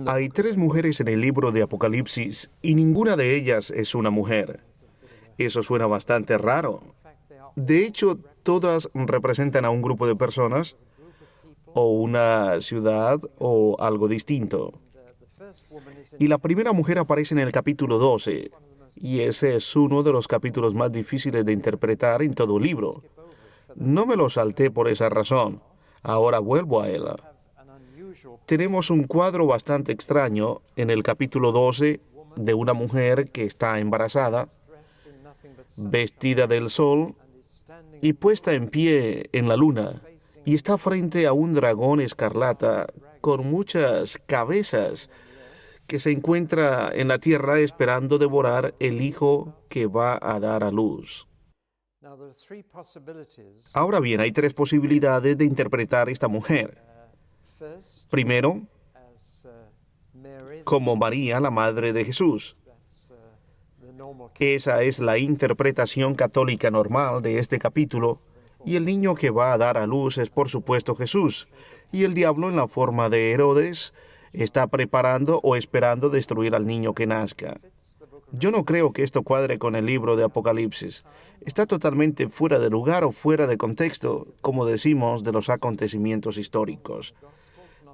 Hay tres mujeres en el libro de Apocalipsis y ninguna de ellas es una mujer. Eso suena bastante raro. De hecho, todas representan a un grupo de personas o una ciudad o algo distinto. Y la primera mujer aparece en el capítulo 12, y ese es uno de los capítulos más difíciles de interpretar en todo el libro. No me lo salté por esa razón. Ahora vuelvo a él. Tenemos un cuadro bastante extraño en el capítulo 12 de una mujer que está embarazada, vestida del sol y puesta en pie en la luna, y está frente a un dragón escarlata con muchas cabezas que se encuentra en la tierra esperando devorar el hijo que va a dar a luz. Ahora bien, hay tres posibilidades de interpretar esta mujer. Primero, como María, la madre de Jesús. Esa es la interpretación católica normal de este capítulo, y el niño que va a dar a luz es por supuesto Jesús, y el diablo en la forma de Herodes está preparando o esperando destruir al niño que nazca. Yo no creo que esto cuadre con el libro de Apocalipsis. Está totalmente fuera de lugar o fuera de contexto, como decimos, de los acontecimientos históricos.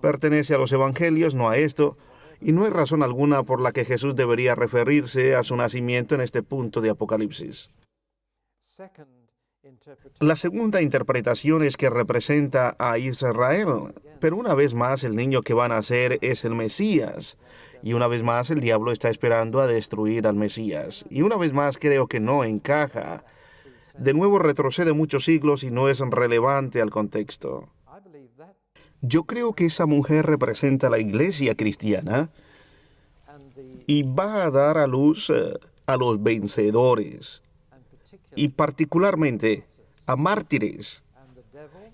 Pertenece a los evangelios, no a esto, y no hay razón alguna por la que Jesús debería referirse a su nacimiento en este punto de Apocalipsis. La segunda interpretación es que representa a Israel, pero una vez más el niño que va a nacer es el Mesías, y una vez más el diablo está esperando a destruir al Mesías, y una vez más creo que no encaja. De nuevo retrocede muchos siglos y no es relevante al contexto. Yo creo que esa mujer representa a la iglesia cristiana y va a dar a luz a los vencedores, y particularmente a mártires.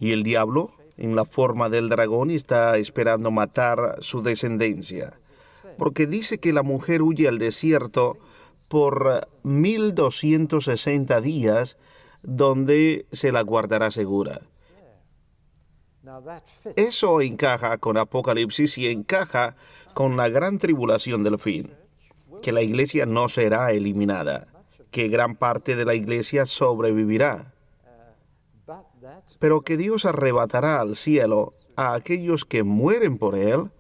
Y el diablo, en la forma del dragón, está esperando matar su descendencia, porque dice que la mujer huye al desierto por 1260 días, donde se la guardará segura. Eso encaja con Apocalipsis y encaja con la gran tribulación del fin, que la iglesia no será eliminada, que gran parte de la iglesia sobrevivirá, pero que Dios arrebatará al cielo a aquellos que mueren por él,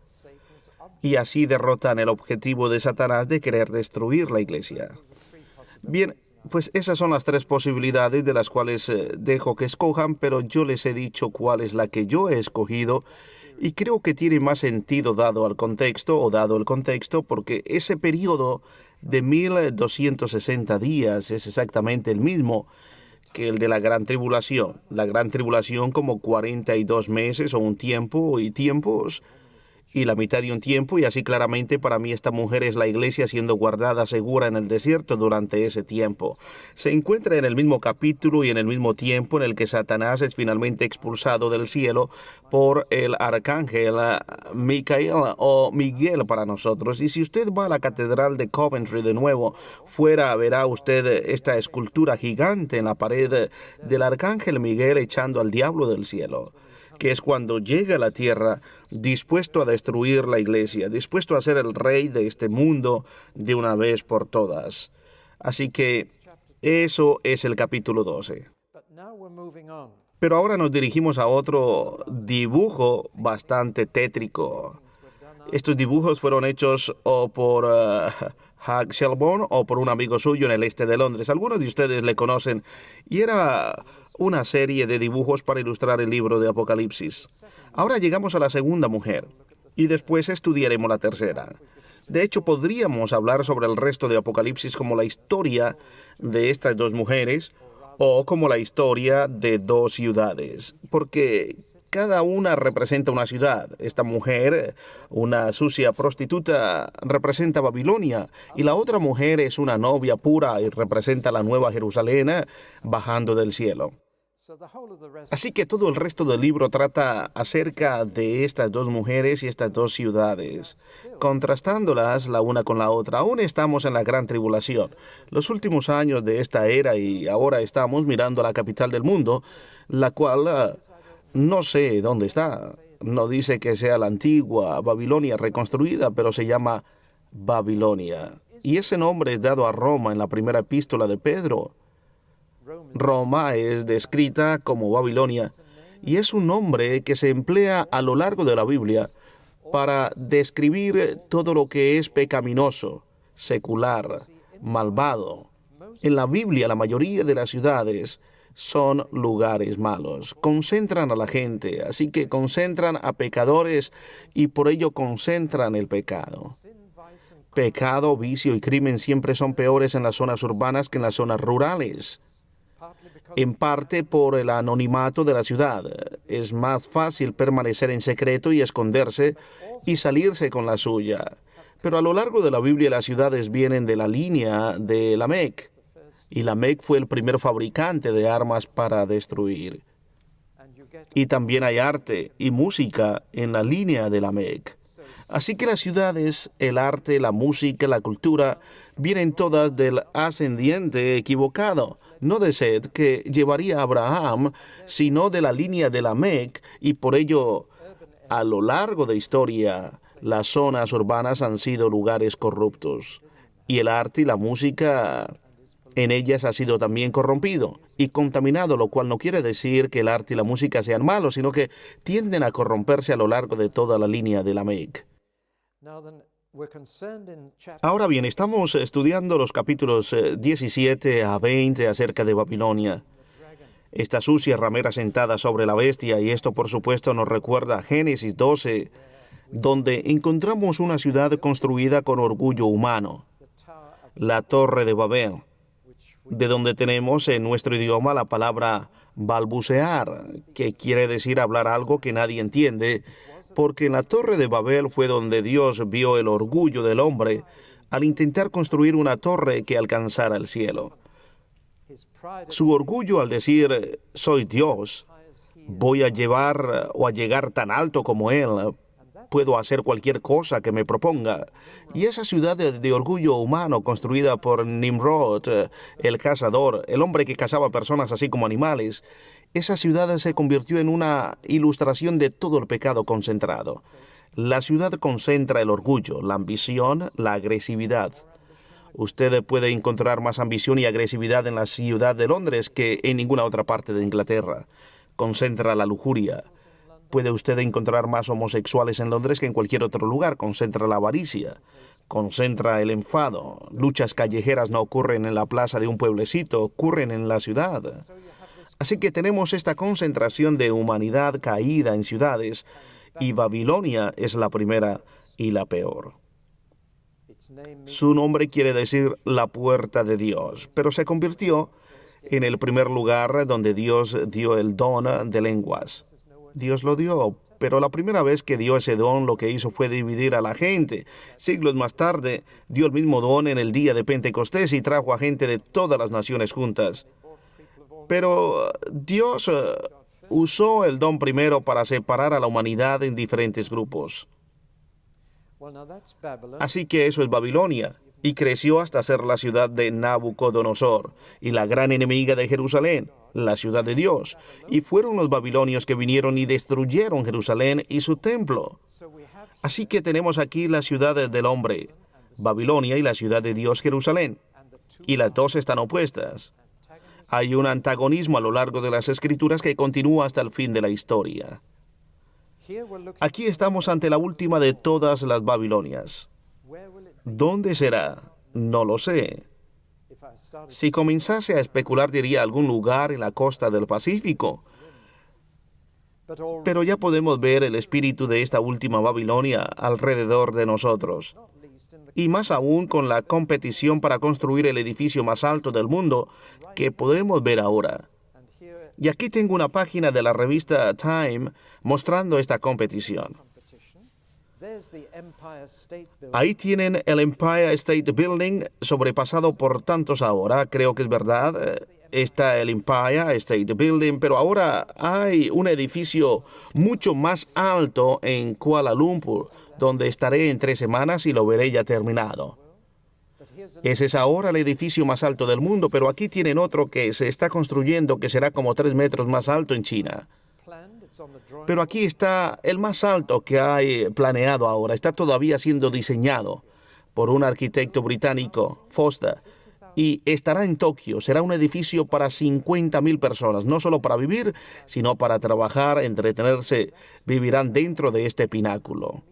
y así derrotan el objetivo de Satanás de querer destruir la iglesia. Bien, pues esas son las tres posibilidades de las cuales dejo que escojan, pero yo les he dicho cuál es la que yo he escogido, y creo que tiene más sentido dado el contexto, porque ese periodo de 1260 días es exactamente el mismo que el de la gran tribulación. La gran tribulación como 42 meses o un tiempo y tiempos, y la mitad de un tiempo, y así claramente para mí esta mujer es la iglesia siendo guardada segura en el desierto durante ese tiempo. Se encuentra en el mismo capítulo y en el mismo tiempo en el que Satanás es finalmente expulsado del cielo por el arcángel Micael o Miguel para nosotros. Y si usted va a la catedral de Coventry de nuevo, fuera verá usted esta escultura gigante en la pared del arcángel Miguel echando al diablo del cielo, que es cuando llega a la tierra dispuesto a destruir la iglesia, dispuesto a ser el rey de este mundo de una vez por todas. Así que eso es el capítulo 12. Pero ahora nos dirigimos a otro dibujo bastante tétrico. Estos dibujos fueron hechos o por Hugh Shelburne o por un amigo suyo en el este de Londres. Algunos de ustedes le conocen, y era una serie de dibujos para ilustrar el libro de Apocalipsis. Ahora llegamos a la segunda mujer, y después estudiaremos la tercera. De hecho, podríamos hablar sobre el resto de Apocalipsis como la historia de estas dos mujeres, o como la historia de dos ciudades, porque cada una representa una ciudad. Esta mujer, una sucia prostituta, representa Babilonia, y la otra mujer es una novia pura y representa la Nueva Jerusalén bajando del cielo. Así que todo el resto del libro trata acerca de estas dos mujeres y estas dos ciudades, contrastándolas la una con la otra. Aún estamos en la gran tribulación, los últimos años de esta era, y ahora estamos mirando a la capital del mundo, la cual no sé dónde está. no dice que sea la antigua Babilonia reconstruida, pero se llama Babilonia. Y ese nombre es dado a Roma en la primera epístola de Pedro. Roma es descrita como Babilonia y es un nombre que se emplea a lo largo de la Biblia para describir todo lo que es pecaminoso, secular, malvado. En la Biblia, la mayoría de las ciudades son lugares malos. Concentran a la gente, así que concentran a pecadores y por ello concentran el pecado. Pecado, vicio y crimen siempre son peores en las zonas urbanas que en las zonas rurales. En parte por el anonimato de la ciudad. Es más fácil permanecer en secreto y esconderse y salirse con la suya. Pero a lo largo de la Biblia las ciudades vienen de la línea de Lamec. Y Lamec fue el primer fabricante de armas para destruir. Y también hay arte y música en la línea de Lamec. Así que las ciudades, el arte, la música, la cultura, vienen todas del ascendiente equivocado, no de Set, que llevaría a Abraham, sino de la línea de Lamec, y por ello, a lo largo de historia, las zonas urbanas han sido lugares corruptos, y el arte y la música en ellas ha sido también corrompido y contaminado, lo cual no quiere decir que el arte y la música sean malos, sino que tienden a corromperse a lo largo de toda la línea de Lamec. Ahora bien, estamos estudiando los capítulos 17 a 20 acerca de Babilonia. Esta sucia ramera sentada sobre la bestia, y esto por supuesto nos recuerda a Génesis 12, donde encontramos una ciudad construida con orgullo humano, la Torre de Babel, de donde tenemos en nuestro idioma la palabra balbucear, que quiere decir hablar algo que nadie entiende, porque en la Torre de Babel fue donde Dios vio el orgullo del hombre al intentar construir una torre que alcanzara el cielo. Su orgullo al decir, soy Dios, voy a llevar o a llegar tan alto como Él, puedo hacer cualquier cosa que me proponga. Y esa ciudad de orgullo humano construida por Nimrod, el cazador, el hombre que cazaba personas así como animales, esa ciudad se convirtió en una ilustración de todo el pecado concentrado. La ciudad concentra el orgullo, la ambición, la agresividad. Usted puede encontrar más ambición y agresividad en la ciudad de Londres que en ninguna otra parte de Inglaterra. Concentra la lujuria. Puede usted encontrar más homosexuales en Londres que en cualquier otro lugar. Concentra la avaricia. Concentra el enfado. Luchas callejeras no ocurren en la plaza de un pueblecito, ocurren en la ciudad. Así que tenemos esta concentración de humanidad caída en ciudades, y Babilonia es la primera y la peor. Su nombre quiere decir la puerta de Dios, pero se convirtió en el primer lugar donde Dios dio el don de lenguas. Dios lo dio, pero la primera vez que dio ese don lo que hizo fue dividir a la gente. Siglos más tarde dio el mismo don en el día de Pentecostés y trajo a gente de todas las naciones juntas. Pero Dios usó el don primero para separar a la humanidad en diferentes grupos. Así que eso es Babilonia, y creció hasta ser la ciudad de Nabucodonosor, y la gran enemiga de Jerusalén, la ciudad de Dios. Y fueron los babilonios que vinieron y destruyeron Jerusalén y su templo. Así que tenemos aquí la ciudad del hombre, Babilonia, y la ciudad de Dios, Jerusalén. Y las dos están opuestas. Hay un antagonismo a lo largo de las Escrituras que continúa hasta el fin de la historia. Aquí estamos ante la última de todas las Babilonias. ¿Dónde será? No lo sé. Si comenzase a especular, diría algún lugar en la costa del Pacífico. Pero ya podemos ver el espíritu de esta última Babilonia alrededor de nosotros. Y más aún con la competición para construir el edificio más alto del mundo que podemos ver ahora. Y aquí tengo una página de la revista Time mostrando esta competición. Ahí tienen el Empire State Building, sobrepasado por tantos ahora, creo que es verdad. Está el Empire State Building, pero ahora hay un edificio mucho más alto en Kuala Lumpur, donde estaré en 3 semanas y lo veré ya terminado. Ese es ahora el edificio más alto del mundo, pero aquí tienen otro que se está construyendo que será como 3 metros más alto en China. Pero aquí está el más alto que hay planeado ahora. Está todavía siendo diseñado por un arquitecto británico, Foster, y estará en Tokio. Será un edificio para 50.000 personas, no solo para vivir, sino para trabajar, entretenerse. Vivirán dentro de este pináculo.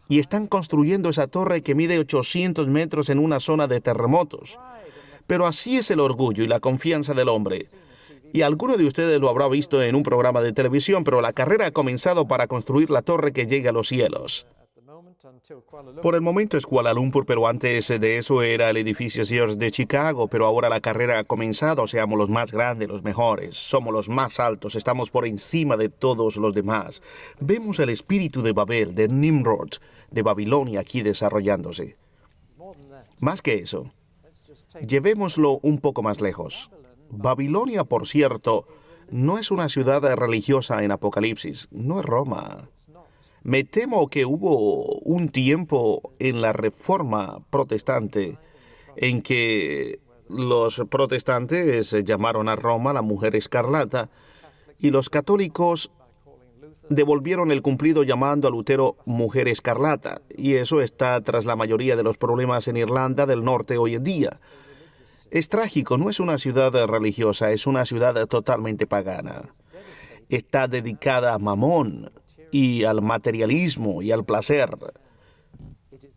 Y están construyendo esa torre que mide 800 metros en una zona de terremotos. Pero así es el orgullo y la confianza del hombre. Y alguno de ustedes lo habrá visto en un programa de televisión, pero la carrera ha comenzado para construir la torre que llega a los cielos. Por el momento es Kuala Lumpur, pero antes de eso era el edificio Sears de Chicago, pero ahora la carrera ha comenzado. Seamos los más grandes, los mejores, somos los más altos, estamos por encima de todos los demás. Vemos el espíritu de Babel, de Nimrod, de Babilonia aquí desarrollándose. Más que eso, llevémoslo un poco más lejos. Babilonia, por cierto, no es una ciudad religiosa en Apocalipsis, no es Roma. Me temo que hubo un tiempo en la Reforma protestante en que los protestantes llamaron a Roma la mujer escarlata y los católicos devolvieron el cumplido llamando a Lutero mujer escarlata. Y eso está tras la mayoría de los problemas en Irlanda del Norte hoy en día. Es trágico, no es una ciudad religiosa, es una ciudad totalmente pagana. Está dedicada a Mamón y al materialismo y al placer.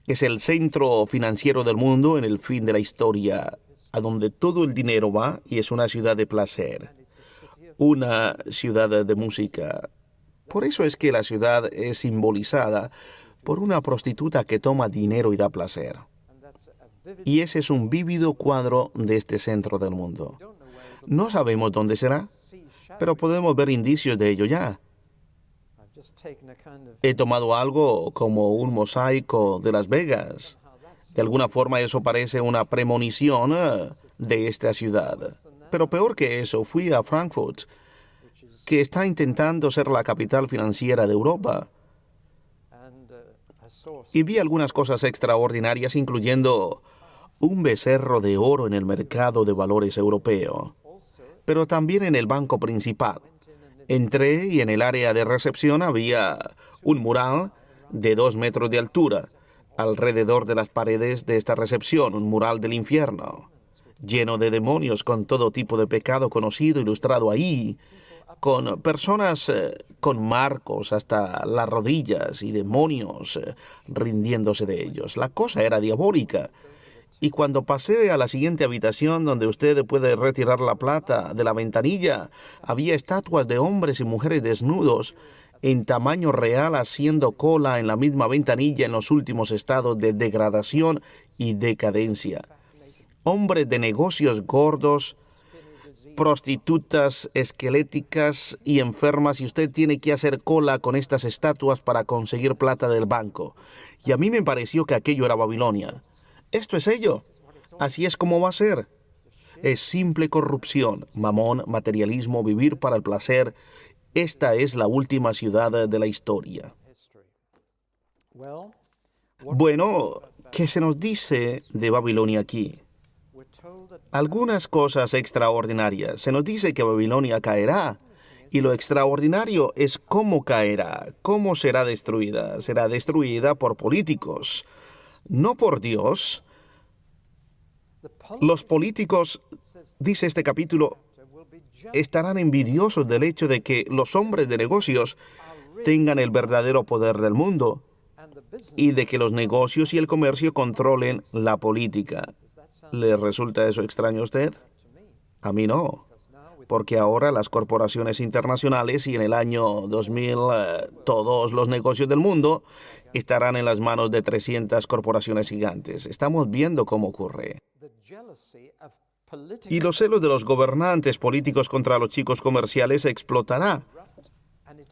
Es el centro financiero del mundo en el fin de la historia, a donde todo el dinero va, y es una ciudad de placer, una ciudad de música. Por eso es que la ciudad es simbolizada por una prostituta que toma dinero y da placer. Y ese es un vívido cuadro de este centro del mundo. No sabemos dónde será, pero podemos ver indicios de ello ya. He tomado algo como un mosaico de Las Vegas. De alguna forma eso parece una premonición de esta ciudad. Pero peor que eso, fui a Frankfurt, que está intentando ser la capital financiera de Europa. Y vi algunas cosas extraordinarias, incluyendo un becerro de oro en el mercado de valores europeo, pero también en el banco principal. Entré y en el área de recepción había un mural de 2 metros de altura alrededor de las paredes de esta recepción, un mural del infierno, lleno de demonios con todo tipo de pecado conocido ilustrado ahí, con personas con marcos hasta las rodillas y demonios rindiéndose de ellos. La cosa era diabólica. Y cuando pasé a la siguiente habitación donde usted puede retirar la plata de la ventanilla, había estatuas de hombres y mujeres desnudos en tamaño real haciendo cola en la misma ventanilla en los últimos estados de degradación y decadencia. Hombres de negocios gordos, prostitutas esqueléticas y enfermas, y usted tiene que hacer cola con estas estatuas para conseguir plata del banco. Y a mí me pareció que aquello era Babilonia. Esto es ello. Así es como va a ser. Es simple corrupción, mamón, materialismo, vivir para el placer. Esta es la última ciudad de la historia. Bueno, ¿qué se nos dice de Babilonia aquí? Algunas cosas extraordinarias. Se nos dice que Babilonia caerá. Y lo extraordinario es cómo caerá, cómo será destruida. Será destruida por políticos, no por Dios. Los políticos, dice este capítulo, estarán envidiosos del hecho de que los hombres de negocios tengan el verdadero poder del mundo y de que los negocios y el comercio controlen la política. ¿Le resulta eso extraño a usted? A mí no, porque ahora las corporaciones internacionales y en el año 2000 todos los negocios del mundo estarán en las manos de 300 corporaciones gigantes. Estamos viendo cómo ocurre. Y los celos de los gobernantes políticos contra los chicos comerciales explotará.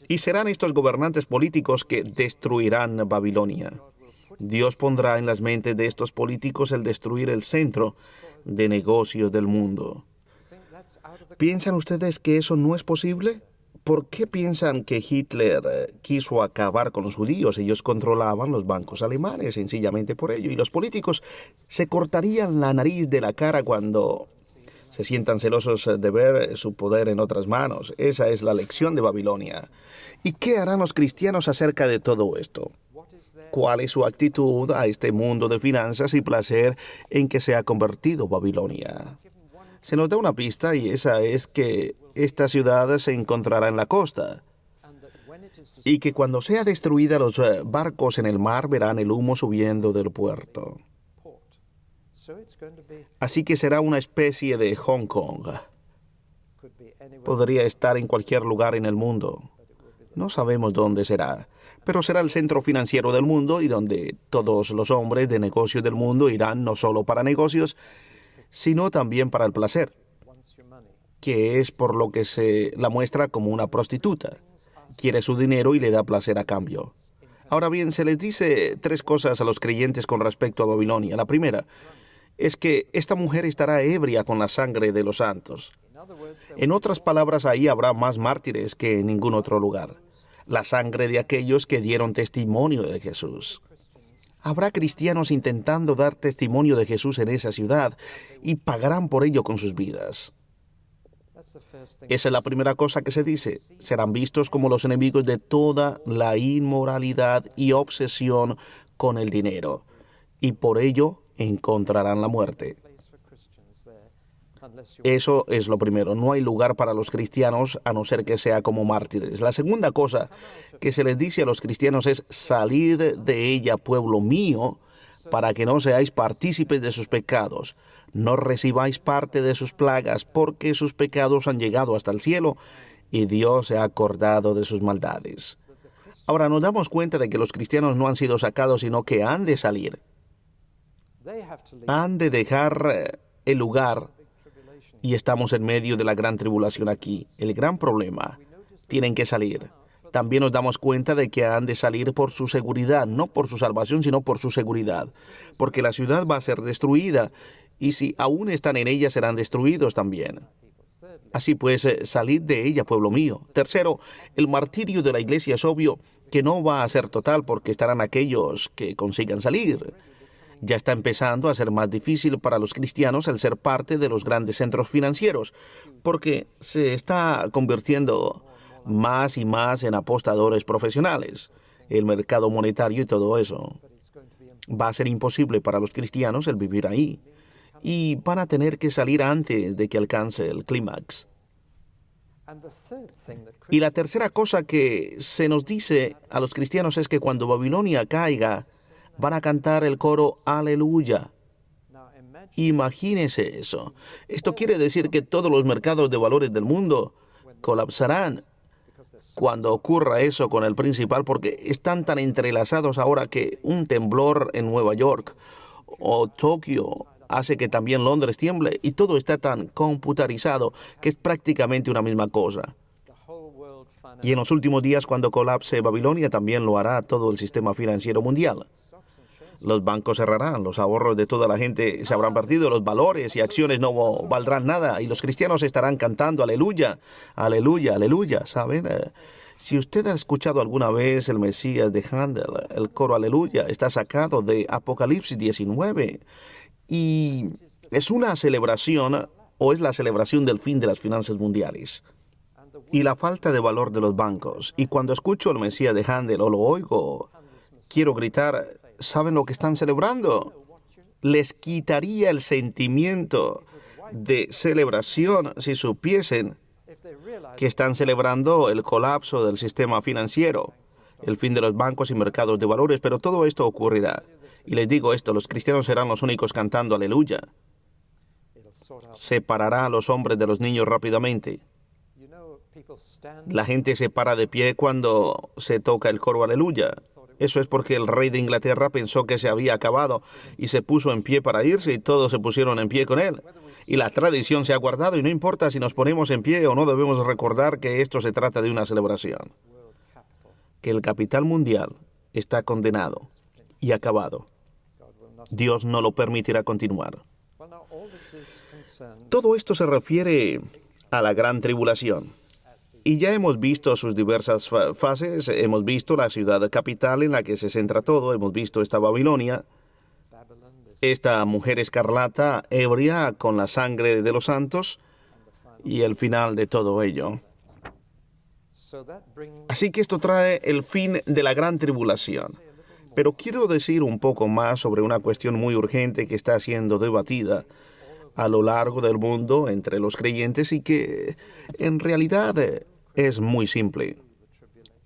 Y serán estos gobernantes políticos que destruirán Babilonia. Dios pondrá en las mentes de estos políticos el destruir el centro de negocios del mundo. ¿Piensan ustedes que eso no es posible? ¿Por qué piensan que Hitler quiso acabar con los judíos? Ellos controlaban los bancos alemanes, sencillamente por ello. Y los políticos se cortarían la nariz de la cara cuando Se sientan celosos de ver su poder en otras manos. Esa es la lección de Babilonia. ¿Y qué harán los cristianos acerca de todo esto? ¿Cuál es su actitud a este mundo de finanzas y placer en que se ha convertido Babilonia? Se nos da una pista y esa es que esta ciudad se encontrará en la costa y que cuando sea destruida los barcos en el mar verán el humo subiendo del puerto. Así que será una especie de Hong Kong. Podría estar en cualquier lugar en el mundo. No sabemos dónde será, pero será el centro financiero del mundo y donde todos los hombres de negocios del mundo irán no solo para negocios, sino también para el placer, que es por lo que se la muestra como una prostituta. Quiere su dinero y le da placer a cambio. Ahora bien, se les dice tres cosas a los creyentes con respecto a Babilonia. La primera es que esta mujer estará ebria con la sangre de los santos. En otras palabras, ahí habrá más mártires que en ningún otro lugar. La sangre de aquellos que dieron testimonio de Jesús. Habrá cristianos intentando dar testimonio de Jesús en esa ciudad y pagarán por ello con sus vidas. Esa es la primera cosa que se dice. Serán vistos como los enemigos de toda la inmoralidad y obsesión con el dinero. Y por ello encontrarán la muerte. Eso es lo primero. No hay lugar para los cristianos a no ser que sea como mártires. La segunda cosa que se les dice a los cristianos es: salid de ella, pueblo mío, para que no seáis partícipes de sus pecados. No recibáis parte de sus plagas, porque sus pecados han llegado hasta el cielo y Dios se ha acordado de sus maldades. Ahora nos damos cuenta de que los cristianos no han sido sacados, sino que han de salir. Han de dejar el lugar. Y estamos en medio de la gran tribulación aquí. El gran problema. Tienen que salir. También nos damos cuenta de que han de salir por su seguridad, no por su salvación, sino por su seguridad. Porque la ciudad va a ser destruida, y si aún están en ella, serán destruidos también. Así pues, salid de ella, pueblo mío. Tercero, el martirio de la iglesia es obvio que no va a ser total porque estarán aquellos que consigan salir. Ya está empezando a ser más difícil para los cristianos el ser parte de los grandes centros financieros, porque se está convirtiendo más y más en apostadores profesionales, el mercado monetario y todo eso. Va a ser imposible para los cristianos el vivir ahí, y van a tener que salir antes de que alcance el clímax. Y la tercera cosa que se nos dice a los cristianos es que cuando Babilonia caiga, van a cantar el coro Aleluya. Imagínese eso. Esto quiere decir que todos los mercados de valores del mundo colapsarán cuando ocurra eso con el principal, porque están tan entrelazados ahora que un temblor en Nueva York o Tokio hace que también Londres tiemble, y todo está tan computarizado que es prácticamente una misma cosa. Y en los últimos días, cuando colapse Babilonia, también lo hará todo el sistema financiero mundial. Los bancos cerrarán, los ahorros de toda la gente se habrán perdido, los valores y acciones no valdrán nada, y los cristianos estarán cantando aleluya, aleluya, aleluya, ¿saben? Si usted ha escuchado alguna vez el Mesías de Handel, el coro aleluya está sacado de Apocalipsis 19, y es una celebración, o es la celebración del fin de las finanzas mundiales y la falta de valor de los bancos. Y cuando escucho el Mesías de Handel o lo oigo, quiero gritar: ¿saben lo que están celebrando? Les quitaría el sentimiento de celebración si supiesen que están celebrando el colapso del sistema financiero, el fin de los bancos y mercados de valores, pero todo esto ocurrirá. Y les digo esto, los cristianos serán los únicos cantando aleluya. Separará a los hombres de los niños rápidamente. La gente se para de pie cuando se toca el coro aleluya. Eso es porque el rey de Inglaterra pensó que se había acabado y se puso en pie para irse, y todos se pusieron en pie con él. Y la tradición se ha guardado, y no importa si nos ponemos en pie o no, debemos recordar que esto se trata de una celebración. Que el capital mundial está condenado y acabado. Dios no lo permitirá continuar. Todo esto se refiere a la gran tribulación. Y ya hemos visto sus diversas fases, hemos visto la ciudad capital en la que se centra todo, hemos visto esta Babilonia, esta mujer escarlata ebria con la sangre de los santos y el final de todo ello. Así que esto trae el fin de la gran tribulación. Pero quiero decir un poco más sobre una cuestión muy urgente que está siendo debatida a lo largo del mundo entre los creyentes y que en realidad es muy simple.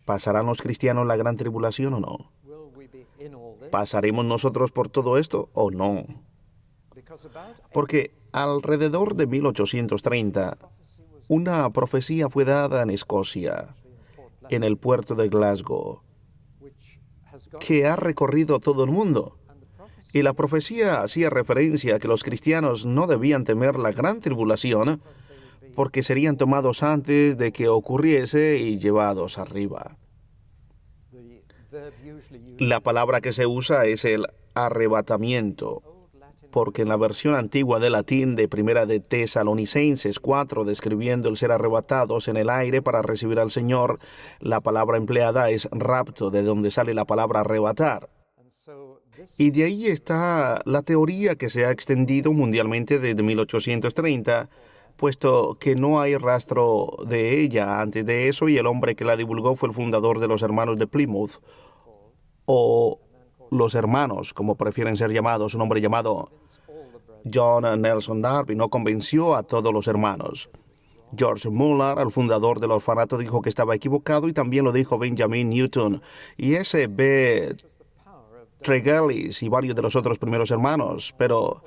¿Pasarán los cristianos la gran tribulación o no? ¿Pasaremos nosotros por todo esto o no? Porque alrededor de 1830, una profecía fue dada en Escocia, en el puerto de Glasgow, que ha recorrido todo el mundo. Y la profecía hacía referencia a que los cristianos no debían temer la gran tribulación porque serían tomados antes de que ocurriese y llevados arriba. La palabra que se usa es el arrebatamiento, porque en la versión antigua del latín de Primera de Tesalonicenses 4, describiendo el ser arrebatados en el aire para recibir al Señor, la palabra empleada es rapto, de donde sale la palabra arrebatar. Y de ahí está la teoría que se ha extendido mundialmente desde 1830, puesto que no hay rastro de ella antes de eso, y el hombre que la divulgó fue el fundador de los hermanos de Plymouth, o los hermanos, como prefieren ser llamados, un hombre llamado John Nelson Darby, no convenció a todos los hermanos. George Muller, el fundador del orfanato, dijo que estaba equivocado, y también lo dijo Benjamin Newton, y S.B. Tregelles y varios de los otros primeros hermanos, pero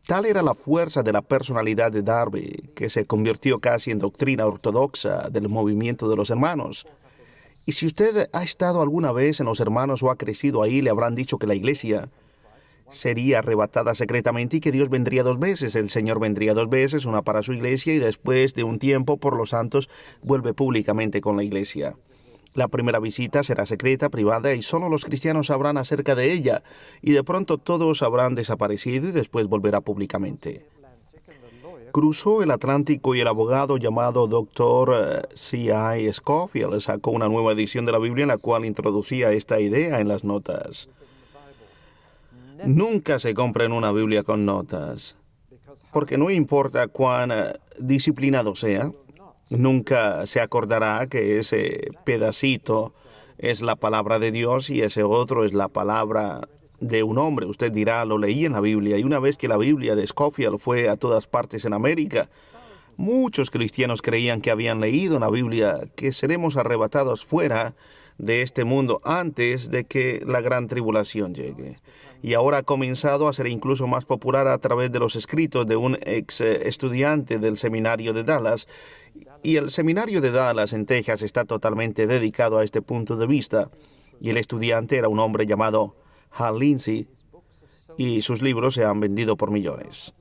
tal era la fuerza de la personalidad de Darby, que se convirtió casi en doctrina ortodoxa del movimiento de los hermanos. Y si usted ha estado alguna vez en los hermanos o ha crecido ahí, le habrán dicho que la iglesia sería arrebatada secretamente y que Dios vendría 2 veces. El Señor vendría 2 veces, una para su iglesia, y después de un tiempo, por los santos, vuelve públicamente con la iglesia. La primera visita será secreta, privada, y solo los cristianos sabrán acerca de ella, y de pronto todos habrán desaparecido y después volverá públicamente. Cruzó el Atlántico y el abogado llamado Dr. C.I. Scofield sacó una nueva edición de la Biblia en la cual introducía esta idea en las notas. Nunca se compren una Biblia con notas, porque no importa cuán disciplinado sea, nunca se acordará que ese pedacito es la palabra de Dios y ese otro es la palabra de un hombre. Usted dirá, lo leí en la Biblia, y una vez que la Biblia de Scofield fue a todas partes en América, muchos cristianos creían que habían leído en la Biblia que seremos arrebatados fuera de este mundo antes de que la gran tribulación llegue. Y ahora ha comenzado a ser incluso más popular a través de los escritos de un ex estudiante del seminario de Dallas. Y el seminario de Dallas en Texas está totalmente dedicado a este punto de vista. Y el estudiante era un hombre llamado Hal Lindsey, y sus libros se han vendido por millones.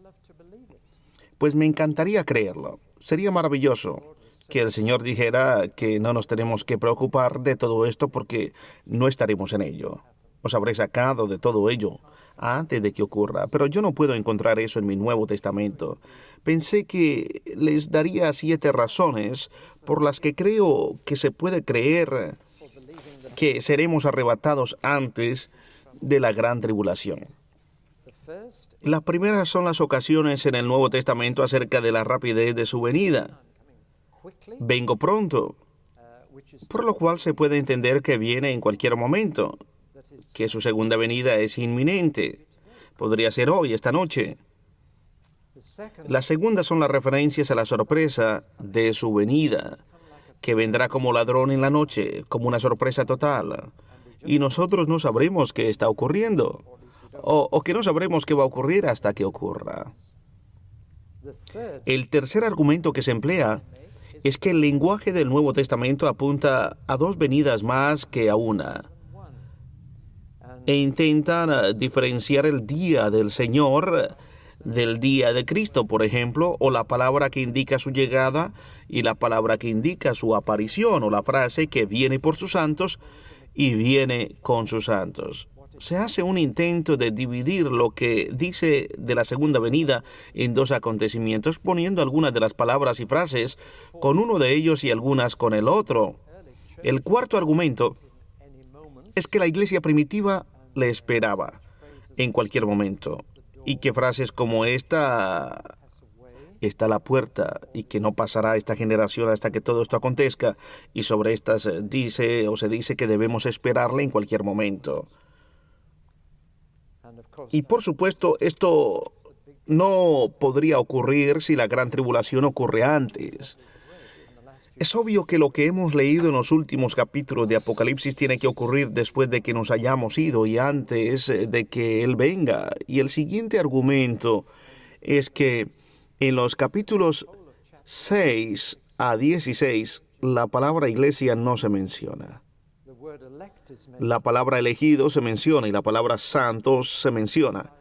Pues me encantaría creerlo. Sería maravilloso que el Señor dijera que no nos tenemos que preocupar de todo esto porque no estaremos en ello. Os habré sacado de todo ello antes de que ocurra, pero yo no puedo encontrar eso en mi Nuevo Testamento. Pensé que les daría 7 razones por las que creo que se puede creer que seremos arrebatados antes de la gran tribulación. Las primeras son las ocasiones en el Nuevo Testamento acerca de la rapidez de su venida. Vengo pronto, por lo cual se puede entender que viene en cualquier momento, que su segunda venida es inminente. Podría ser hoy, esta noche. La segunda son las referencias a la sorpresa de su venida, que vendrá como ladrón en la noche, como una sorpresa total. Y nosotros no sabremos qué está ocurriendo, o que no sabremos qué va a ocurrir hasta que ocurra. El tercer argumento que se emplea es que el lenguaje del Nuevo Testamento apunta a 2 venidas más que a una, e intentan diferenciar el día del Señor del día de Cristo, por ejemplo, o la palabra que indica su llegada y la palabra que indica su aparición, o la frase que viene por sus santos y viene con sus santos. Se hace un intento de dividir lo que dice de la segunda venida en 2 acontecimientos, poniendo algunas de las palabras y frases con uno de ellos y algunas con el otro. El cuarto argumento es que la iglesia primitiva le esperaba. en cualquier momento. Y que frases como esta está a la puerta y que no pasará esta generación hasta que todo esto acontezca. Y sobre estas se dice que debemos esperarle en cualquier momento. Y por supuesto, esto no podría ocurrir si la gran tribulación ocurre antes. Es obvio que lo que hemos leído en los últimos capítulos de Apocalipsis tiene que ocurrir después de que nos hayamos ido y antes de que Él venga. Y el siguiente argumento es que en los capítulos 6 a 16 la palabra iglesia no se menciona. La palabra elegido se menciona y la palabra santos se menciona.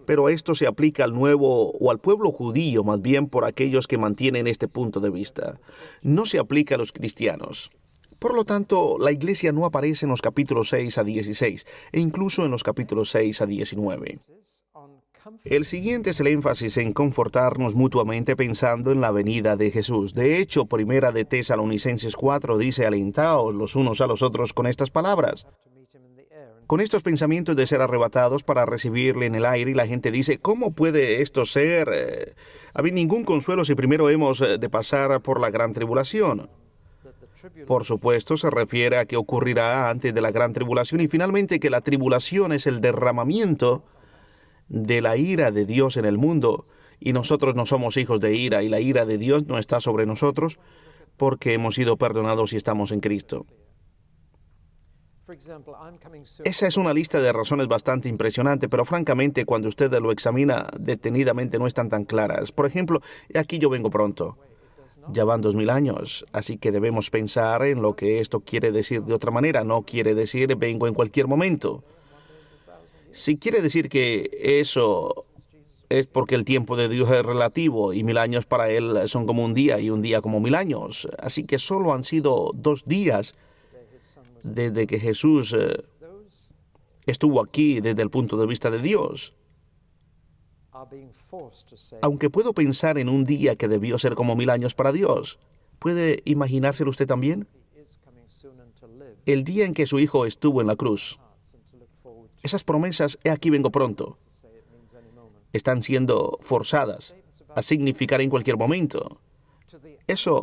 Pero esto se aplica al nuevo o al pueblo judío, más bien por aquellos que mantienen este punto de vista. No se aplica a los cristianos. Por lo tanto, la iglesia no aparece en los capítulos 6 a 16 e incluso en los capítulos 6 a 19. El siguiente es el énfasis en confortarnos mutuamente pensando en la venida de Jesús. De hecho, Primera de Tesalonicenses 4 dice: alentaos los unos a los otros con estas palabras. Con estos pensamientos de ser arrebatados para recibirle en el aire, y la gente dice: ¿cómo puede esto ser? Había ningún consuelo si primero hemos de pasar por la gran tribulación. Por supuesto, se refiere a que ocurrirá antes de la gran tribulación y finalmente que la tribulación es el derramamiento de la ira de Dios en el mundo. Y nosotros no somos hijos de ira y la ira de Dios no está sobre nosotros porque hemos sido perdonados y estamos en Cristo. Esa es una lista de razones bastante impresionante, pero francamente cuando usted lo examina detenidamente no están tan claras. Por ejemplo, aquí yo vengo pronto. Ya van 2000 años, así que debemos pensar en lo que esto quiere decir de otra manera. No quiere decir vengo en cualquier momento. Si quiere decir que eso es porque el tiempo de Dios es relativo y 1000 años para Él son como un día y un día como 1000 años. Así que solo han sido 2 días desde que Jesús estuvo aquí desde el punto de vista de Dios. Aunque puedo pensar en un día que debió ser como 1000 años para Dios, ¿puede imaginárselo usted también? El día en que su Hijo estuvo en la cruz. Esas promesas, he aquí vengo pronto, están siendo forzadas a significar en cualquier momento. Eso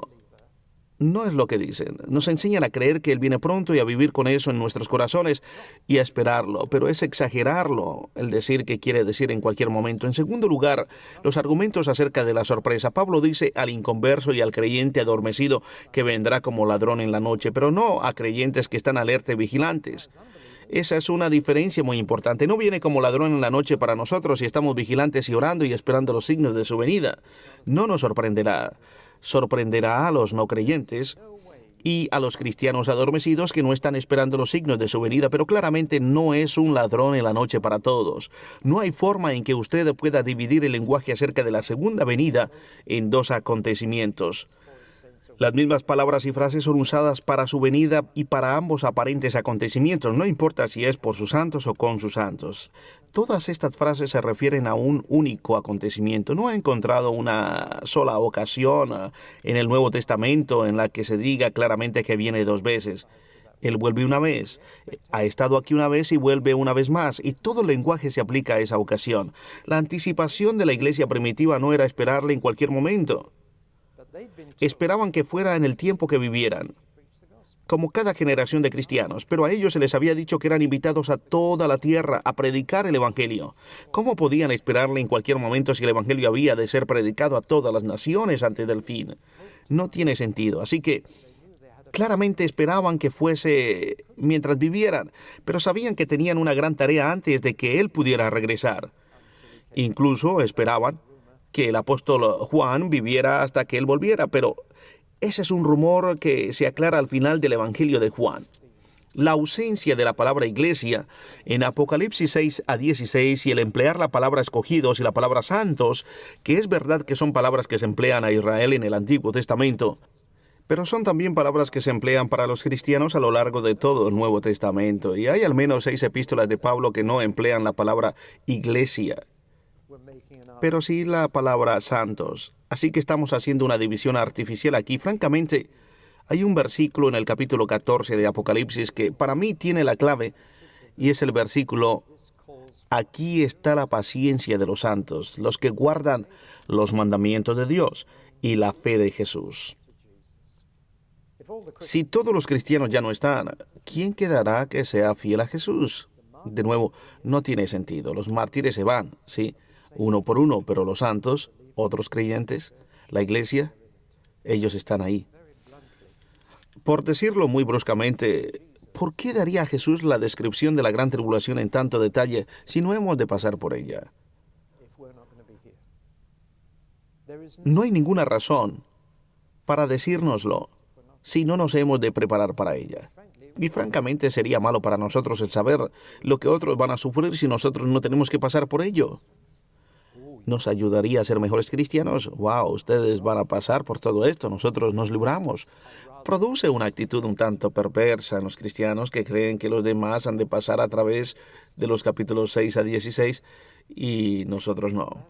no es lo que dicen. Nos enseñan a creer que Él viene pronto y a vivir con eso en nuestros corazones y a esperarlo, pero es exagerarlo el decir que quiere decir en cualquier momento. En segundo lugar, los argumentos acerca de la sorpresa. Pablo dice al inconverso y al creyente adormecido que vendrá como ladrón en la noche, pero no a creyentes que están alerta y vigilantes. Esa es una diferencia muy importante. No viene como ladrón en la noche para nosotros y estamos vigilantes y orando y esperando los signos de su venida. No nos sorprenderá. Sorprenderá a los no creyentes y a los cristianos adormecidos que no están esperando los signos de su venida, pero claramente no es un ladrón en la noche para todos. No hay forma en que usted pueda dividir el lenguaje acerca de la segunda venida en 2 acontecimientos. Las mismas palabras y frases son usadas para su venida y para ambos aparentes acontecimientos, no importa si es por sus santos o con sus santos. Todas estas frases se refieren a un único acontecimiento. No he encontrado una sola ocasión en el Nuevo Testamento en la que se diga claramente que viene 2 veces. Él vuelve una vez, ha estado aquí una vez y vuelve una vez más, y todo el lenguaje se aplica a esa ocasión. La anticipación de la iglesia primitiva no era esperarle en cualquier momento. Esperaban que fuera en el tiempo que vivieran, como cada generación de cristianos, pero a ellos se les había dicho que eran invitados a toda la tierra a predicar el Evangelio. ¿Cómo podían esperarle en cualquier momento si el Evangelio había de ser predicado a todas las naciones antes del fin? No tiene sentido, así que claramente esperaban que fuese mientras vivieran, pero sabían que tenían una gran tarea antes de que Él pudiera regresar. Incluso esperaban que el apóstol Juan viviera hasta que él volviera, pero ese es un rumor que se aclara al final del Evangelio de Juan. La ausencia de la palabra iglesia en Apocalipsis 6 a 16 y el emplear la palabra escogidos y la palabra santos, que es verdad que son palabras que se emplean a Israel en el Antiguo Testamento, pero son también palabras que se emplean para los cristianos a lo largo de todo el Nuevo Testamento, y hay al menos 6 epístolas de Pablo que no emplean la palabra iglesia, pero sí la palabra santos. Así que estamos haciendo una división artificial aquí. Francamente, hay un versículo en el capítulo 14 de Apocalipsis que para mí tiene la clave, y es el versículo Aquí está la paciencia de los santos, los que guardan los mandamientos de Dios y la fe de Jesús. Si todos los cristianos ya no están, ¿quién quedará que sea fiel a Jesús? De nuevo, no tiene sentido. Los mártires se van, sí, uno por uno, pero los santos, otros creyentes, la iglesia, ellos están ahí. Por decirlo muy bruscamente, ¿por qué daría Jesús la descripción de la gran tribulación en tanto detalle si no hemos de pasar por ella? No hay ninguna razón para decírnoslo si no nos hemos de preparar para ella. Y francamente sería malo para nosotros el saber lo que otros van a sufrir si nosotros no tenemos que pasar por ello. ¿Nos ayudaría a ser mejores cristianos? ¡Wow! Ustedes van a pasar por todo esto, nosotros nos libramos. Produce una actitud un tanto perversa en los cristianos que creen que los demás han de pasar a través de los capítulos 6 a 16 y nosotros no.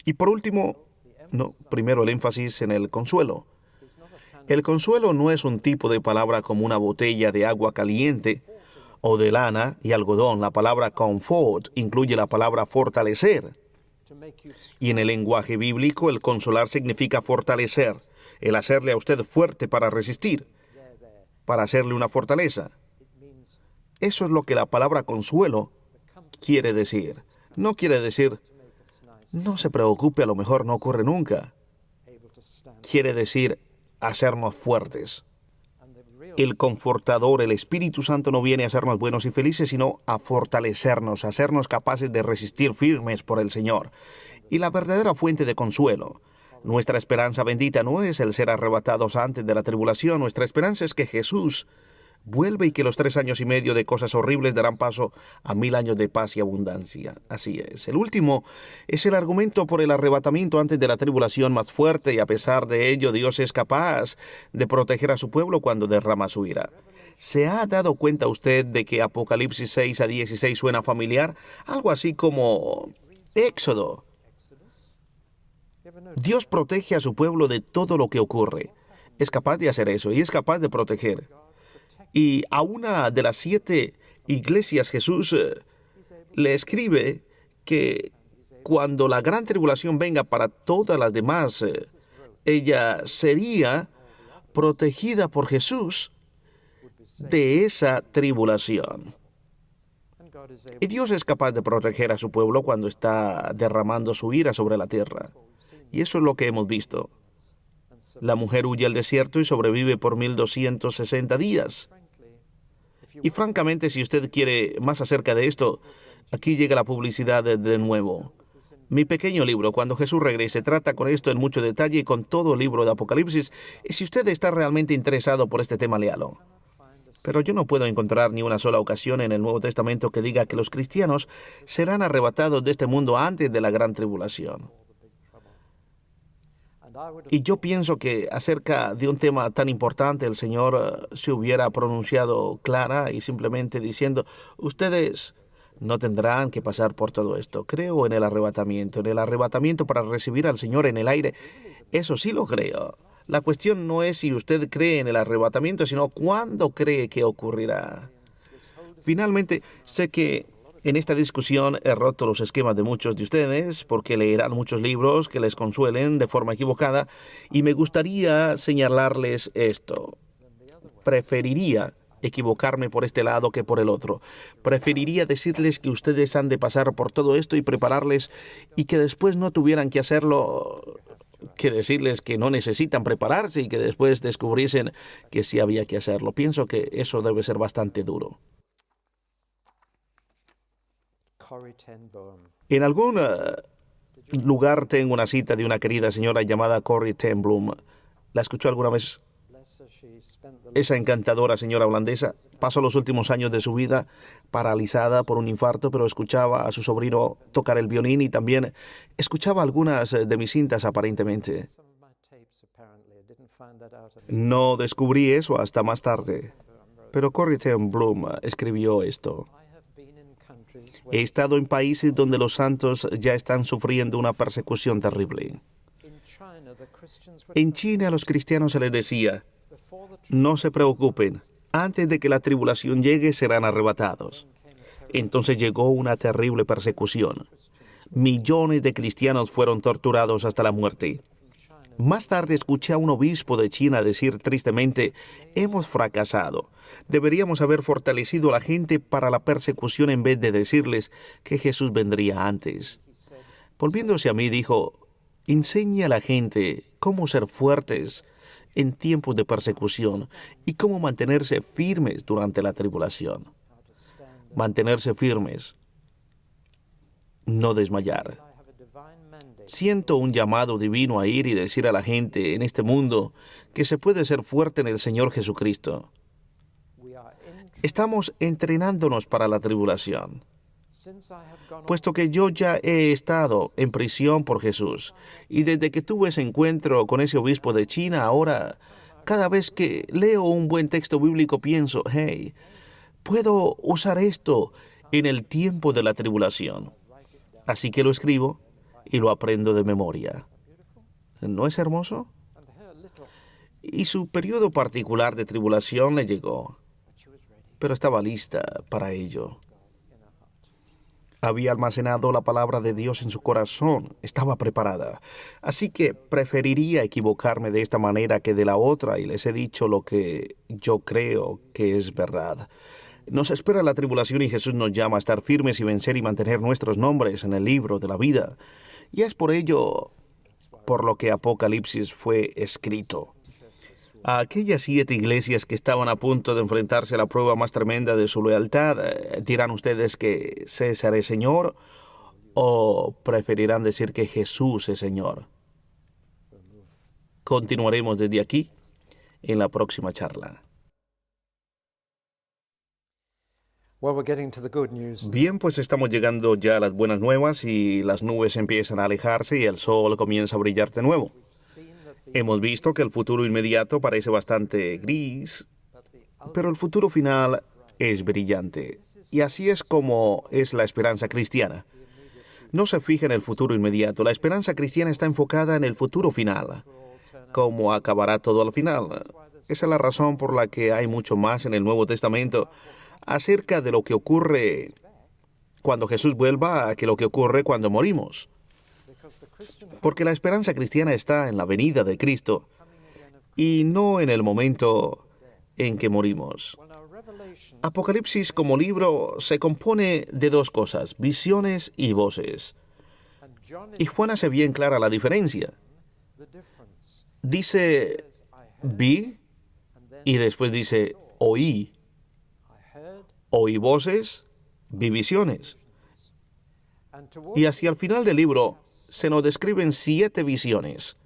Y por último, primero el énfasis en el consuelo. El consuelo no es un tipo de palabra como una botella de agua caliente o de lana y algodón. La palabra comfort incluye la palabra fortalecer. Y en el lenguaje bíblico, el consolar significa fortalecer, el hacerle a usted fuerte para resistir, para hacerle una fortaleza. Eso es lo que la palabra consuelo quiere decir. No quiere decir, no se preocupe, a lo mejor no ocurre nunca. Quiere decir, hacernos fuertes. El confortador, el Espíritu Santo, no viene a hacernos buenos y felices, sino a fortalecernos, a hacernos capaces de resistir firmes por el Señor. Y la verdadera fuente de consuelo, nuestra esperanza bendita no es el ser arrebatados antes de la tribulación. Nuestra esperanza es que Jesús vuelve y que los 3 años y medio de cosas horribles darán paso a 1000 años de paz y abundancia. Así es. El último es el argumento por el arrebatamiento antes de la tribulación más fuerte, y a pesar de ello, Dios es capaz de proteger a su pueblo cuando derrama su ira. ¿Se ha dado cuenta usted de que Apocalipsis 6 a 16 suena familiar? Algo así como Éxodo. Dios protege a su pueblo de todo lo que ocurre. Es capaz de hacer eso y es capaz de proteger. Y a una de las 7 iglesias Jesús le escribe que cuando la gran tribulación venga para todas las demás, ella sería protegida por Jesús de esa tribulación. Y Dios es capaz de proteger a su pueblo cuando está derramando su ira sobre la tierra. Y eso es lo que hemos visto. La mujer huye al desierto y sobrevive por 1260 días. Y francamente, si usted quiere más acerca de esto, aquí llega la publicidad de nuevo. Mi pequeño libro, Cuando Jesús regrese, trata con esto en mucho detalle y con todo el libro de Apocalipsis. Y si usted está realmente interesado por este tema, léalo. Pero yo no puedo encontrar ni una sola ocasión en el Nuevo Testamento que diga que los cristianos serán arrebatados de este mundo antes de la gran tribulación. Y yo pienso que acerca de un tema tan importante el Señor se hubiera pronunciado clara y simplemente diciendo, ustedes no tendrán que pasar por todo esto. Creo en el arrebatamiento para recibir al Señor en el aire. Eso sí lo creo. La cuestión no es si usted cree en el arrebatamiento, sino cuándo cree que ocurrirá. Finalmente, sé que en esta discusión he roto los esquemas de muchos de ustedes porque leerán muchos libros que les consuelen de forma equivocada, y me gustaría señalarles esto. Preferiría equivocarme por este lado que por el otro. Preferiría decirles que ustedes han de pasar por todo esto y prepararles, y que después no tuvieran que hacerlo, que decirles que no necesitan prepararse y que después descubriesen que sí había que hacerlo. Pienso que eso debe ser bastante duro. En algún lugar tengo una cita de una querida señora llamada Corrie ten Boom. ¿La escuchó alguna vez? Esa encantadora señora holandesa pasó los últimos años de su vida paralizada por un infarto, pero escuchaba a su sobrino tocar el violín y también escuchaba algunas de mis cintas aparentemente. No descubrí eso hasta más tarde, pero Corrie ten Boom escribió esto. He estado en países donde los santos ya están sufriendo una persecución terrible. En China a los cristianos se les decía, no se preocupen, antes de que la tribulación llegue serán arrebatados. Entonces llegó una terrible persecución. Millones de cristianos fueron torturados hasta la muerte. Más tarde escuché a un obispo de China decir tristemente, hemos fracasado. Deberíamos haber fortalecido a la gente para la persecución en vez de decirles que Jesús vendría antes. Volviéndose a mí, dijo, enseñe a la gente cómo ser fuertes en tiempos de persecución y cómo mantenerse firmes durante la tribulación. Mantenerse firmes, no desmayar. Siento un llamado divino a ir y decir a la gente en este mundo que se puede ser fuerte en el Señor Jesucristo. Estamos entrenándonos para la tribulación. Puesto que yo ya he estado en prisión por Jesús, y desde que tuve ese encuentro con ese obispo de China, ahora, cada vez que leo un buen texto bíblico pienso, hey, puedo usar esto en el tiempo de la tribulación. Así que lo escribo y lo aprendo de memoria. ¿No es hermoso? Y su periodo particular de tribulación le llegó, pero estaba lista para ello. Había almacenado la palabra de Dios en su corazón, estaba preparada. Así que preferiría equivocarme de esta manera que de la otra, y les he dicho lo que yo creo que es verdad. Nos espera la tribulación y Jesús nos llama a estar firmes y vencer y mantener nuestros nombres en el libro de la vida. Y es por ello por lo que Apocalipsis fue escrito. A aquellas 7 iglesias que estaban a punto de enfrentarse a la prueba más tremenda de su lealtad, ¿dirán ustedes que César es Señor o preferirán decir que Jesús es Señor? Continuaremos desde aquí en la próxima charla. Bien, pues estamos llegando ya a las buenas nuevas y las nubes empiezan a alejarse y el sol comienza a brillar de nuevo. Hemos visto que el futuro inmediato parece bastante gris, pero el futuro final es brillante. Y así es como es la esperanza cristiana. No se fija en el futuro inmediato. La esperanza cristiana está enfocada en el futuro final. ¿Cómo acabará todo al final? Esa es la razón por la que hay mucho más en el Nuevo Testamento acerca de lo que ocurre cuando Jesús vuelva que lo que ocurre cuando morimos. Porque la esperanza cristiana está en la venida de Cristo y no en el momento en que morimos. Apocalipsis como libro se compone de 2 cosas, visiones y voces. Y Juan hace bien clara la diferencia. Dice, vi, y después dice, oí. Oí voces, vi visiones. Y hacia el final del libro se nos describen 7 visiones.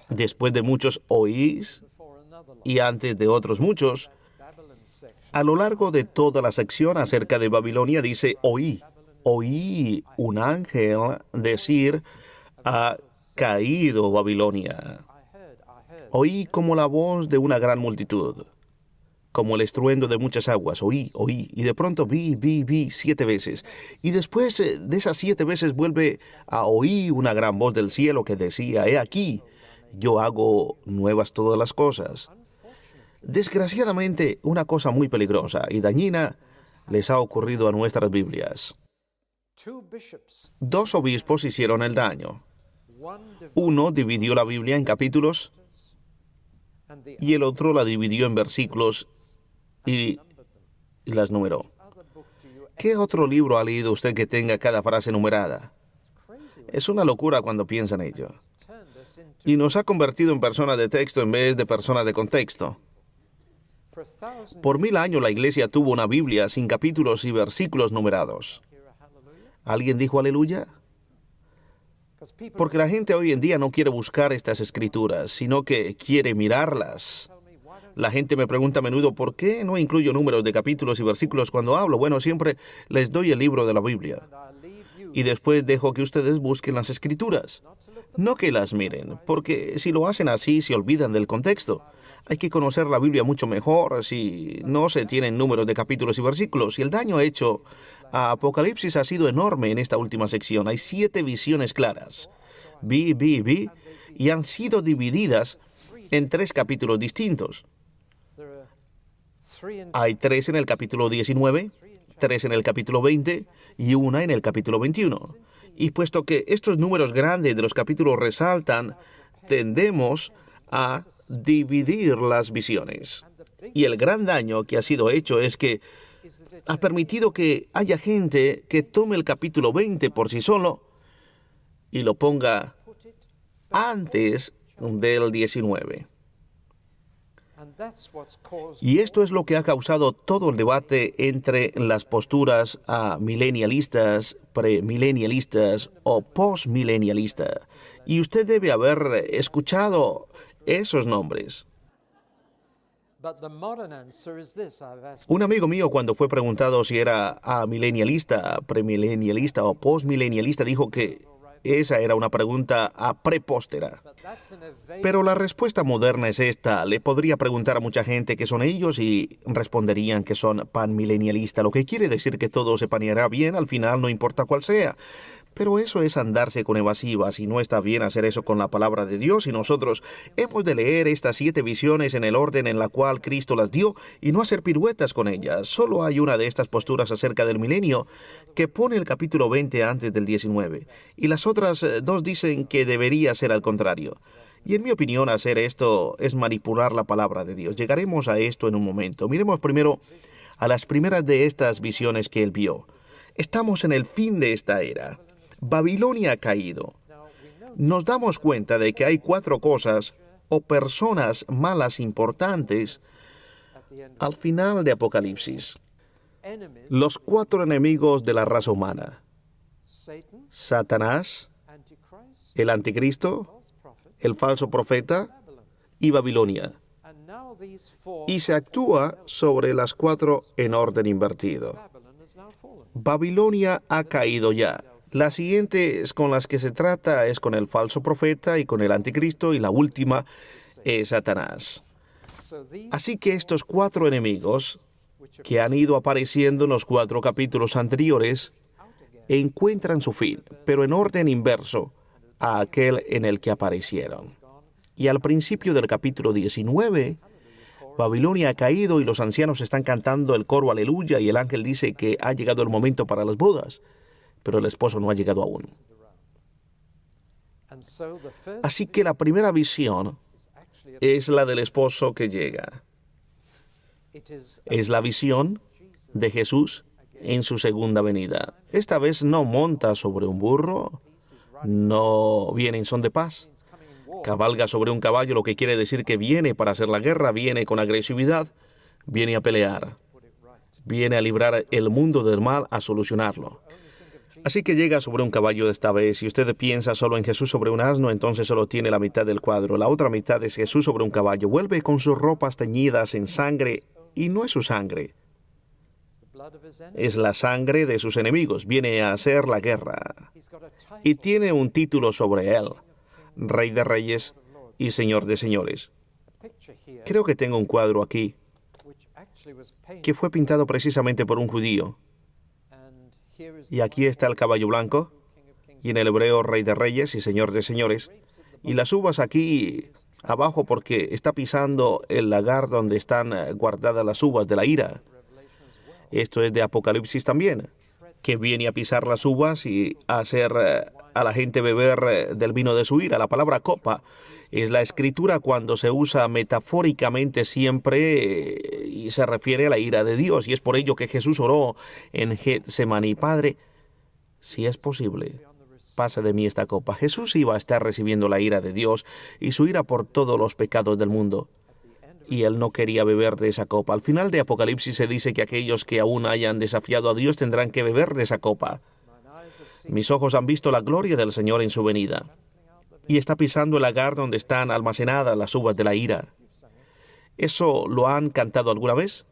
Después de muchos oís y antes de otros muchos, a lo largo de toda la sección acerca de Babilonia dice oí. Oí un ángel decir, ha caído Babilonia. Oí como la voz de una gran multitud, como el estruendo de muchas aguas. Oí, y de pronto vi 7 veces. Y después de esas 7 veces vuelve a oír una gran voz del cielo que decía, he aquí, yo hago nuevas todas las cosas. Desgraciadamente, una cosa muy peligrosa y dañina les ha ocurrido a nuestras Biblias. 2 obispos hicieron el daño. Uno dividió la Biblia en capítulos y el otro la dividió en versículos y las numeró. ¿Qué otro libro ha leído usted que tenga cada frase numerada? Es una locura cuando piensa en ello. Y nos ha convertido en personas de texto en vez de personas de contexto. Por 1000 años la iglesia tuvo una Biblia sin capítulos y versículos numerados. ¿Alguien dijo aleluya? Porque la gente hoy en día no quiere buscar estas escrituras, sino que quiere mirarlas. La gente me pregunta a menudo, ¿por qué no incluyo números de capítulos y versículos cuando hablo? Bueno, siempre les doy el libro de la Biblia. Y después dejo que ustedes busquen las escrituras. No que las miren, porque si lo hacen así se olvidan del contexto. Hay que conocer la Biblia mucho mejor si no se tienen números de capítulos y versículos. Y el daño hecho a Apocalipsis ha sido enorme en esta última sección. Hay 7 visiones claras. Vi, y han sido divididas en 3 capítulos distintos. Hay 3 en el capítulo 19, 3 en el capítulo 20 y una en el capítulo 21. Y puesto que estos números grandes de los capítulos resaltan, tendemos a dividir las visiones. Y el gran daño que ha sido hecho es que ha permitido que haya gente que tome el capítulo 20 por sí solo y lo ponga antes del 19. Y esto es lo que ha causado todo el debate entre las posturas milenialistas, premilenialistas o postmilenialistas. Y usted debe haber escuchado esos nombres. Un amigo mío, cuando fue preguntado si era amilenialista, premilenialista o postmilenialista, dijo que esa era una pregunta prepóstera. Pero la respuesta moderna es esta. Le podría preguntar a mucha gente qué son ellos y responderían que son panmilenialista, lo que quiere decir que todo se paneará bien al final, no importa cuál sea. Pero eso es andarse con evasivas y no está bien hacer eso con la palabra de Dios, y nosotros hemos de leer estas 7 visiones en el orden en la cual Cristo las dio y no hacer piruetas con ellas. Solo hay una de estas posturas acerca del milenio que pone el capítulo 20 antes del 19 y las otras 2 dicen que debería ser al contrario. Y en mi opinión hacer esto es manipular la palabra de Dios. Llegaremos a esto en un momento. Miremos primero a las primeras de estas visiones que él vio. Estamos en el fin de esta era. Babilonia ha caído. Nos damos cuenta de que hay 4 cosas o personas malas importantes al final de Apocalipsis. Los 4 enemigos de la raza humana: Satanás, el anticristo, el falso profeta y Babilonia. Y se actúa sobre las 4 en orden invertido. Babilonia ha caído ya. Las siguientes con las que se trata es con el falso profeta y con el anticristo, y la última es Satanás. Así que estos 4 enemigos que han ido apareciendo en los 4 capítulos anteriores encuentran su fin, pero en orden inverso a aquel en el que aparecieron. Y al principio del capítulo 19, Babilonia ha caído y los ancianos están cantando el coro aleluya, y el ángel dice que ha llegado el momento para las bodas, pero el esposo no ha llegado aún. Así que la primera visión es la del esposo que llega. Es la visión de Jesús en su segunda venida. Esta vez no monta sobre un burro, no viene en son de paz. Cabalga sobre un caballo, lo que quiere decir que viene para hacer la guerra, viene con agresividad, viene a pelear, viene a librar el mundo del mal, a solucionarlo. Así que llega sobre un caballo esta vez. Si usted piensa solo en Jesús sobre un asno, entonces solo tiene la mitad del cuadro. La otra mitad es Jesús sobre un caballo. Vuelve con sus ropas teñidas en sangre, y no es su sangre. Es la sangre de sus enemigos. Viene a hacer la guerra. Y tiene un título sobre él: Rey de Reyes y Señor de Señores. Creo que tengo un cuadro aquí que fue pintado precisamente por un judío. Y aquí está el caballo blanco, y en el hebreo Rey de Reyes y Señor de Señores. Y las uvas aquí abajo porque está pisando el lagar donde están guardadas las uvas de la ira. Esto es de Apocalipsis también, que viene a pisar las uvas y a hacer a la gente beber del vino de su ira. La palabra copa es la escritura cuando se usa metafóricamente siempre y se refiere a la ira de Dios. Y es por ello que Jesús oró en Getsemaní: Padre, si es posible, pasa de mí esta copa. Jesús iba a estar recibiendo la ira de Dios y su ira por todos los pecados del mundo. Y él no quería beber de esa copa. Al final de Apocalipsis se dice que aquellos que aún hayan desafiado a Dios tendrán que beber de esa copa. Mis ojos han visto la gloria del Señor en su venida. Y está pisando el lagar donde están almacenadas las uvas de la ira. ¿Eso lo han cantado alguna vez?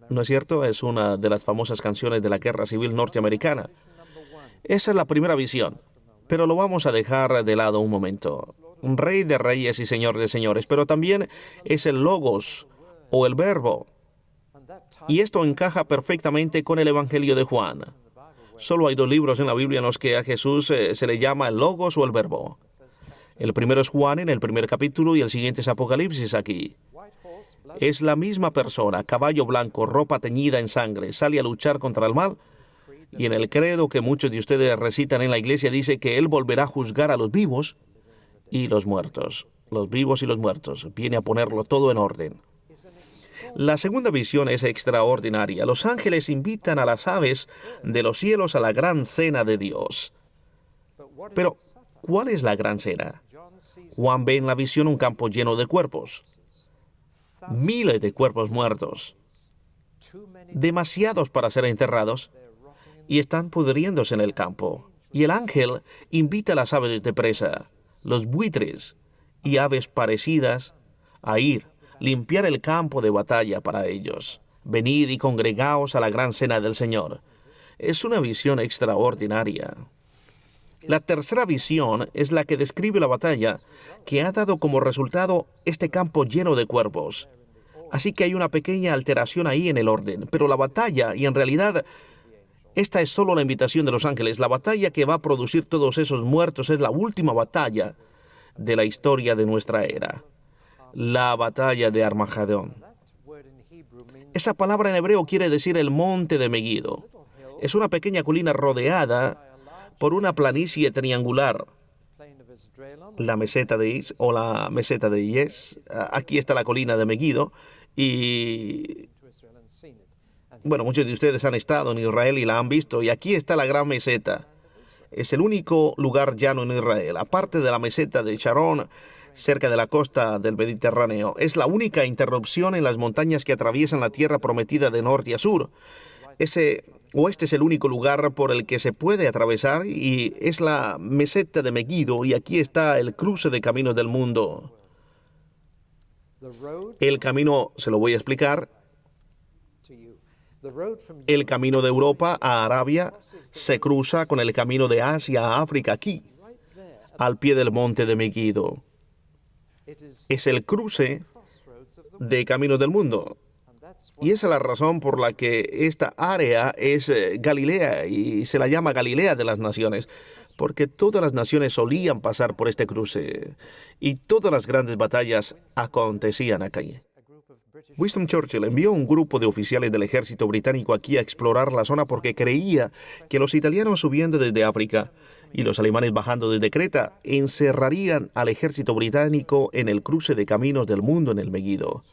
¿No es cierto? Es una de las famosas canciones de la Guerra Civil norteamericana. Esa es la primera visión, pero lo vamos a dejar de lado un momento. Un Rey de Reyes y Señor de Señores, pero también es el Logos o el Verbo. Y esto encaja perfectamente con el Evangelio de Juan. Solo hay 2 libros en la Biblia en los que a Jesús se le llama el Logos o el Verbo. El primero es Juan en el primer capítulo y el siguiente es Apocalipsis aquí. Es la misma persona, caballo blanco, ropa teñida en sangre, sale a luchar contra el mal. Y en el credo que muchos de ustedes recitan en la iglesia dice que Él volverá a juzgar a los vivos y los muertos. Los vivos y los muertos. Viene a ponerlo todo en orden. La segunda visión es extraordinaria. Los ángeles invitan a las aves de los cielos a la gran cena de Dios. Pero, ¿cuál es la gran cena? Juan ve en la visión un campo lleno de cuerpos. Miles de cuerpos muertos. Demasiados para ser enterrados. Y están pudriéndose en el campo. Y el ángel invita a las aves de presa, los buitres y aves parecidas, a ir, limpiar el campo de batalla para ellos. Venid y congregaos a la gran cena del Señor. Es una visión extraordinaria. La tercera visión es la que describe la batalla que ha dado como resultado este campo lleno de cuerpos. Así que hay una pequeña alteración ahí en el orden. Pero la batalla, y en realidad esta es solo la invitación de los ángeles, la batalla que va a producir todos esos muertos es la última batalla de la historia de nuestra era. La batalla de Armagedón. Esa palabra en hebreo quiere decir el monte de Megido. Es una pequeña colina rodeada por una planicie triangular. La meseta de Is o la meseta de Yes. Aquí está la colina de Megido y bueno, muchos de ustedes han estado en Israel y la han visto, y aquí está la gran meseta. Es el único lugar llano en Israel, aparte de la meseta de Sharon, cerca de la costa del Mediterráneo. Es la única interrupción en las montañas que atraviesan la tierra prometida de norte a sur. Este es el único lugar por el que se puede atravesar, y es la meseta de Megido, y aquí está el cruce de caminos del mundo. El camino, se lo voy a explicar. El camino de Europa a Arabia se cruza con el camino de Asia a África aquí, al pie del monte de Megido. Es el cruce de caminos del mundo. Y esa es la razón por la que esta área es Galilea y se la llama Galilea de las naciones, porque todas las naciones solían pasar por este cruce y todas las grandes batallas acontecían aquí. Winston Churchill envió un grupo de oficiales del ejército británico aquí a explorar la zona porque creía que los italianos subiendo desde África y los alemanes bajando desde Creta encerrarían al ejército británico en el cruce de caminos del mundo en el Megido.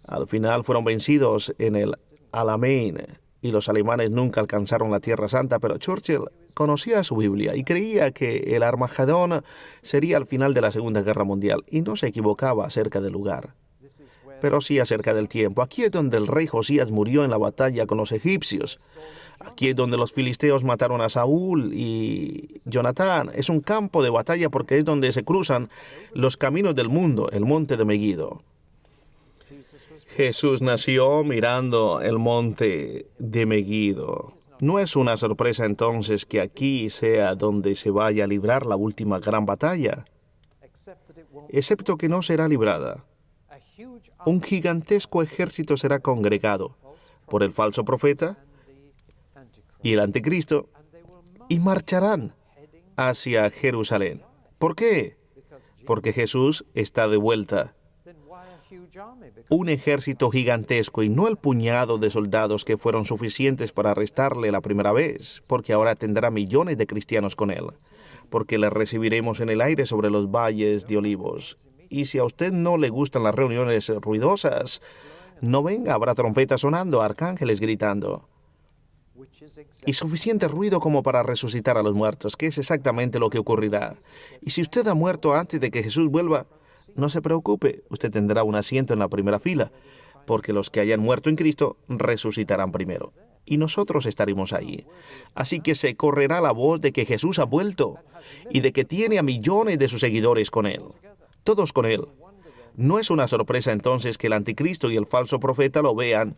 Al final fueron vencidos en el Alamein y los alemanes nunca alcanzaron la Tierra Santa, pero Churchill conocía su Biblia y creía que el Armagedón sería al final de la Segunda Guerra Mundial y no se equivocaba acerca del lugar, pero sí acerca del tiempo. Aquí es donde el rey Josías murió en la batalla con los egipcios. Aquí es donde los filisteos mataron a Saúl y Jonatán. Es un campo de batalla porque es donde se cruzan los caminos del mundo, el monte de Megido. Jesús nació mirando el monte de Megido. No es una sorpresa entonces que aquí sea donde se vaya a librar la última gran batalla, excepto que no será librada. Un gigantesco ejército será congregado por el falso profeta y el anticristo y marcharán hacia Jerusalén. ¿Por qué? Porque Jesús está de vuelta. Un ejército gigantesco y no el puñado de soldados que fueron suficientes para arrestarle la primera vez, porque ahora tendrá millones de cristianos con él, porque le recibiremos en el aire sobre los valles de Olivos. Y si a usted no le gustan las reuniones ruidosas, no venga, habrá trompetas sonando, arcángeles gritando. Y suficiente ruido como para resucitar a los muertos, que es exactamente lo que ocurrirá. Y si usted ha muerto antes de que Jesús vuelva, no se preocupe, usted tendrá un asiento en la primera fila, porque los que hayan muerto en Cristo resucitarán primero. Y nosotros estaremos ahí. Así que se correrá la voz de que Jesús ha vuelto y de que tiene a millones de sus seguidores con él. Todos con él. No es una sorpresa entonces que el anticristo y el falso profeta lo vean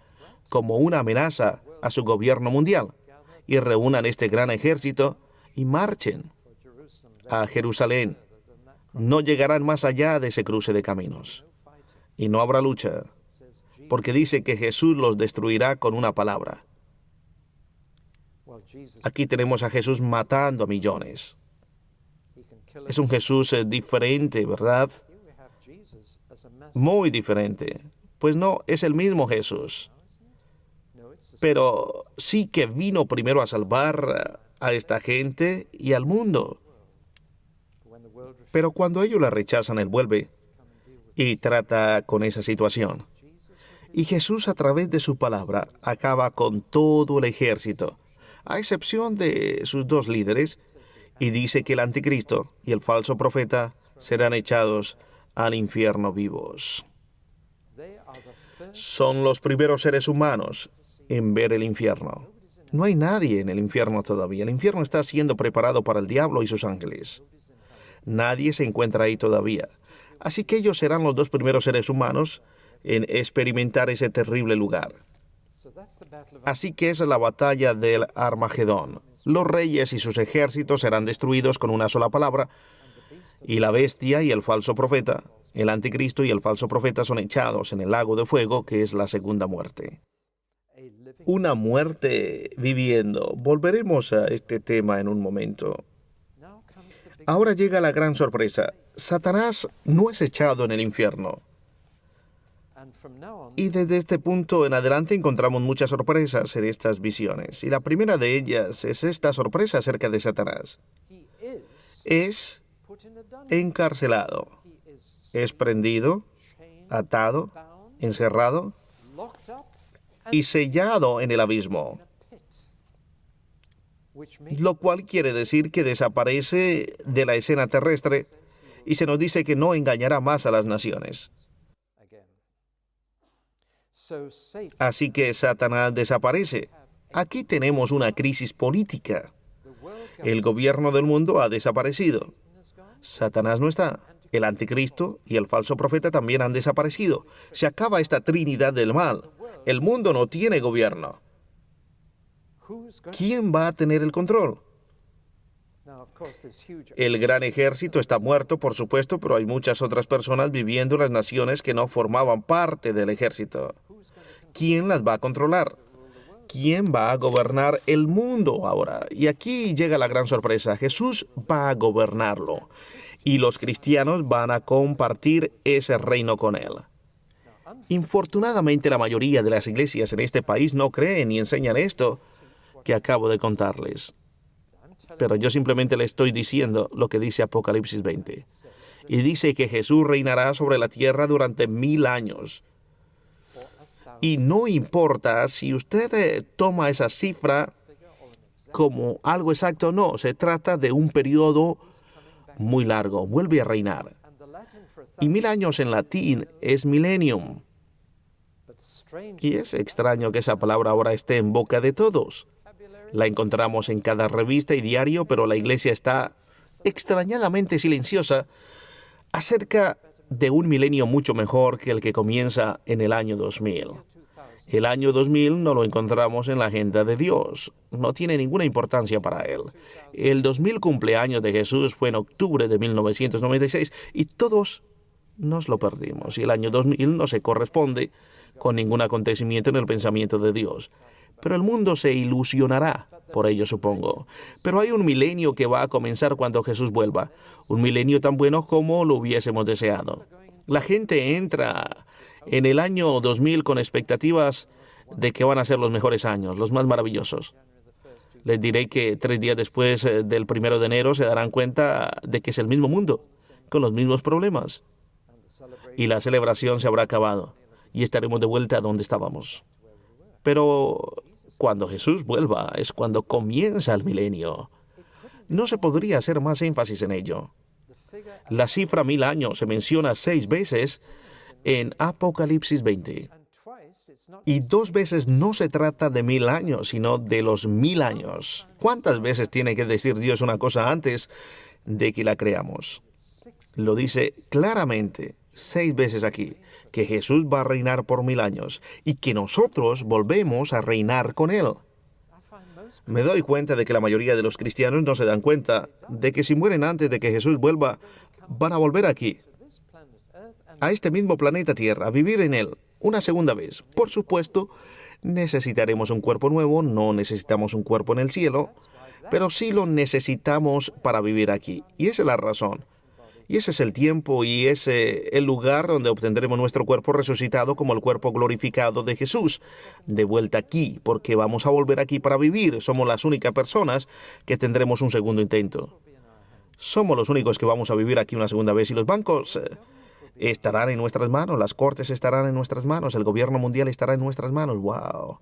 como una amenaza a su gobierno mundial y reúnan este gran ejército y marchen a Jerusalén. No llegarán más allá de ese cruce de caminos. Y no habrá lucha, porque dice que Jesús los destruirá con una palabra. Aquí tenemos a Jesús matando a millones. Es un Jesús diferente, ¿verdad? Muy diferente. Pues no, es el mismo Jesús. Pero sí que vino primero a salvar a esta gente y al mundo. Pero cuando ellos la rechazan, Él vuelve y trata con esa situación. Y Jesús, a través de su palabra, acaba con todo el ejército, a excepción de sus dos líderes, y dice que el anticristo y el falso profeta serán echados al infierno vivos. Son los primeros seres humanos en ver el infierno. No hay nadie en el infierno todavía. El infierno está siendo preparado para el diablo y sus ángeles. Nadie se encuentra ahí todavía. Así que ellos serán los dos primeros seres humanos en experimentar ese terrible lugar. Así que esa es la batalla del Armagedón. Los reyes y sus ejércitos serán destruidos con una sola palabra, y la bestia y el falso profeta, el anticristo y el falso profeta son echados en el lago de fuego, que es la segunda muerte. Una muerte viviendo. Volveremos a este tema en un momento. Ahora llega la gran sorpresa. Satanás no es echado en el infierno. Y desde este punto en adelante encontramos muchas sorpresas en estas visiones. Y la primera de ellas es esta sorpresa acerca de Satanás. Es encarcelado, es prendido, atado, encerrado y sellado en el abismo. Lo cual quiere decir que desaparece de la escena terrestre y se nos dice que no engañará más a las naciones. Así que Satanás desaparece. Aquí tenemos una crisis política. El gobierno del mundo ha desaparecido. Satanás no está. El anticristo y el falso profeta también han desaparecido. Se acaba esta trinidad del mal. El mundo no tiene gobierno. ¿Quién va a tener el control? El gran ejército está muerto, por supuesto, pero hay muchas otras personas viviendo en las naciones que no formaban parte del ejército. ¿Quién las va a controlar? ¿Quién va a gobernar el mundo ahora? Y aquí llega la gran sorpresa. Jesús va a gobernarlo. Y los cristianos van a compartir ese reino con Él. Infortunadamente, la mayoría de las iglesias en este país no creen ni enseñan esto que acabo de contarles. Pero yo simplemente le estoy diciendo lo que dice Apocalipsis 20. Y dice que Jesús reinará sobre la tierra durante 1000 años. Y no importa si usted toma esa cifra como algo exacto o no, se trata de un periodo muy largo. Vuelve a reinar. Y 1000 años en latín es millennium. Y es extraño que esa palabra ahora esté en boca de todos. La encontramos en cada revista y diario, pero la iglesia está extrañadamente silenciosa acerca de un milenio mucho mejor que el que comienza en el año 2000. El año 2000 no lo encontramos en la agenda de Dios. No tiene ninguna importancia para Él. El 2000 cumpleaños de Jesús fue en octubre de 1996 y todos nos lo perdimos. Y el año 2000 no se corresponde con ningún acontecimiento en el pensamiento de Dios. Pero el mundo se ilusionará por ello, supongo. Pero hay un milenio que va a comenzar cuando Jesús vuelva. Un milenio tan bueno como lo hubiésemos deseado. La gente entra en el año 2000 con expectativas de que van a ser los mejores años, los más maravillosos. Les diré que 3 días después del 1 de enero se darán cuenta de que es el mismo mundo, con los mismos problemas. Y la celebración se habrá acabado y estaremos de vuelta a donde estábamos. Pero cuando Jesús vuelva es cuando comienza el milenio. No se podría hacer más énfasis en ello. La cifra 1000 años se menciona 6 veces en Apocalipsis 20. Y 2 veces no se trata de 1000 años, sino de los 1000 años. ¿Cuántas veces tiene que decir Dios una cosa antes de que la creamos? Lo dice claramente 6 veces aquí, que Jesús va a reinar por 1000 años y que nosotros volvemos a reinar con Él. Me doy cuenta de que la mayoría de los cristianos no se dan cuenta de que si mueren antes de que Jesús vuelva, van a volver aquí, a este mismo planeta Tierra, a vivir en Él, una segunda vez. Por supuesto, necesitaremos un cuerpo nuevo, no necesitamos un cuerpo en el cielo, pero sí lo necesitamos para vivir aquí. Y esa es la razón. Y ese es el tiempo y ese el lugar donde obtendremos nuestro cuerpo resucitado como el cuerpo glorificado de Jesús. De vuelta aquí, porque vamos a volver aquí para vivir. Somos las únicas personas que tendremos un segundo intento. Somos los únicos que vamos a vivir aquí una segunda vez. Y los bancos estarán en nuestras manos, las cortes estarán en nuestras manos, el gobierno mundial estará en nuestras manos. ¡Wow!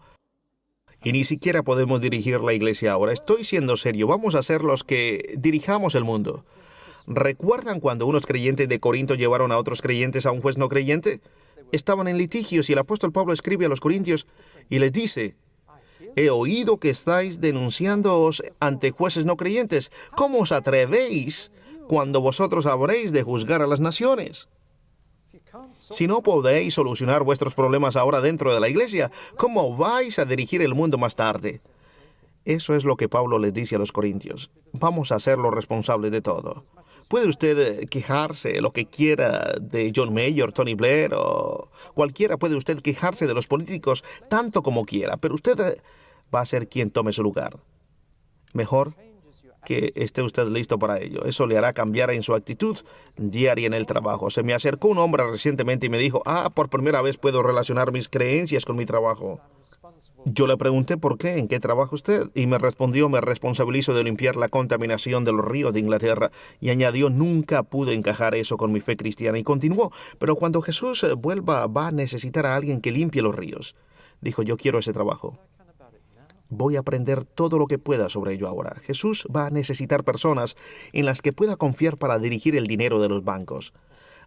Y ni siquiera podemos dirigir la iglesia ahora. Estoy siendo serio. Vamos a ser los que dirijamos el mundo. ¿Recuerdan cuando unos creyentes de Corinto llevaron a otros creyentes a un juez no creyente? Estaban en litigios y el apóstol Pablo escribe a los corintios y les dice: he oído que estáis denunciándoos ante jueces no creyentes. ¿Cómo os atrevéis cuando vosotros habréis de juzgar a las naciones? Si no podéis solucionar vuestros problemas ahora dentro de la iglesia, ¿cómo vais a dirigir el mundo más tarde? Eso es lo que Pablo les dice a los corintios. Vamos a ser los responsables de todo. Puede usted quejarse lo que quiera de John Mayer, Tony Blair o cualquiera. Puede usted quejarse de los políticos tanto como quiera, pero usted va a ser quien tome su lugar. Mejor que esté usted listo para ello. Eso le hará cambiar en su actitud diaria en el trabajo. Se me acercó un hombre recientemente y me dijo: por primera vez puedo relacionar mis creencias con mi trabajo. Yo le pregunté por qué, en qué trabaja usted, y me respondió: me responsabilizo de limpiar la contaminación de los ríos de Inglaterra. Y añadió: nunca pude encajar eso con mi fe cristiana. Y continuó: pero cuando Jesús vuelva, va a necesitar a alguien que limpie los ríos. Dijo: yo quiero ese trabajo. Voy a aprender todo lo que pueda sobre ello ahora. Jesús va a necesitar personas en las que pueda confiar para dirigir el dinero de los bancos.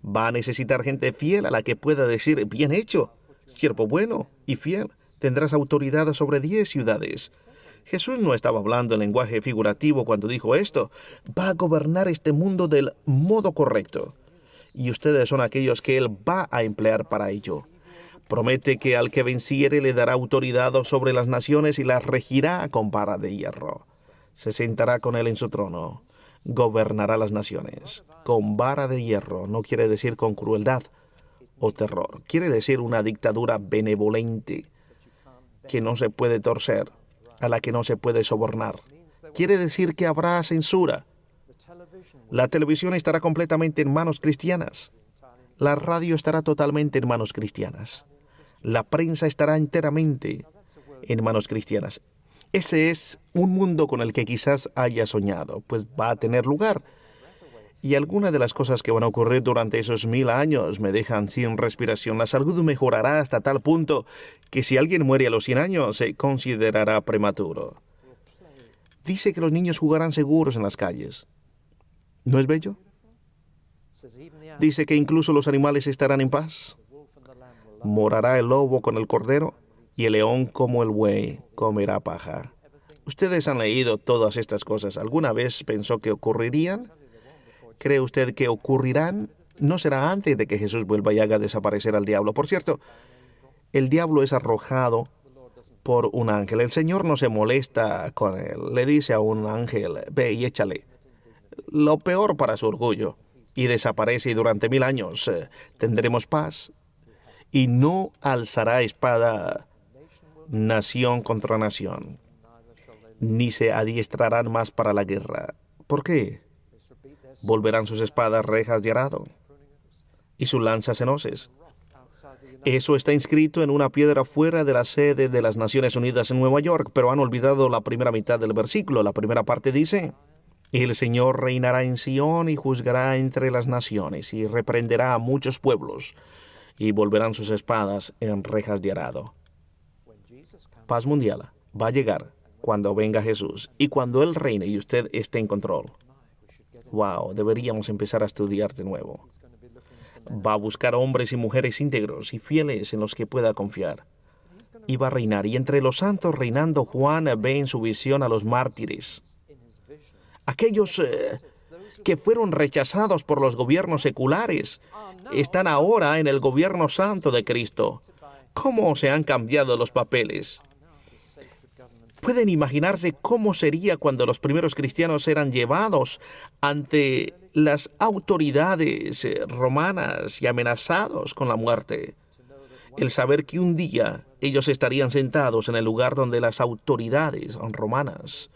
Va a necesitar gente fiel a la que pueda decir: bien hecho, siervo bueno y fiel. Tendrás autoridad sobre 10 ciudades. Jesús no estaba hablando en lenguaje figurativo cuando dijo esto. Va a gobernar este mundo del modo correcto. Y ustedes son aquellos que Él va a emplear para ello. Promete que al que venciere le dará autoridad sobre las naciones y las regirá con vara de hierro. Se sentará con Él en su trono. Gobernará las naciones. Con vara de hierro no quiere decir con crueldad o terror. Quiere decir una dictadura benevolente que no se puede torcer, a la que no se puede sobornar. Quiere decir que habrá censura. La televisión estará completamente en manos cristianas. La radio estará totalmente en manos cristianas. La prensa estará enteramente en manos cristianas. Ese es un mundo con el que quizás haya soñado, pues va a tener lugar. Y algunas de las cosas que van a ocurrir durante esos 1000 años me dejan sin respiración. La salud mejorará hasta tal punto que si alguien muere a los 100 años se considerará prematuro. Dice que los niños jugarán seguros en las calles. ¿No es bello? Dice que incluso los animales estarán en paz. Morará el lobo con el cordero y el león como el buey comerá paja. Ustedes han leído todas estas cosas. ¿Alguna vez pensó que ocurrirían? ¿Cree usted que ocurrirán? No será antes de que Jesús vuelva y haga desaparecer al diablo. Por cierto, el diablo es arrojado por un ángel. El Señor no se molesta con él. Le dice a un ángel: ve y échale. Lo peor para su orgullo. Y desaparece, y durante 1000 años tendremos paz. Y no alzará espada nación contra nación, ni se adiestrarán más para la guerra. ¿Por qué? Volverán sus espadas rejas de arado y sus lanzas en hoces. Eso está inscrito en una piedra fuera de la sede de las Naciones Unidas en Nueva York, pero han olvidado la primera mitad del versículo. La primera parte dice: el Señor reinará en Sión y juzgará entre las naciones y reprenderá a muchos pueblos y volverán sus espadas en rejas de arado. Paz mundial va a llegar cuando venga Jesús y cuando Él reine y usted esté en control. Wow, deberíamos empezar a estudiar de nuevo. Va a buscar hombres y mujeres íntegros y fieles en los que pueda confiar. Y va a reinar. Y entre los santos reinando, Juan ve en su visión a los mártires. Aquellos que fueron rechazados por los gobiernos seculares están ahora en el gobierno santo de Cristo. ¿Cómo se han cambiado los papeles? ¿Pueden imaginarse cómo sería cuando los primeros cristianos eran llevados ante las autoridades romanas y amenazados con la muerte? El saber que un día ellos estarían sentados en el lugar donde las autoridades romanas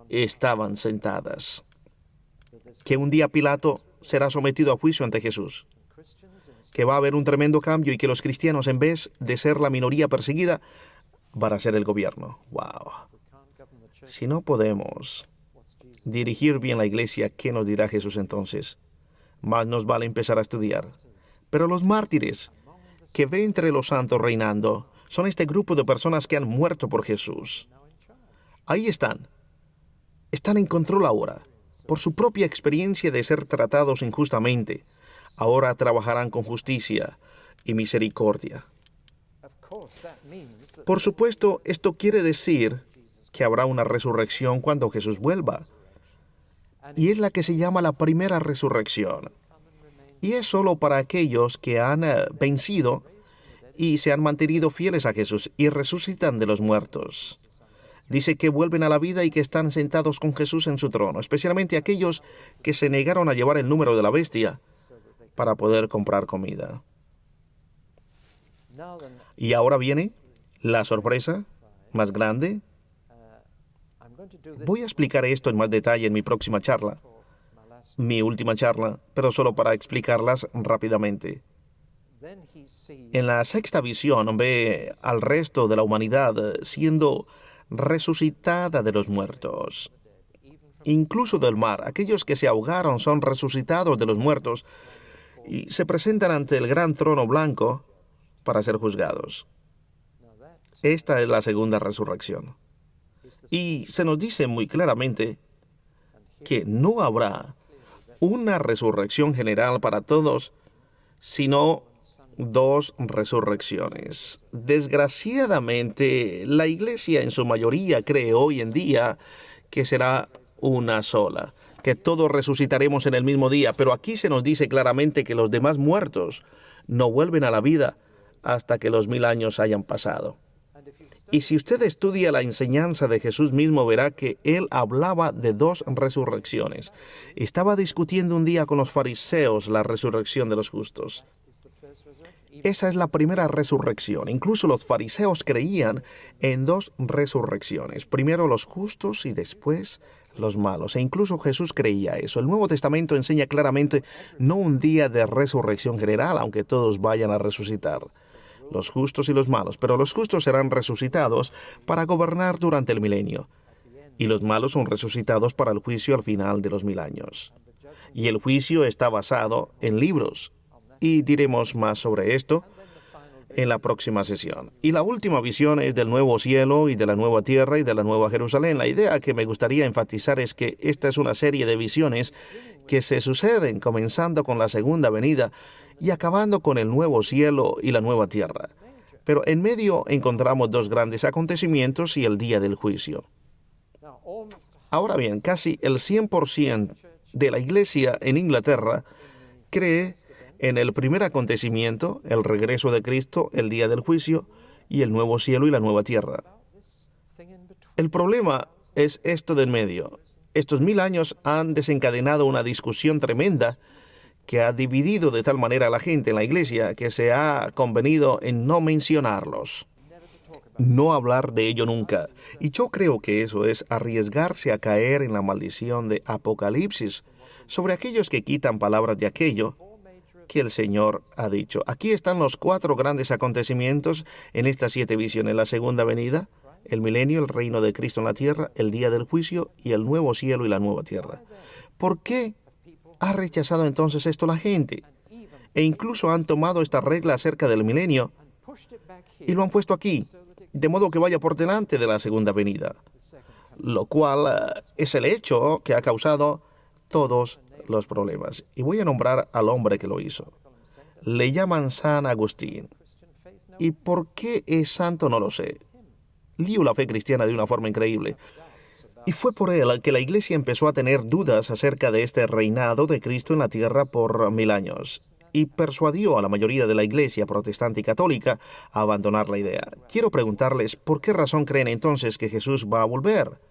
estaban sentadas. Que un día Pilato será sometido a juicio ante Jesús. Que va a haber un tremendo cambio y que los cristianos, en vez de ser la minoría perseguida, van a ser el gobierno. ¡Wow! Si no podemos dirigir bien la iglesia, ¿qué nos dirá Jesús entonces? Más nos vale empezar a estudiar. Pero los mártires que ve entre los santos reinando son este grupo de personas que han muerto por Jesús. Ahí están. Están en control ahora. Por su propia experiencia de ser tratados injustamente, ahora trabajarán con justicia y misericordia. Por supuesto, esto quiere decir que habrá una resurrección cuando Jesús vuelva. Y es la que se llama la primera resurrección. Y es solo para aquellos que han vencido y se han mantenido fieles a Jesús y resucitan de los muertos. Dice que vuelven a la vida y que están sentados con Jesús en su trono, especialmente aquellos que se negaron a llevar el número de la bestia para poder comprar comida. Y ahora viene la sorpresa más grande. Voy a explicar esto en más detalle en mi próxima charla, mi última charla, pero solo para explicarlas rápidamente. En la sexta visión ve al resto de la humanidad siendo resucitada de los muertos. Incluso del mar, aquellos que se ahogaron son resucitados de los muertos y se presentan ante el gran trono blanco para ser juzgados. Esta es la segunda resurrección. Y se nos dice muy claramente que no habrá una resurrección general para todos, sino dos resurrecciones. Desgraciadamente, la iglesia en su mayoría cree hoy en día que será una sola, que todos resucitaremos en el mismo día, pero aquí se nos dice claramente que los demás muertos no vuelven a la vida hasta que los 1000 años hayan pasado. Y si usted estudia la enseñanza de Jesús mismo, verá que él hablaba de dos resurrecciones. Estaba discutiendo un día con los fariseos la resurrección de los justos. Esa es la primera resurrección. Incluso los fariseos creían en dos resurrecciones. Primero los justos y después los malos. E incluso Jesús creía eso. El Nuevo Testamento enseña claramente no un día de resurrección general, aunque todos vayan a resucitar. Los justos y los malos. Pero los justos serán resucitados para gobernar durante el milenio. Y los malos son resucitados para el juicio al final de los 1000 años. Y el juicio está basado en libros. Y diremos más sobre esto en la próxima sesión. Y la última visión es del nuevo cielo y de la nueva tierra y de la nueva Jerusalén. La idea que me gustaría enfatizar es que esta es una serie de visiones que se suceden comenzando con la segunda venida y acabando con el nuevo cielo y la nueva tierra. Pero en medio encontramos dos grandes acontecimientos y el día del juicio. Ahora bien, casi el 100% de la iglesia en Inglaterra cree en el primer acontecimiento, el regreso de Cristo, el día del juicio y el nuevo cielo y la nueva tierra. El problema es esto de en medio. Estos 1000 años han desencadenado una discusión tremenda que ha dividido de tal manera a la gente en la iglesia que se ha convenido en no mencionarlos, no hablar de ello nunca. Y yo creo que eso es arriesgarse a caer en la maldición de Apocalipsis sobre aquellos que quitan palabras de aquello que el Señor ha dicho. Aquí están los 4 grandes acontecimientos en estas 7 visiones: la segunda venida, el milenio, el reino de Cristo en la tierra, el día del juicio y el nuevo cielo y la nueva tierra. ¿Por qué ha rechazado entonces esto la gente? E incluso han tomado esta regla acerca del milenio y lo han puesto aquí, de modo que vaya por delante de la segunda venida, lo cual es el hecho que ha causado todos los problemas. Y voy a nombrar al hombre que lo hizo. Le llaman San Agustín. ¿Y por qué es santo? No lo sé. Lió la fe cristiana de una forma increíble. Y fue por él que la iglesia empezó a tener dudas acerca de este reinado de Cristo en la tierra por 1000 años. Y persuadió a la mayoría de la iglesia protestante y católica a abandonar la idea. Quiero preguntarles, ¿por qué razón creen entonces que Jesús va a volver?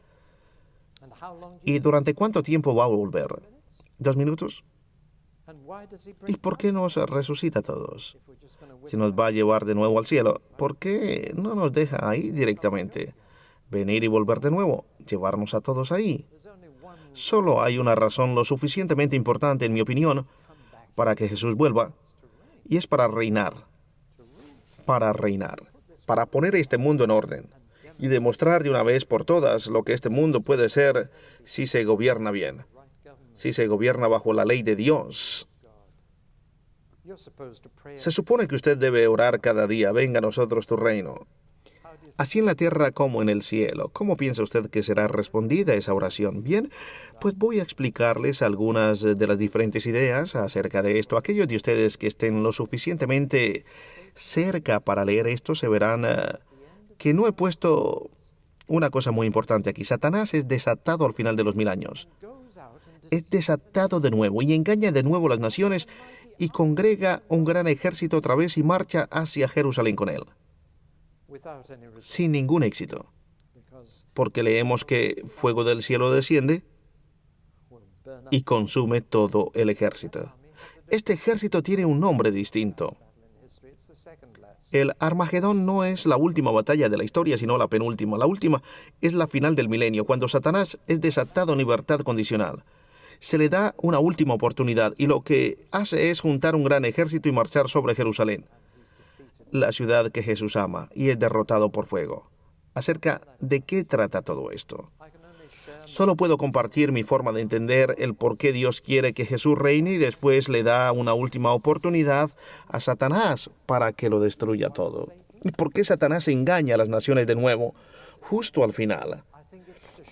¿Y durante cuánto tiempo va a volver? ¿2 minutos? ¿Y por qué nos resucita a todos? Si nos va a llevar de nuevo al cielo, ¿por qué no nos deja ahí directamente? Venir y volver de nuevo, llevarnos a todos ahí. Solo hay una razón lo suficientemente importante, en mi opinión, para que Jesús vuelva, y es para reinar, para poner este mundo en orden y demostrar de una vez por todas lo que este mundo puede ser si se gobierna bien, si se gobierna bajo la ley de Dios. Se supone que usted debe orar cada día: venga a nosotros tu reino, así en la tierra como en el cielo. ¿Cómo piensa usted que será respondida esa oración? Bien, pues voy a explicarles algunas de las diferentes ideas acerca de esto. Aquellos de ustedes que estén lo suficientemente cerca para leer esto se verán que no he puesto una cosa muy importante aquí. Satanás es desatado al final de los 1000 años. Es desatado de nuevo y engaña de nuevo a las naciones y congrega un gran ejército otra vez y marcha hacia Jerusalén con él, sin ningún éxito, porque leemos que fuego del cielo desciende y consume todo el ejército. Este ejército tiene un nombre distinto. El Armagedón no es la última batalla de la historia, sino la penúltima. La última es la final del milenio, cuando Satanás es desatado en libertad condicional. Se le da una última oportunidad y lo que hace es juntar un gran ejército y marchar sobre Jerusalén, la ciudad que Jesús ama, y es derrotado por fuego. ¿Acerca de qué trata todo esto? Solo puedo compartir mi forma de entender el por qué Dios quiere que Jesús reine y después le da una última oportunidad a Satanás para que lo destruya todo. ¿Y por qué Satanás engaña a las naciones de nuevo, justo al final?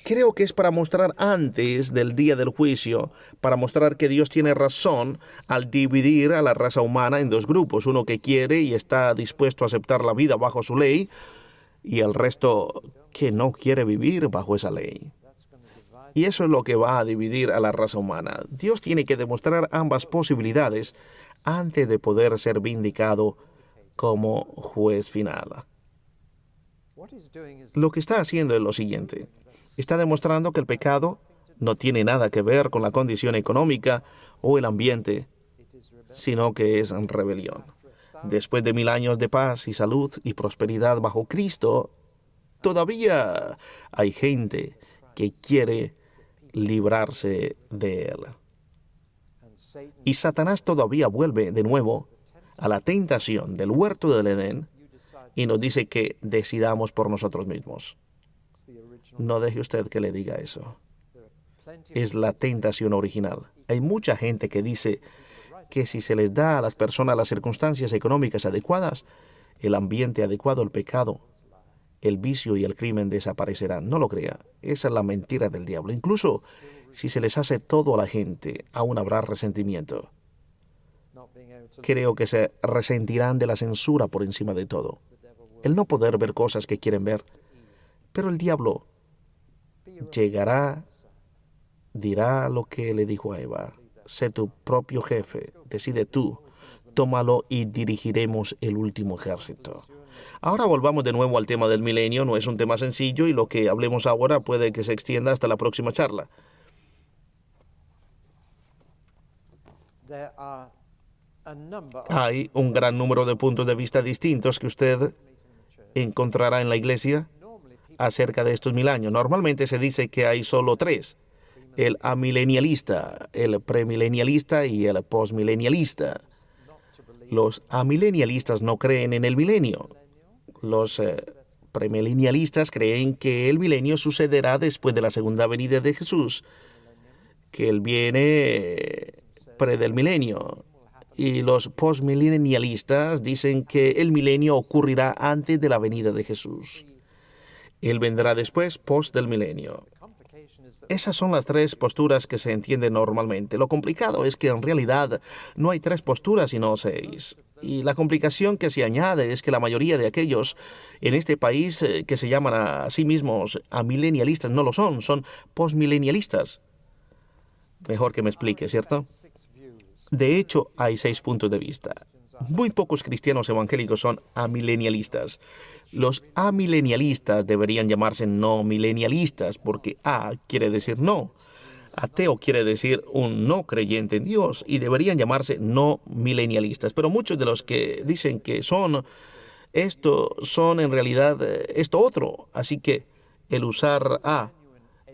Creo que es para mostrar antes del día del juicio, para mostrar que Dios tiene razón al dividir a la raza humana en dos grupos: uno que quiere y está dispuesto a aceptar la vida bajo su ley, y el resto que no quiere vivir bajo esa ley. Y eso es lo que va a dividir a la raza humana. Dios tiene que demostrar ambas posibilidades antes de poder ser vindicado como juez final. Lo que está haciendo es lo siguiente: está demostrando que el pecado no tiene nada que ver con la condición económica o el ambiente, sino que es rebelión. Después de 1000 años de paz y salud y prosperidad bajo Cristo, todavía hay gente que quiere librarse de él. Y Satanás todavía vuelve de nuevo a la tentación del huerto del Edén y nos dice que decidamos por nosotros mismos. No deje usted que le diga eso. Es la tentación original. Hay mucha gente que dice que si se les da a las personas las circunstancias económicas adecuadas, el ambiente adecuado, el pecado, el vicio y el crimen desaparecerán. No lo crea. Esa es la mentira del diablo. Incluso si se les hace todo a la gente, aún habrá resentimiento. Creo que se resentirán de la censura por encima de todo. El no poder ver cosas que quieren ver. Pero el diablo llegará, dirá lo que le dijo a Eva: sé tu propio jefe, decide tú, tómalo y dirigiremos el último ejército. Ahora volvamos de nuevo al tema del milenio. No es un tema sencillo y lo que hablemos ahora puede que se extienda hasta la próxima charla. Hay un gran número de puntos de vista distintos que usted encontrará en la iglesia acerca de estos 1000 años. Normalmente se dice que hay solo 3: el amilenialista, el premilenialista y el postmilenialista. Los amilenialistas no creen en el milenio. Los premilenialistas creen que el milenio sucederá después de la segunda venida de Jesús, que Él viene pre del milenio. Y los postmilenialistas dicen que el milenio ocurrirá antes de la venida de Jesús. Él vendrá después, post del milenio. Esas son las 3 posturas que se entienden normalmente. Lo complicado es que en realidad no hay 3 posturas, sino 6. Y la complicación que se añade es que la mayoría de aquellos en este país que se llaman a sí mismos amilenialistas no lo son, son postmilenialistas. Mejor que me explique, ¿cierto? De hecho, hay 6 puntos de vista. Muy pocos cristianos evangélicos son amilenialistas. Los amilenialistas deberían llamarse no milenialistas, porque A quiere decir no. Ateo quiere decir un no creyente en Dios, y deberían llamarse no milenialistas. Pero muchos de los que dicen que son esto, son en realidad esto otro. Así que el usar A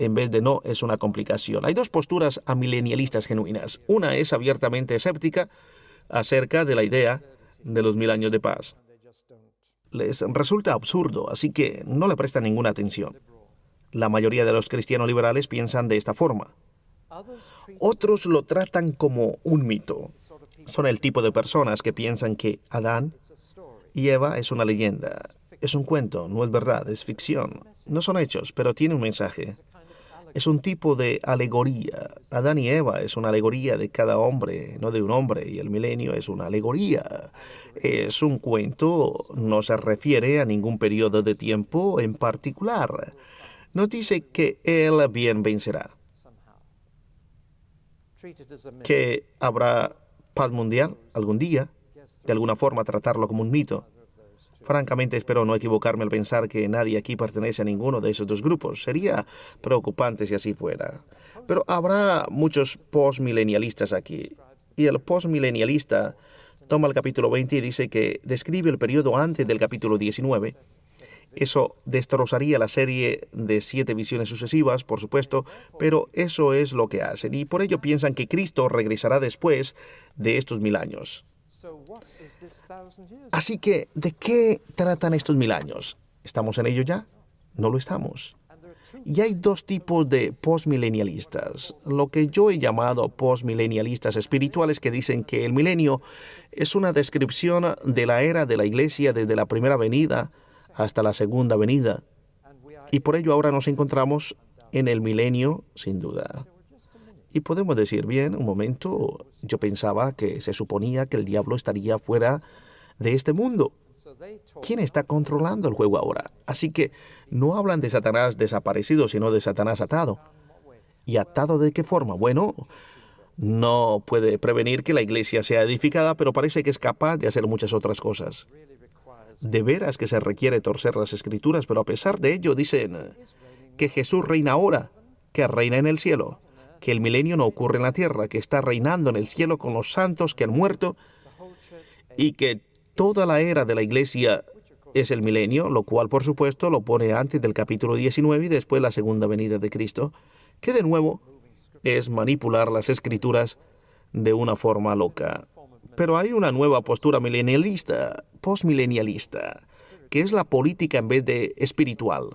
en vez de no es una complicación. Hay dos posturas amilenialistas genuinas. Una es abiertamente escéptica acerca de la idea de los 1000 años de paz. Les resulta absurdo, así que no le prestan ninguna atención. La mayoría de los cristianos liberales piensan de esta forma. Otros lo tratan como un mito. Son el tipo de personas que piensan que Adán y Eva es una leyenda. Es un cuento, no es verdad, es ficción. No son hechos, pero tiene un mensaje. Es un tipo de alegoría. Adán y Eva es una alegoría de cada hombre, no de un hombre, y el milenio es una alegoría. Es un cuento, no se refiere a ningún periodo de tiempo en particular. No dice que Él bien vencerá, que habrá paz mundial algún día, de alguna forma tratarlo como un mito. Francamente, espero no equivocarme al pensar que nadie aquí pertenece a ninguno de esos dos grupos. Sería preocupante si así fuera. Pero habrá muchos postmilenialistas aquí. Y el postmilenialista toma el capítulo 20 y dice que describe el periodo antes del capítulo 19. Eso destrozaría la serie de 7 visiones sucesivas, por supuesto, pero eso es lo que hacen. Y por ello piensan que Cristo regresará después de estos 1000 años. Así que, ¿de qué tratan estos 1000 años? ¿Estamos en ello ya? No lo estamos. Y hay dos tipos de postmilenialistas, lo que yo he llamado postmilenialistas espirituales, que dicen que el milenio es una descripción de la era de la iglesia desde la primera venida hasta la segunda venida. Y por ello ahora nos encontramos en el milenio, sin duda. Y podemos decir, bien, un momento, yo pensaba que se suponía que el diablo estaría fuera de este mundo. ¿Quién está controlando el juego ahora? Así que no hablan de Satanás desaparecido, sino de Satanás atado. ¿Y atado de qué forma? Bueno, no puede prevenir que la iglesia sea edificada, pero parece que es capaz de hacer muchas otras cosas. De veras que se requiere torcer las escrituras, pero a pesar de ello dicen que Jesús reina ahora, que reina en el cielo, que el milenio no ocurre en la tierra, que está reinando en el cielo con los santos que han muerto y que toda la era de la iglesia es el milenio, lo cual por supuesto lo pone antes del capítulo 19 y después la segunda venida de Cristo, que de nuevo es manipular las escrituras de una forma loca. Pero hay una nueva postura milenialista, postmilenialista, que es la política en vez de espiritual,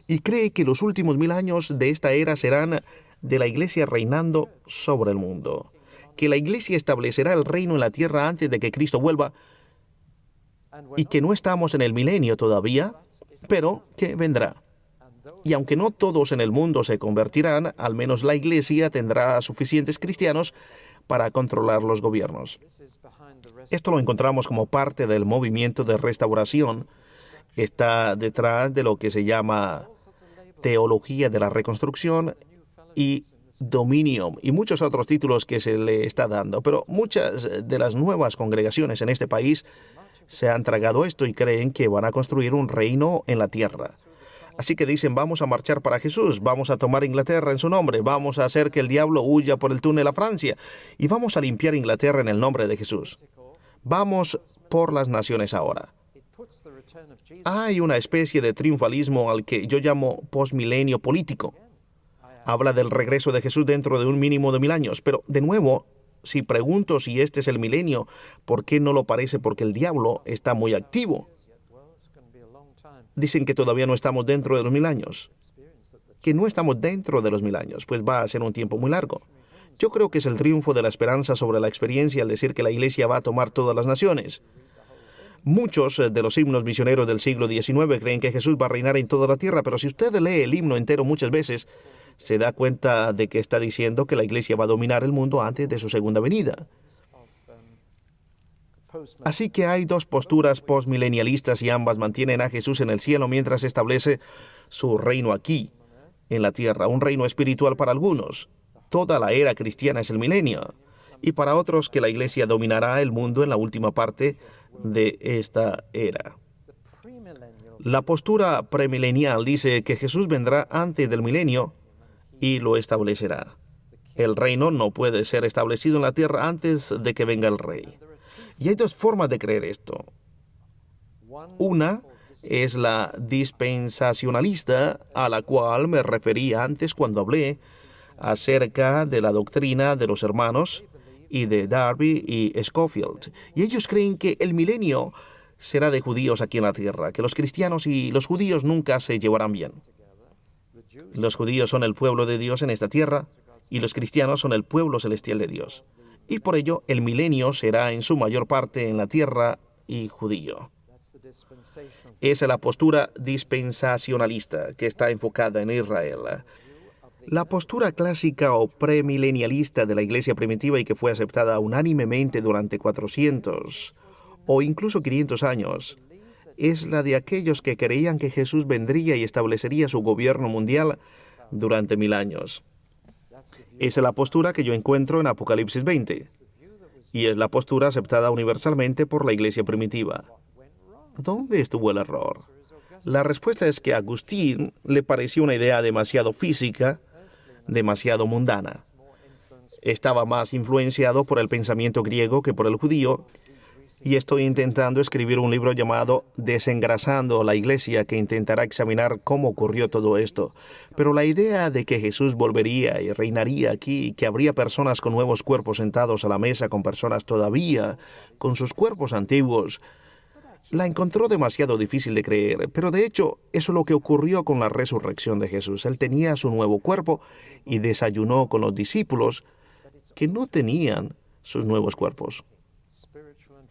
y cree que los últimos 1000 años de esta era serán de la iglesia reinando sobre el mundo, que la iglesia establecerá el reino en la tierra antes de que Cristo vuelva, y que no estamos en el milenio todavía, pero que vendrá. Y aunque no todos en el mundo se convertirán, al menos la iglesia tendrá suficientes cristianos para controlar los gobiernos. Esto lo encontramos como parte del movimiento de restauración. Está detrás de lo que se llama teología de la reconstrucción y dominium y muchos otros títulos que se le está dando. Pero muchas de las nuevas congregaciones en este país se han tragado esto y creen que van a construir un reino en la tierra. Así que dicen, vamos a marchar para Jesús, vamos a tomar Inglaterra en su nombre, vamos a hacer que el diablo huya por el túnel a Francia y vamos a limpiar Inglaterra en el nombre de Jesús. Vamos por las naciones ahora. Hay una especie de triunfalismo al que yo llamo posmilenio político. Habla del regreso de Jesús dentro de un mínimo de 1000 años, pero de nuevo, si pregunto si este es el milenio, ¿por qué no lo parece? Porque el diablo está muy activo. Dicen que todavía no estamos dentro de los 1000 años. Que no estamos dentro de los 1000 años, pues va a ser un tiempo muy largo. Yo creo que es el triunfo de la esperanza sobre la experiencia al decir que la iglesia va a tomar todas las naciones. Muchos de los himnos misioneros del siglo XIX creen que Jesús va a reinar en toda la tierra, pero si usted lee el himno entero muchas veces, se da cuenta de que está diciendo que la iglesia va a dominar el mundo antes de su segunda venida. Así que hay dos posturas postmilenialistas y ambas mantienen a Jesús en el cielo mientras establece su reino aquí, en la tierra, un reino espiritual para algunos. Toda la era cristiana es el milenio, y para otros que la iglesia dominará el mundo en la última parte de esta era. La postura premilenial dice que Jesús vendrá antes del milenio y lo establecerá. El reino no puede ser establecido en la tierra antes de que venga el rey. Y hay dos formas de creer esto. Una es la dispensacionalista a la cual me referí antes cuando hablé acerca de la doctrina de los hermanos y de Darby y Scofield. Y ellos creen que el milenio será de judíos aquí en la tierra, que los cristianos y los judíos nunca se llevarán bien. Los judíos son el pueblo de Dios en esta tierra y los cristianos son el pueblo celestial de Dios. Y por ello el milenio será en su mayor parte en la tierra y judío. Esa es la postura dispensacionalista que está enfocada en Israel. La postura clásica o premilenialista de la iglesia primitiva y que fue aceptada unánimemente durante 400 o incluso 500 años es la de aquellos que creían que Jesús vendría y establecería su gobierno mundial durante 1000 años. Esa es la postura que yo encuentro en Apocalipsis 20 y es la postura aceptada universalmente por la iglesia primitiva. ¿Dónde estuvo el error? La respuesta es que a Agustín le pareció una idea demasiado física, demasiado mundana. Estaba más influenciado por el pensamiento griego que por el judío, y estoy intentando escribir un libro llamado Desengrasando la Iglesia, que intentará examinar cómo ocurrió todo esto. Pero la idea de que Jesús volvería y reinaría aquí, que habría personas con nuevos cuerpos sentados a la mesa con personas todavía con sus cuerpos antiguos, la encontró demasiado difícil de creer, pero de hecho eso es lo que ocurrió con la resurrección de Jesús. Él tenía su nuevo cuerpo y desayunó con los discípulos que no tenían sus nuevos cuerpos.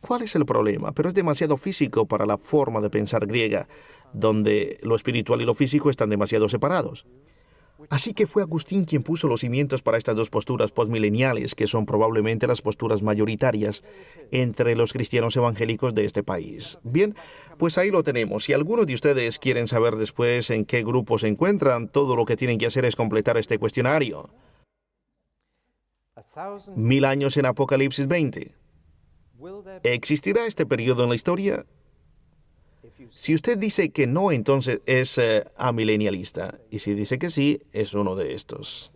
¿Cuál es el problema? Pero es demasiado físico para la forma de pensar griega, donde lo espiritual y lo físico están demasiado separados. Así que fue Agustín quien puso los cimientos para estas dos posturas postmileniales, que son probablemente las posturas mayoritarias entre los cristianos evangélicos de este país. Bien, pues ahí lo tenemos. Si algunos de ustedes quieren saber después en qué grupo se encuentran, todo lo que tienen que hacer es completar este cuestionario. 1000 años en Apocalipsis 20. ¿Existirá este periodo en la historia? Si usted dice que no, entonces es amilenialista. Y si dice que sí, es uno de estos.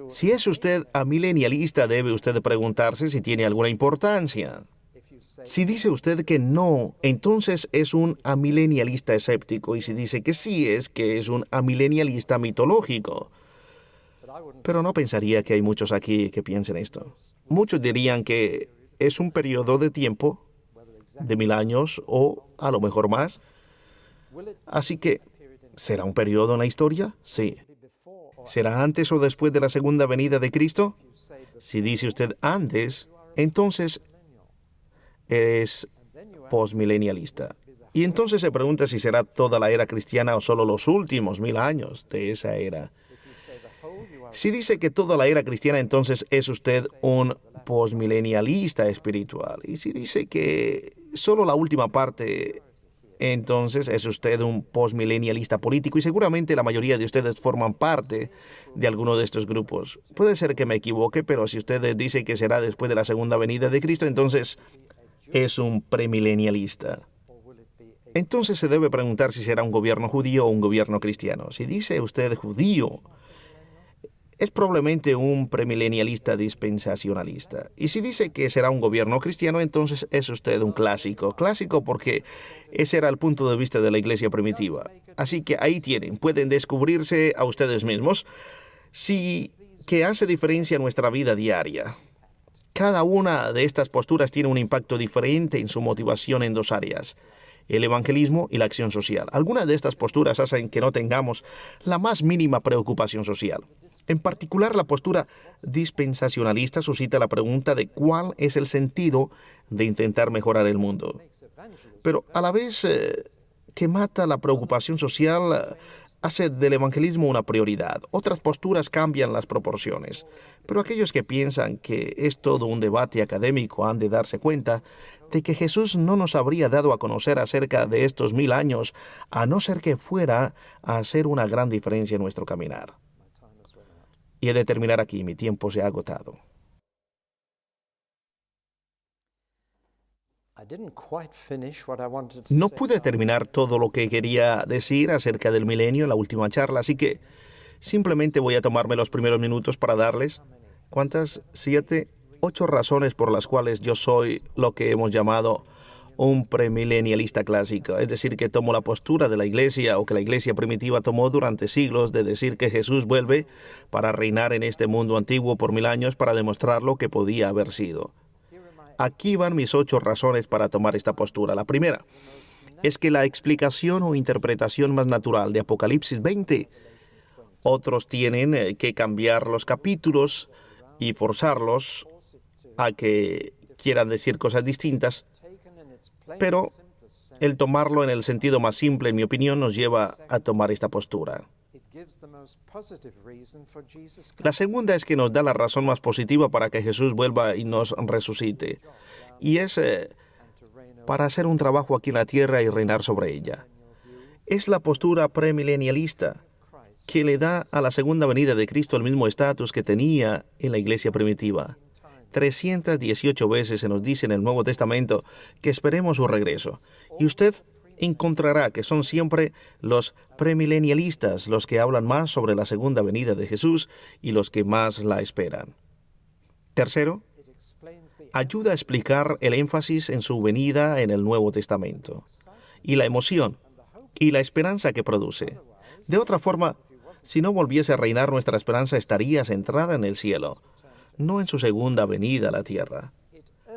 Si es usted amilenialista, debe usted preguntarse si tiene alguna importancia. Si dice usted que no, entonces es un amilenialista escéptico. Y si dice que sí, es que es un amilenialista mitológico. Pero no pensaría que hay muchos aquí que piensen esto. Muchos dirían que es un periodo de tiempo de 1000 años o a lo mejor más. Así que, ¿será un periodo en la historia? Sí. ¿Será antes o después de la segunda venida de Cristo? Si dice usted antes, entonces es postmilenialista. Y entonces se pregunta si será toda la era cristiana o solo los últimos 1000 años de esa era. Si dice que toda la era cristiana, entonces es usted un postmilenialista espiritual. Y si dice que solo la última parte, entonces es usted un postmilenialista político. Y seguramente la mayoría de ustedes forman parte de alguno de estos grupos. Puede ser que me equivoque, pero si usted dice que será después de la segunda venida de Cristo, entonces es un premilenialista. Entonces se debe preguntar si será un gobierno judío o un gobierno cristiano. Si dice usted judío, es probablemente un premilenialista dispensacionalista. Y si dice que será un gobierno cristiano, entonces es usted un clásico. Clásico porque ese era el punto de vista de la iglesia primitiva. Así que ahí tienen, pueden descubrirse a ustedes mismos si que hace diferencia en nuestra vida diaria. Cada una de estas posturas tiene un impacto diferente en su motivación en dos áreas: el evangelismo y la acción social. Algunas de estas posturas hacen que no tengamos la más mínima preocupación social. En particular, la postura dispensacionalista suscita la pregunta de cuál es el sentido de intentar mejorar el mundo. Pero a la vez que mata la preocupación social, hace del evangelismo una prioridad. Otras posturas cambian las proporciones. Pero aquellos que piensan que es todo un debate académico han de darse cuenta de que Jesús no nos habría dado a conocer acerca de estos 1000 años, a no ser que fuera a hacer una gran diferencia en nuestro caminar. Y he de terminar aquí, mi tiempo se ha agotado. No pude terminar todo lo que quería decir acerca del milenio en la última charla, así que simplemente voy a tomarme los primeros minutos para darles, ¿cuántas? 7, 8 razones por las cuales yo soy lo que hemos llamado un premilenialista clásico, es decir, que tomo la postura de la Iglesia o que la Iglesia primitiva tomó durante siglos de decir que Jesús vuelve para reinar en este mundo antiguo por 1000 años para demostrar lo que podía haber sido. Aquí van mis 8 razones para tomar esta postura. La primera es que la explicación o interpretación más natural de Apocalipsis 20, otros tienen que cambiar los capítulos y forzarlos a que quieran decir cosas distintas, pero el tomarlo en el sentido más simple, en mi opinión, nos lleva a tomar esta postura. La segunda es que nos da la razón más positiva para que Jesús vuelva y nos resucite, y es para hacer un trabajo aquí en la tierra y reinar sobre ella. Es la postura premilenialista que le da a la segunda venida de Cristo el mismo estatus que tenía en la iglesia primitiva. 318 veces se nos dice en el Nuevo Testamento que esperemos su regreso. Y usted encontrará que son siempre los premilenialistas los que hablan más sobre la segunda venida de Jesús y los que más la esperan. Tercero, ayuda a explicar el énfasis en su venida en el Nuevo Testamento y la emoción y la esperanza que produce. De otra forma, si no volviese a reinar, nuestra esperanza estaría centrada en el cielo, no en su segunda venida a la tierra.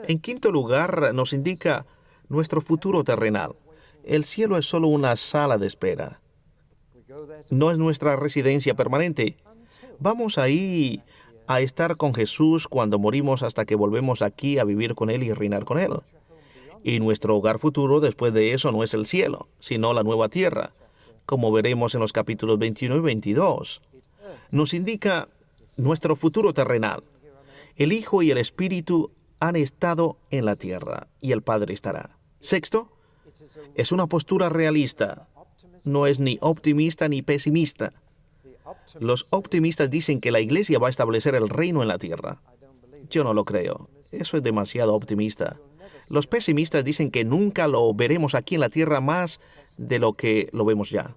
En quinto lugar, nos indica nuestro futuro terrenal. El cielo es solo una sala de espera. No es nuestra residencia permanente. Vamos ahí a estar con Jesús cuando morimos hasta que volvemos aquí a vivir con Él y reinar con Él. Y nuestro hogar futuro después de eso no es el cielo, sino la nueva tierra, como veremos en los capítulos 21 y 22. Nos indica nuestro futuro terrenal. El Hijo y el Espíritu han estado en la tierra y el Padre estará. Sexto, es una postura realista. No es ni optimista ni pesimista. Los optimistas dicen que la Iglesia va a establecer el reino en la tierra. Yo no lo creo. Eso es demasiado optimista. Los pesimistas dicen que nunca lo veremos aquí en la tierra más de lo que lo vemos ya.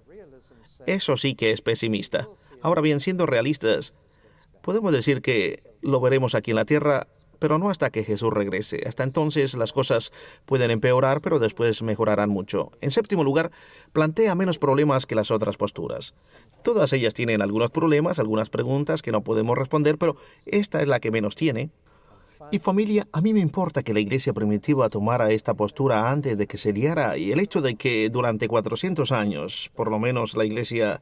Eso sí que es pesimista. Ahora bien, siendo realistas, podemos decir que lo veremos aquí en la tierra, pero no hasta que Jesús regrese. Hasta entonces las cosas pueden empeorar, pero después mejorarán mucho. En séptimo lugar, plantea menos problemas que las otras posturas. Todas ellas tienen algunos problemas, algunas preguntas que no podemos responder, pero esta es la que menos tiene. Y familia, a mí me importa que la iglesia primitiva tomara esta postura antes de que se liara, y el hecho de que durante 400 años, por lo menos la iglesia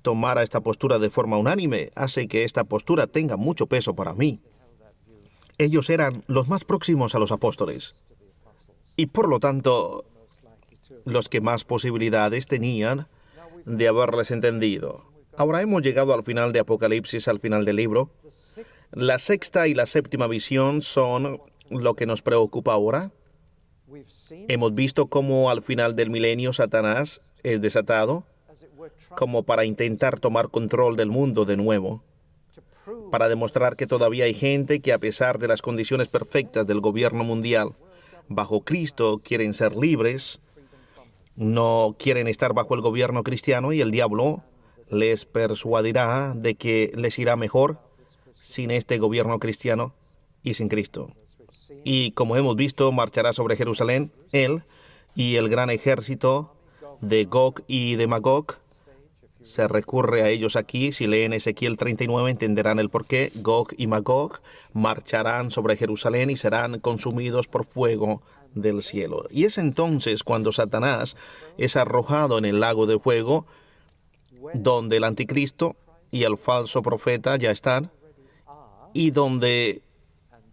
tomara esta postura de forma unánime, hace que esta postura tenga mucho peso para mí. Ellos eran los más próximos a los apóstoles, y por lo tanto, los que más posibilidades tenían de haberles entendido. Ahora hemos llegado al final de Apocalipsis, al final del libro. La sexta y la séptima visión son lo que nos preocupa ahora. Hemos visto cómo al final del milenio Satanás es desatado, como para intentar tomar control del mundo de nuevo, para demostrar que todavía hay gente que a pesar de las condiciones perfectas del gobierno mundial, bajo Cristo quieren ser libres, no quieren estar bajo el gobierno cristiano y el diablo les persuadirá de que les irá mejor sin este gobierno cristiano y sin Cristo. Y como hemos visto, marchará sobre Jerusalén él y el gran ejército de Gog y de Magog. Se recurre a ellos aquí. Si leen Ezequiel 39 entenderán el porqué. Gog y Magog marcharán sobre Jerusalén y serán consumidos por fuego del cielo. Y es entonces cuando Satanás es arrojado en el lago de fuego, donde el anticristo y el falso profeta ya están, y donde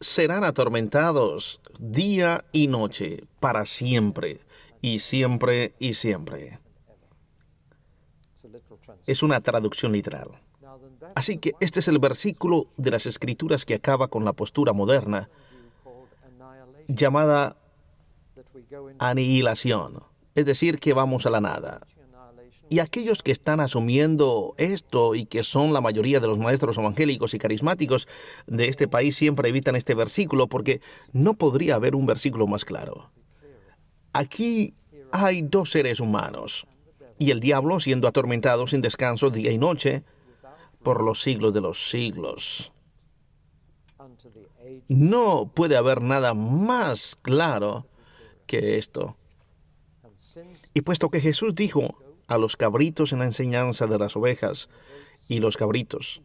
serán atormentados día y noche para siempre, y siempre, y siempre. Es una traducción literal. Así que este es el versículo de las Escrituras que acaba con la postura moderna, llamada aniquilación, es decir, que vamos a la nada. Y aquellos que están asumiendo esto y que son la mayoría de los maestros evangélicos y carismáticos de este país siempre evitan este versículo porque no podría haber un versículo más claro. Aquí hay dos seres humanos y el diablo siendo atormentado sin descanso día y noche por los siglos de los siglos. No puede haber nada más claro que esto. Y puesto que Jesús dijo a los cabritos en la enseñanza de las ovejas, y los cabritos,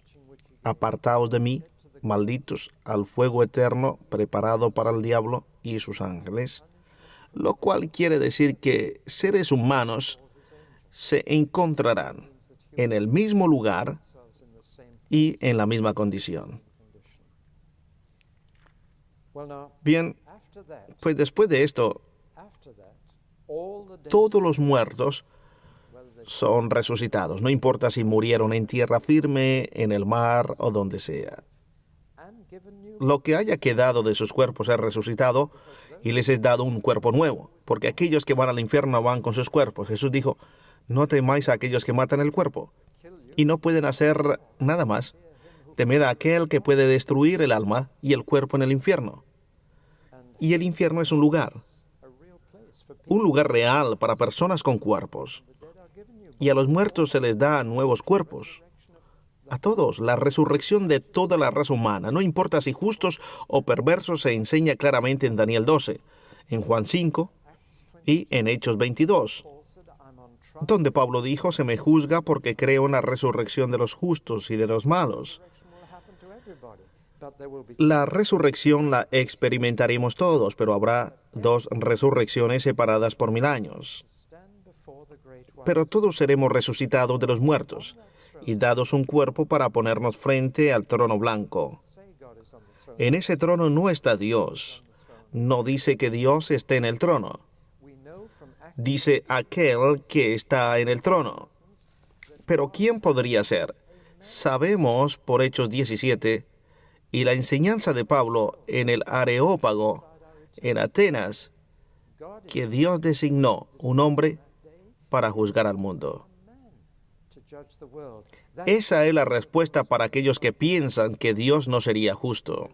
apartaos de mí, malditos, al fuego eterno preparado para el diablo y sus ángeles, lo cual quiere decir que seres humanos se encontrarán en el mismo lugar y en la misma condición. Bien, pues después de esto, todos los muertos son resucitados, no importa si murieron en tierra firme, en el mar o donde sea. Lo que haya quedado de sus cuerpos es resucitado y les es dado un cuerpo nuevo, porque aquellos que van al infierno van con sus cuerpos. Jesús dijo, no temáis a aquellos que matan el cuerpo y no pueden hacer nada más. Temed a aquel que puede destruir el alma y el cuerpo en el infierno. Y el infierno es un lugar real para personas con cuerpos. Y a los muertos se les da nuevos cuerpos. A todos, la resurrección de toda la raza humana, no importa si justos o perversos, se enseña claramente en Daniel 12, en Juan 5 y en Hechos 22, donde Pablo dijo, se me juzga porque creo en la resurrección de los justos y de los malos. La resurrección la experimentaremos todos, pero habrá dos resurrecciones separadas por 1000 años. Pero todos seremos resucitados de los muertos y dados un cuerpo para ponernos frente al trono blanco. En ese trono no está Dios. No dice que Dios esté en el trono. Dice aquel que está en el trono. Pero ¿quién podría ser? Sabemos por Hechos 17 y la enseñanza de Pablo en el Areópago, en Atenas, que Dios designó un hombre para juzgar al mundo. Esa es la respuesta para aquellos que piensan que Dios no sería justo.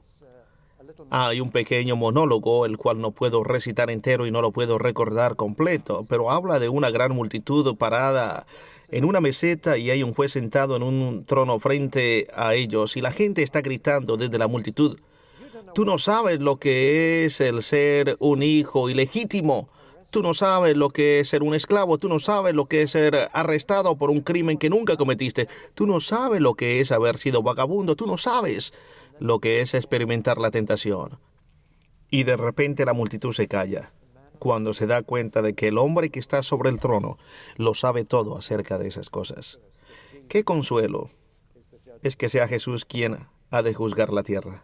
Hay un pequeño monólogo, el cual no puedo recitar entero y no lo puedo recordar completo, pero habla de una gran multitud parada en una meseta y hay un juez sentado en un trono frente a ellos y la gente está gritando desde la multitud, tú no sabes lo que es el ser un hijo ilegítimo. Tú no sabes lo que es ser un esclavo. Tú no sabes lo que es ser arrestado por un crimen que nunca cometiste. Tú no sabes lo que es haber sido vagabundo. Tú no sabes lo que es experimentar la tentación. Y de repente la multitud se calla cuando se da cuenta de que el hombre que está sobre el trono lo sabe todo acerca de esas cosas. ¡Qué consuelo! Es que sea Jesús quien ha de juzgar la tierra.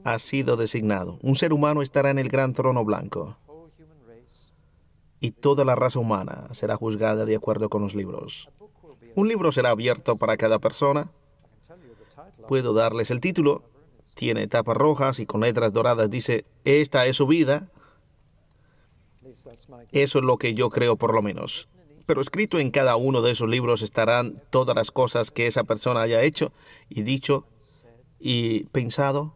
Ha sido designado. Un ser humano estará en el gran trono blanco. Y toda la raza humana será juzgada de acuerdo con los libros. Un libro será abierto para cada persona. Puedo darles el título. Tiene tapas rojas y con letras doradas dice, esta es su vida. Eso es lo que yo creo por lo menos. Pero escrito en cada uno de esos libros estarán todas las cosas que esa persona haya hecho y dicho y pensado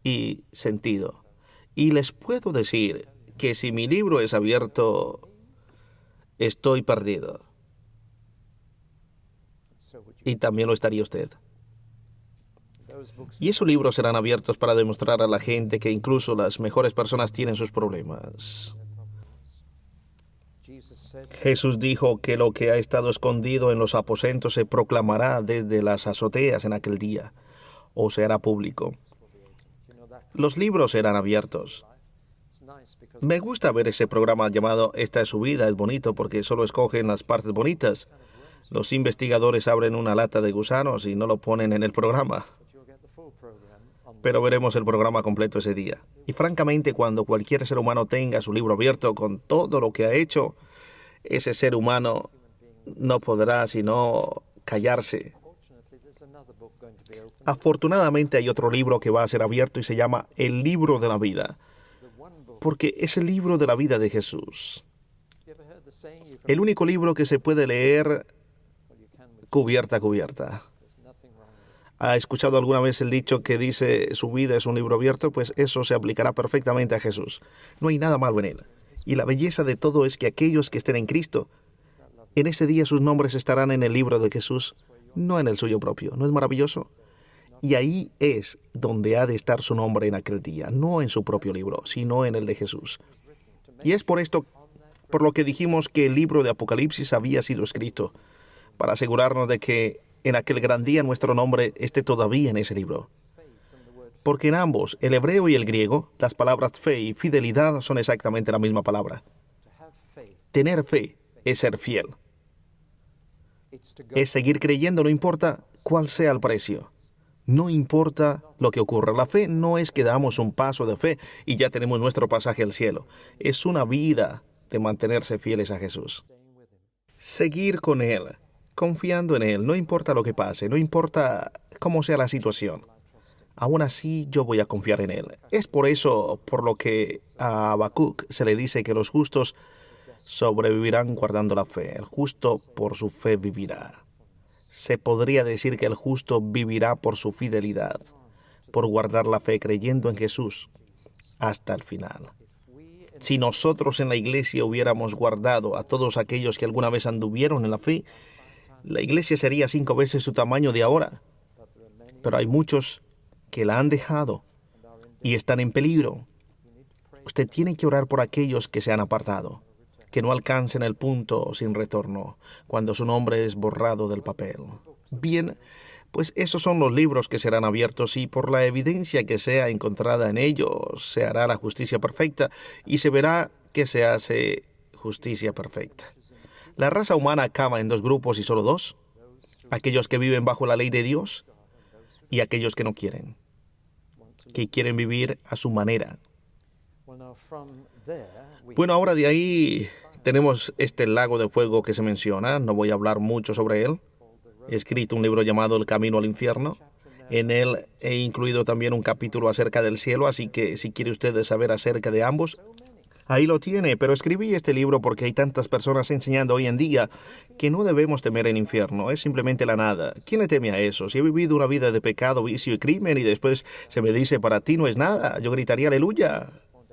y sentido. Y les puedo decir que si mi libro es abierto, estoy perdido. Y también lo estaría usted. Y esos libros serán abiertos para demostrar a la gente que incluso las mejores personas tienen sus problemas. Jesús dijo que lo que ha estado escondido en los aposentos se proclamará desde las azoteas en aquel día, o se hará público. Los libros serán abiertos. Me gusta ver ese programa llamado Esta es su vida. Es bonito porque solo escogen las partes bonitas. Los investigadores abren una lata de gusanos y no lo ponen en el programa. Pero veremos el programa completo ese día. Y francamente, cuando cualquier ser humano tenga su libro abierto con todo lo que ha hecho, ese ser humano no podrá sino callarse. Afortunadamente hay otro libro que va a ser abierto y se llama El libro de la vida, porque es el libro de la vida de Jesús. El único libro que se puede leer cubierta a cubierta. ¿Ha escuchado alguna vez el dicho que dice su vida es un libro abierto? Pues eso se aplicará perfectamente a Jesús. No hay nada malo en él. Y la belleza de todo es que aquellos que estén en Cristo, en ese día sus nombres estarán en el libro de Jesús, no en el suyo propio. ¿No es maravilloso? Y ahí es donde ha de estar su nombre en aquel día, no en su propio libro, sino en el de Jesús. Y es por esto, por lo que dijimos que el libro de Apocalipsis había sido escrito, para asegurarnos de que en aquel gran día nuestro nombre esté todavía en ese libro. Porque en ambos, el hebreo y el griego, las palabras fe y fidelidad son exactamente la misma palabra. Tener fe es ser fiel. Es seguir creyendo, no importa cuál sea el precio. No importa lo que ocurra. La fe no es que damos un paso de fe y ya tenemos nuestro pasaje al cielo. Es una vida de mantenerse fieles a Jesús. Seguir con Él, confiando en Él, no importa lo que pase, no importa cómo sea la situación. Aún así, yo voy a confiar en Él. Es por eso por lo que a Habacuc se le dice que los justos sobrevivirán guardando la fe. El justo por su fe vivirá. Se podría decir que el justo vivirá por su fidelidad, por guardar la fe creyendo en Jesús hasta el final. Si nosotros en la iglesia hubiéramos guardado a todos aquellos que alguna vez anduvieron en la fe, la iglesia sería 5 veces su tamaño de ahora. Pero hay muchos que la han dejado y están en peligro. Usted tiene que orar por aquellos que se han apartado, que no alcancen el punto sin retorno, cuando su nombre es borrado del papel. Bien, pues esos son los libros que serán abiertos y por la evidencia que sea encontrada en ellos se hará la justicia perfecta y se verá que se hace justicia perfecta. La raza humana acaba en 2 grupos y solo 2, aquellos que viven bajo la ley de Dios y aquellos que no quieren, que quieren vivir a su manera. Bueno, ahora de ahí tenemos este lago de fuego que se menciona. No voy a hablar mucho sobre él. He escrito un libro llamado El Camino al Infierno. En él he incluido también un capítulo acerca del cielo, así que si quiere usted saber acerca de ambos, ahí lo tiene. Pero escribí este libro porque hay tantas personas enseñando hoy en día que no debemos temer el infierno. Es simplemente la nada. ¿Quién le teme a eso? Si he vivido una vida de pecado, vicio y crimen y después se me dice para ti no es nada, yo gritaría aleluya.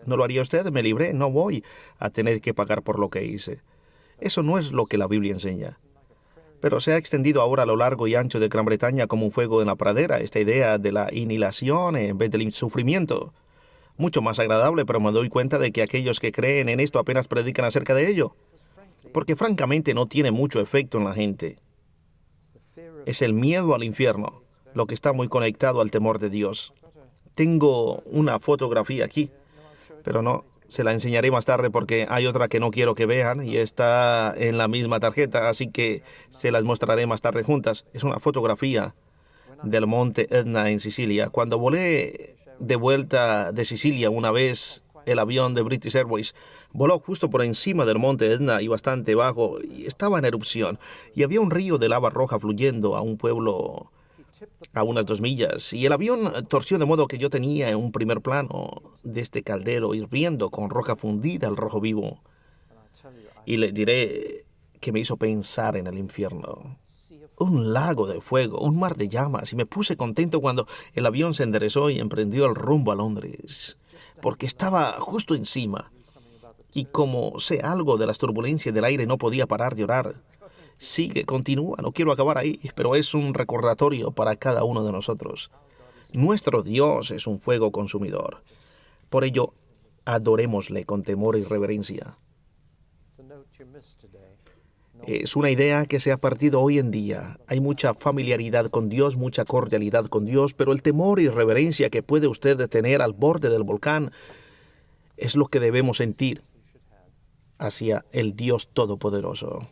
¿No lo haría usted? Me libré. No voy a tener que pagar por lo que hice. Eso no es lo que la Biblia enseña. Pero se ha extendido ahora a lo largo y ancho de Gran Bretaña como un fuego en la pradera, esta idea de la aniquilación en vez del sufrimiento. Mucho más agradable, pero me doy cuenta de que aquellos que creen en esto apenas predican acerca de ello. Porque francamente no tiene mucho efecto en la gente. Es el miedo al infierno, lo que está muy conectado al temor de Dios. Tengo una fotografía aquí, pero no, se la enseñaré más tarde porque hay otra que no quiero que vean y está en la misma tarjeta, así que se las mostraré más tarde juntas. Es una fotografía del monte Etna en Sicilia. Cuando volé de vuelta de Sicilia una vez, el avión de British Airways voló justo por encima del monte Etna y bastante bajo, y estaba en erupción, y había un río de lava roja fluyendo a un pueblo a unas 2 millas, y el avión torció de modo que yo tenía un primer plano de este caldero hirviendo con roca fundida al rojo vivo. Y le diré que me hizo pensar en el infierno. Un lago de fuego, un mar de llamas, y me puse contento cuando el avión se enderezó y emprendió el rumbo a Londres, porque estaba justo encima. Y como sé algo de las turbulencias del aire, no podía parar de orar. Sigue, continúa, no quiero acabar ahí, pero es un recordatorio para cada uno de nosotros. Nuestro Dios es un fuego consumidor. Por ello, adorémosle con temor y reverencia. Es una idea que se ha perdido hoy en día. Hay mucha familiaridad con Dios, mucha cordialidad con Dios, pero el temor y reverencia que puede usted tener al borde del volcán es lo que debemos sentir hacia el Dios Todopoderoso.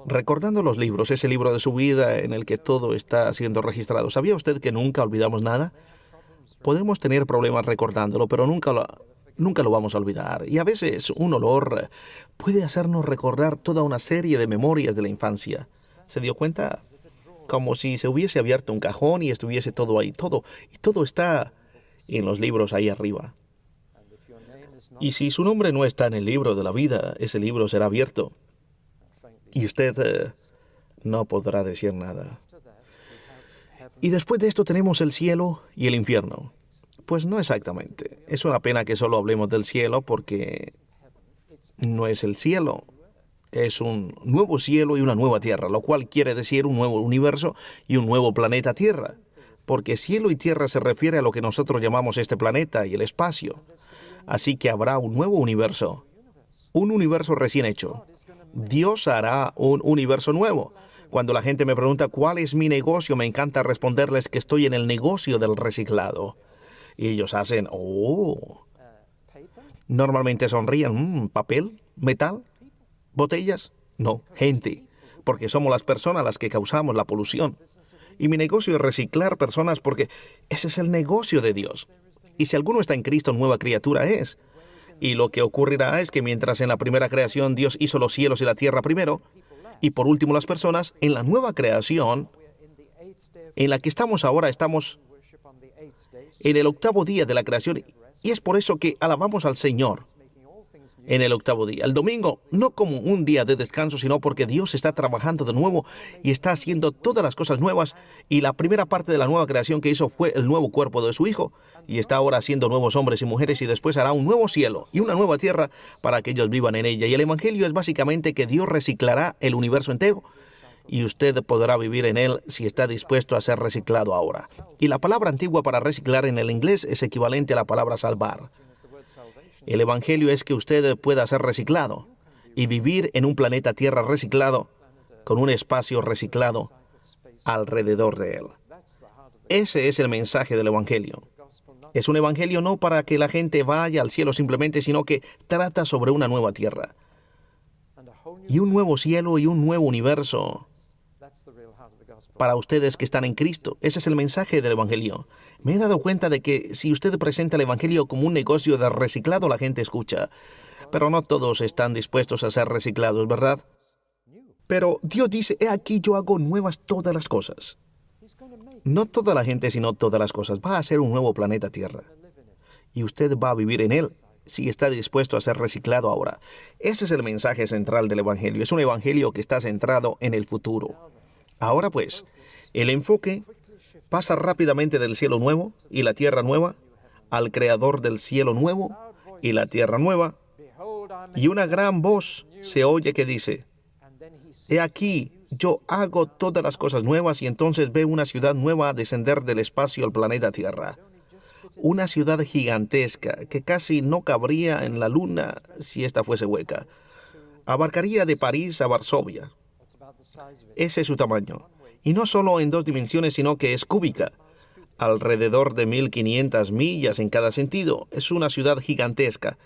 Recordando los libros, ese libro de su vida en el que todo está siendo registrado. ¿Sabía usted que nunca olvidamos nada? Podemos tener problemas recordándolo, pero nunca lo vamos a olvidar. Y a veces un olor puede hacernos recordar toda una serie de memorias de la infancia. ¿Se dio cuenta? Como si se hubiese abierto un cajón y estuviese todo ahí. Todo está en los libros ahí arriba. Y si su nombre no está en el libro de la vida, ese libro será abierto. Y usted no podrá decir nada. Y después de esto tenemos el cielo y el infierno. Pues no exactamente. Es una pena que solo hablemos del cielo porque no es el cielo. Es un nuevo cielo y una nueva tierra, lo cual quiere decir un nuevo universo y un nuevo planeta Tierra. Porque cielo y tierra se refiere a lo que nosotros llamamos este planeta y el espacio. Así que habrá un nuevo universo, un universo recién hecho. Dios hará un universo nuevo. Cuando la gente me pregunta cuál es mi negocio, me encanta responderles que estoy en el negocio del reciclado. Y ellos hacen, oh. Normalmente sonríen, ¿papel? ¿Metal? ¿Botellas? No, gente. Porque somos las personas las que causamos la polución. Y mi negocio es reciclar personas porque ese es el negocio de Dios. Y si alguno está en Cristo, nueva criatura es. Y lo que ocurrirá es que mientras en la primera creación Dios hizo los cielos y la tierra primero, y por último las personas, en la nueva creación, en la que estamos ahora, estamos en el octavo día de la creación. Y es por eso que alabamos al Señor en el octavo día. El domingo, no como un día de descanso, sino porque Dios está trabajando de nuevo y está haciendo todas las cosas nuevas. Y la primera parte de la nueva creación que hizo fue el nuevo cuerpo de su Hijo. Y está ahora haciendo nuevos hombres y mujeres y después hará un nuevo cielo y una nueva tierra para que ellos vivan en ella. Y el Evangelio es básicamente que Dios reciclará el universo entero y usted podrá vivir en él si está dispuesto a ser reciclado ahora. Y la palabra antigua para reciclar en el inglés es equivalente a la palabra salvar. El Evangelio es que usted pueda ser reciclado y vivir en un planeta Tierra reciclado, con un espacio reciclado alrededor de él. Ese es el mensaje del Evangelio. Es un Evangelio no para que la gente vaya al cielo simplemente, sino que trata sobre una nueva tierra y un nuevo cielo y un nuevo universo para ustedes que están en Cristo. Ese es el mensaje del Evangelio. Me he dado cuenta de que si usted presenta el Evangelio como un negocio de reciclado, la gente escucha. Pero no todos están dispuestos a ser reciclados, ¿verdad? Pero Dios dice, he aquí yo hago nuevas todas las cosas. No toda la gente, sino todas las cosas. Va a ser un nuevo planeta Tierra. Y usted va a vivir en él si está dispuesto a ser reciclado ahora. Ese es el mensaje central del Evangelio. Es un Evangelio que está centrado en el futuro. Ahora pues, el enfoque pasa rápidamente del cielo nuevo y la tierra nueva al creador del cielo nuevo y la tierra nueva. Y una gran voz se oye que dice, he aquí, yo hago todas las cosas nuevas, y entonces ve una ciudad nueva descender del espacio al planeta Tierra. Una ciudad gigantesca que casi no cabría en la luna si ésta fuese hueca. Abarcaría de París a Varsovia. Ese es su tamaño. Y no solo en 2 dimensiones, sino que es cúbica. Alrededor de 1.500 millas en cada sentido. Es una ciudad gigantesca.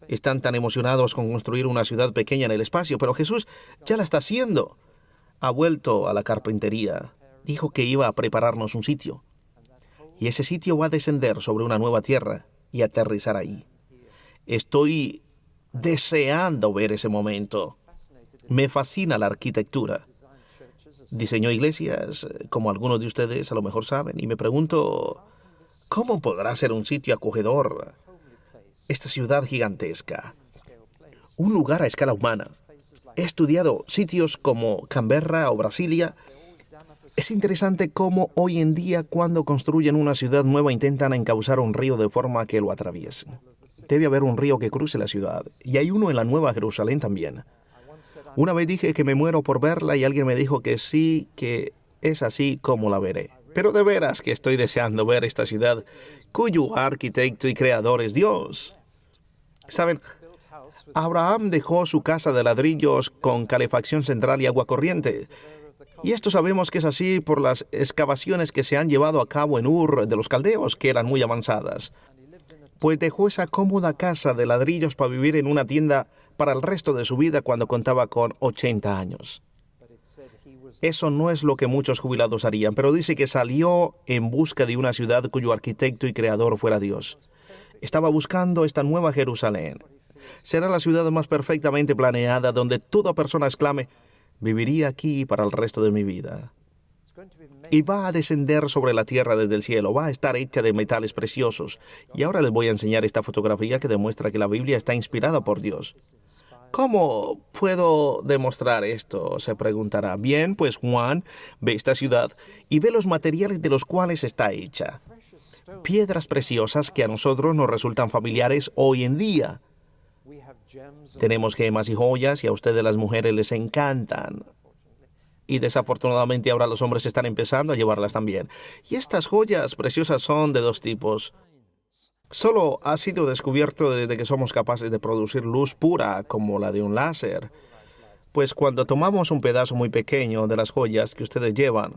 Están tan emocionados con construir una ciudad pequeña en el espacio, pero Jesús ya la está haciendo. Ha vuelto a la carpintería. Dijo que iba a prepararnos un sitio. Y ese sitio va a descender sobre una nueva tierra y aterrizar ahí. Estoy deseando ver ese momento. Me fascina la arquitectura. Diseñó iglesias, como algunos de ustedes a lo mejor saben, y me pregunto, ¿cómo podrá ser un sitio acogedor esta ciudad gigantesca? Un lugar a escala humana. He estudiado sitios como Canberra o Brasilia. Es interesante cómo hoy en día, cuando construyen una ciudad nueva, intentan encauzar un río de forma que lo atraviese. Debe haber un río que cruce la ciudad, y hay uno en la Nueva Jerusalén también. Una vez dije que me muero por verla y alguien me dijo que sí, que es así como la veré. Pero de veras que estoy deseando ver esta ciudad cuyo arquitecto y creador es Dios. ¿Saben? Abraham dejó su casa de ladrillos con calefacción central y agua corriente. Y esto sabemos que es así por las excavaciones que se han llevado a cabo en Ur de los caldeos, que eran muy avanzadas. Pues dejó esa cómoda casa de ladrillos para vivir en una tienda para el resto de su vida cuando contaba con 80 años. Eso no es lo que muchos jubilados harían, pero dice que salió en busca de una ciudad cuyo arquitecto y creador fuera Dios. Estaba buscando esta nueva Jerusalén. Será la ciudad más perfectamente planeada donde toda persona exclame, viviría aquí para el resto de mi vida. Y va a descender sobre la tierra desde el cielo, va a estar hecha de metales preciosos. Y ahora les voy a enseñar esta fotografía que demuestra que la Biblia está inspirada por Dios. ¿Cómo puedo demostrar esto?, se preguntará. Bien, pues Juan ve esta ciudad y ve los materiales de los cuales está hecha. Piedras preciosas que a nosotros nos resultan familiares hoy en día. Tenemos gemas y joyas y a ustedes las mujeres les encantan. Y desafortunadamente ahora los hombres están empezando a llevarlas también. Y estas joyas preciosas son de 2 tipos. Solo ha sido descubierto desde que somos capaces de producir luz pura como la de un láser. Pues cuando tomamos un pedazo muy pequeño de las joyas que ustedes llevan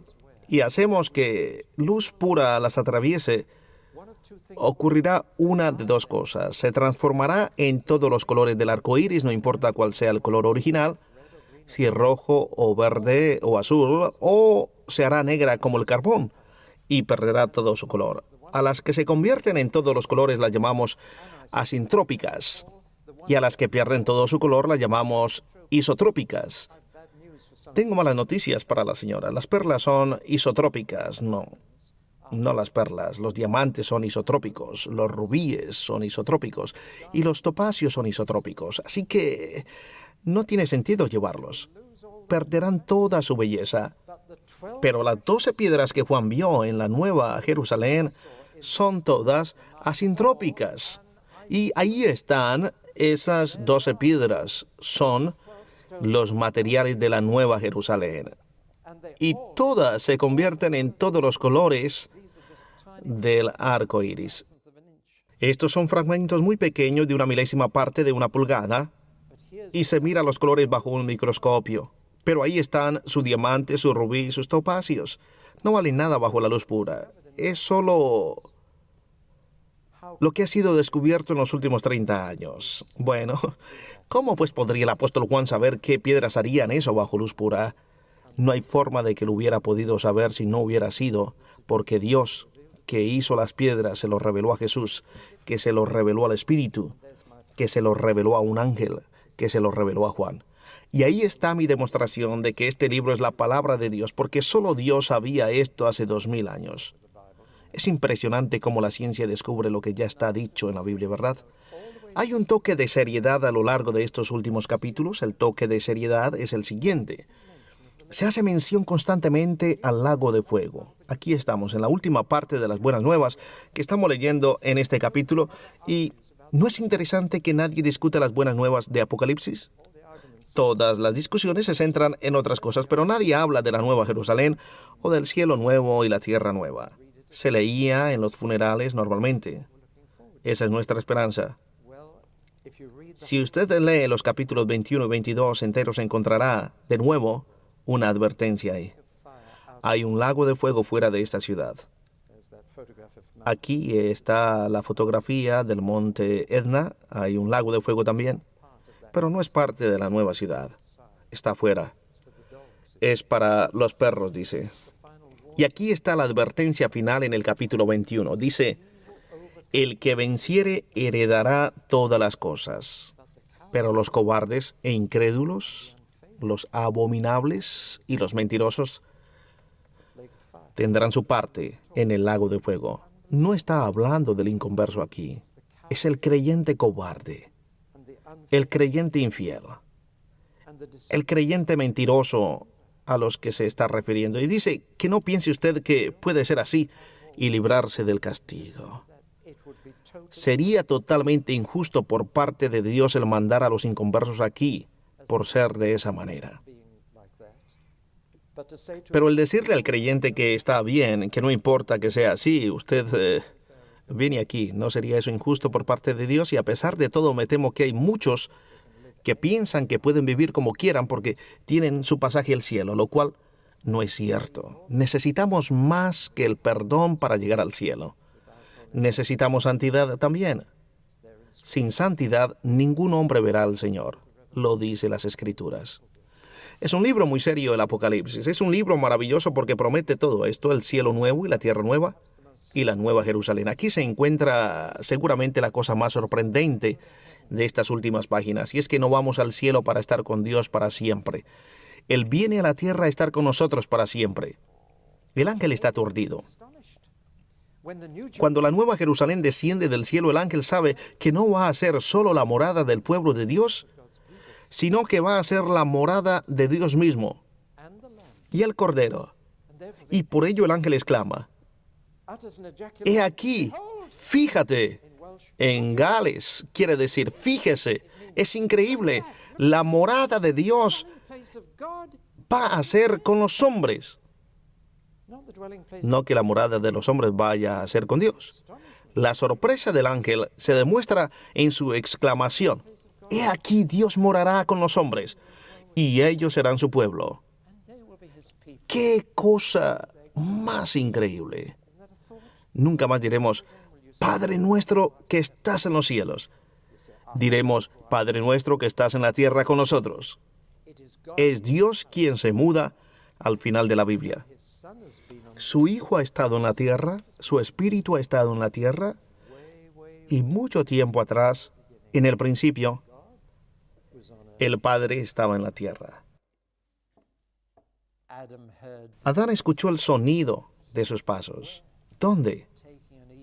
y hacemos que luz pura las atraviese, ocurrirá una de dos cosas. Se transformará en todos los colores del arco iris, no importa cuál sea el color original, si es rojo o verde o azul, o se hará negra como el carbón y perderá todo su color. A las que se convierten en todos los colores las llamamos asintrópicas, y a las que pierden todo su color las llamamos isotrópicas. Tengo malas noticias para la señora. Las perlas son isotrópicas, no las perlas. Los diamantes son isotrópicos, los rubíes son isotrópicos y los topacios son isotrópicos. Así que no tiene sentido llevarlos. Perderán toda su belleza. Pero las 12 piedras que Juan vio en la Nueva Jerusalén son todas asintrópicas. Y ahí están esas 12 piedras. Son los materiales de la Nueva Jerusalén. Y todas se convierten en todos los colores del arco iris. Estos son fragmentos muy pequeños de una milésima parte de una pulgada y se mira los colores bajo un microscopio. Pero ahí están su diamante, su rubí y sus topacios. No valen nada bajo la luz pura. Es solo lo que ha sido descubierto en los últimos 30 años. Bueno, ¿cómo pues podría el apóstol Juan saber qué piedras harían eso bajo luz pura? No hay forma de que lo hubiera podido saber si no hubiera sido, porque Dios, que hizo las piedras, se lo reveló a Jesús, que se lo reveló al Espíritu, que se lo reveló a un ángel, que se lo reveló a Juan. Y ahí está mi demostración de que este libro es la palabra de Dios, porque solo Dios sabía esto hace 2000 años. Es impresionante cómo la ciencia descubre lo que ya está dicho en la Biblia, ¿verdad? Hay un toque de seriedad a lo largo de estos últimos capítulos. El toque de seriedad es el siguiente. Se hace mención constantemente al lago de fuego. Aquí estamos en la última parte de las buenas nuevas que estamos leyendo en este capítulo. ¿Y no es interesante que nadie discute las buenas nuevas de Apocalipsis? Todas las discusiones se centran en otras cosas, pero nadie habla de la Nueva Jerusalén o del cielo nuevo y la tierra nueva. Se leía en los funerales normalmente. Esa es nuestra esperanza. Si usted lee los capítulos 21 y 22 enteros, encontrará, de nuevo, una advertencia ahí. Hay un lago de fuego fuera de esta ciudad. Aquí está la fotografía del monte Etna. Hay un lago de fuego también. Pero no es parte de la nueva ciudad. Está afuera. Es para los perros, dice. Y aquí está la advertencia final en el capítulo 21. Dice, el que venciere heredará todas las cosas. Pero los cobardes e incrédulos, los abominables y los mentirosos tendrán su parte en el lago de fuego. No está hablando del inconverso aquí. Es el creyente cobarde, el creyente infiel, el creyente mentiroso a los que se está refiriendo. Y dice que no piense usted que puede ser así y librarse del castigo. Sería totalmente injusto por parte de Dios el mandar a los inconversos aquí por ser de esa manera. Pero el decirle al creyente que está bien, que no importa que sea así, usted viene aquí, ¿no sería eso injusto por parte de Dios? Y a pesar de todo, me temo que hay muchos que piensan que pueden vivir como quieran porque tienen su pasaje al cielo, lo cual no es cierto. Necesitamos más que el perdón para llegar al cielo. Necesitamos santidad también. Sin santidad, ningún hombre verá al Señor, lo dice las Escrituras. Es un libro muy serio el Apocalipsis. Es un libro maravilloso porque promete todo esto, el cielo nuevo y la tierra nueva y la nueva Jerusalén. Aquí se encuentra seguramente la cosa más sorprendente de estas últimas páginas, y es que no vamos al cielo para estar con Dios para siempre. Él viene a la tierra a estar con nosotros para siempre. El ángel está aturdido. Cuando la nueva Jerusalén desciende del cielo, el ángel sabe que no va a ser solo la morada del pueblo de Dios, sino que va a ser la morada de Dios mismo y el Cordero. Y por ello el ángel exclama, «He aquí, fíjate». En Gales quiere decir, fíjese, es increíble. La morada de Dios va a ser con los hombres. No que la morada de los hombres vaya a ser con Dios. La sorpresa del ángel se demuestra en su exclamación: «He aquí, Dios morará con los hombres, y ellos serán su pueblo». ¡Qué cosa más increíble! Nunca más diremos: «Padre nuestro que estás en los cielos». Diremos: «Padre nuestro que estás en la tierra con nosotros». Es Dios quien se muda al final de la Biblia. Su Hijo ha estado en la tierra, su Espíritu ha estado en la tierra, y mucho tiempo atrás, en el principio, el Padre estaba en la tierra. Adán escuchó el sonido de sus pasos. ¿Dónde?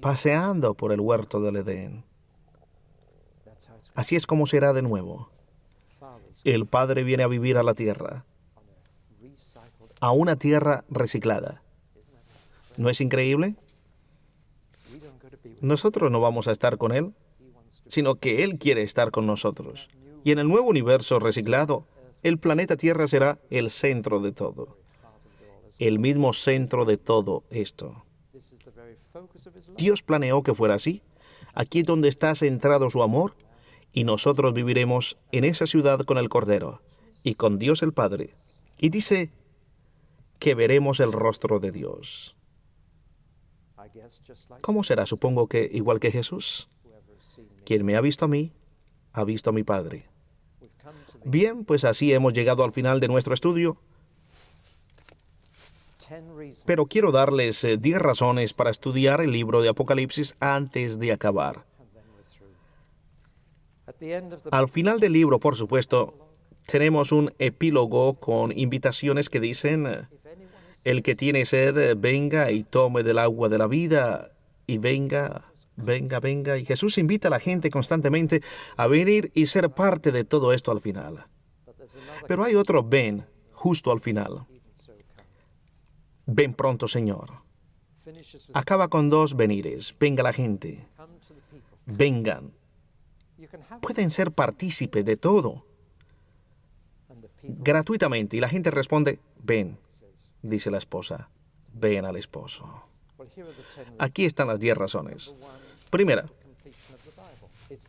Paseando por el huerto del Edén. Así es como será de nuevo. El Padre viene a vivir a la tierra, a una tierra reciclada. ¿No es increíble? Nosotros no vamos a estar con Él, sino que Él quiere estar con nosotros. Y en el nuevo universo reciclado, el planeta Tierra será el centro de todo. El mismo centro de todo esto. Dios planeó que fuera así. Aquí es donde está centrado su amor, y nosotros viviremos en esa ciudad con el Cordero y con Dios el Padre. Y dice que veremos el rostro de Dios. ¿Cómo será? Supongo que igual que Jesús. Quien me ha visto a mí, ha visto a mi Padre. Bien, pues así hemos llegado al final de nuestro estudio. Pero quiero darles 10 razones para estudiar el libro de Apocalipsis antes de acabar. Al final del libro, por supuesto, tenemos un epílogo con invitaciones que dicen: «El que tiene sed, venga y tome del agua de la vida». Y venga, venga, venga. Y Jesús invita a la gente constantemente a venir y ser parte de todo esto al final. Pero hay otro ven justo al final. Ven pronto, Señor. Acaba con 2 venires. Venga la gente. Vengan. Pueden ser partícipes de todo gratuitamente. Y la gente responde: ven, dice la esposa. Ven al esposo. Aquí están las 10 razones. Primera,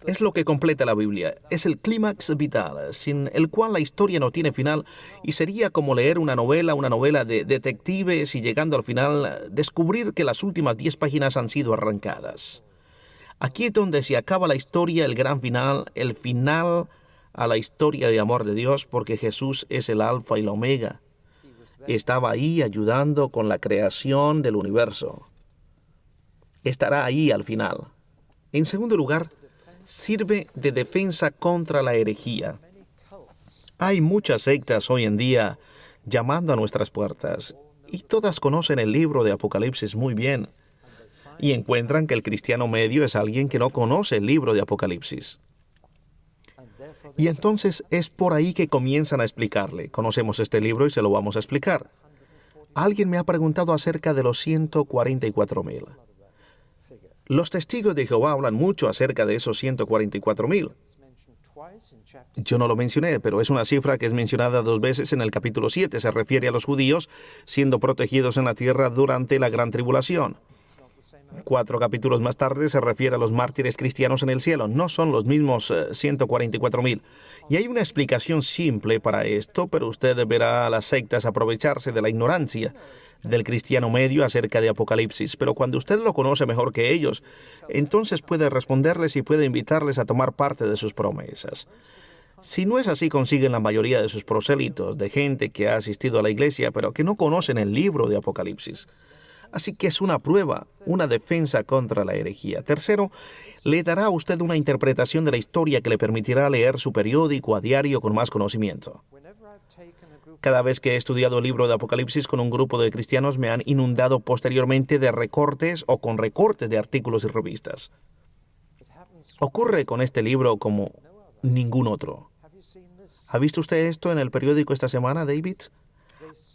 es lo que completa la Biblia. Es el clímax vital, sin el cual la historia no tiene final, y sería como leer una novela de detectives, y llegando al final, descubrir que las últimas 10 páginas han sido arrancadas. Aquí es donde se acaba la historia, el gran final, el final a la historia de amor de Dios, porque Jesús es el alfa y la omega. Estaba ahí ayudando con la creación del universo. Estará ahí al final. En segundo lugar, sirve de defensa contra la herejía. Hay muchas sectas hoy en día llamando a nuestras puertas, y todas conocen el libro de Apocalipsis muy bien, y encuentran que el cristiano medio es alguien que no conoce el libro de Apocalipsis. Y entonces es por ahí que comienzan a explicarle: conocemos este libro y se lo vamos a explicar. Alguien me ha preguntado acerca de los 144,000. Los testigos de Jehová hablan mucho acerca de esos 144,000. Yo no lo mencioné, pero es una cifra que es mencionada 2 veces en el capítulo 7. Se refiere a los judíos siendo protegidos en la tierra durante la gran tribulación. 4 capítulos más tarde se refiere a los mártires cristianos en el cielo. No son los mismos 144,000. Y hay una explicación simple para esto, pero usted verá a las sectas aprovecharse de la ignorancia del cristiano medio acerca de Apocalipsis. Pero cuando usted lo conoce mejor que ellos, entonces puede responderles y puede invitarles a tomar parte de sus promesas. Si no es así, consiguen la mayoría de sus prosélitos, de gente que ha asistido a la iglesia, pero que no conocen el libro de Apocalipsis. Así que es una prueba, una defensa contra la herejía. Tercero, le dará a usted una interpretación de la historia que le permitirá leer su periódico a diario con más conocimiento. Cada vez que he estudiado el libro de Apocalipsis con un grupo de cristianos, me han inundado posteriormente de recortes o con recortes de artículos y revistas. Ocurre con este libro como ningún otro. ¿Ha visto usted esto en el periódico esta semana, David?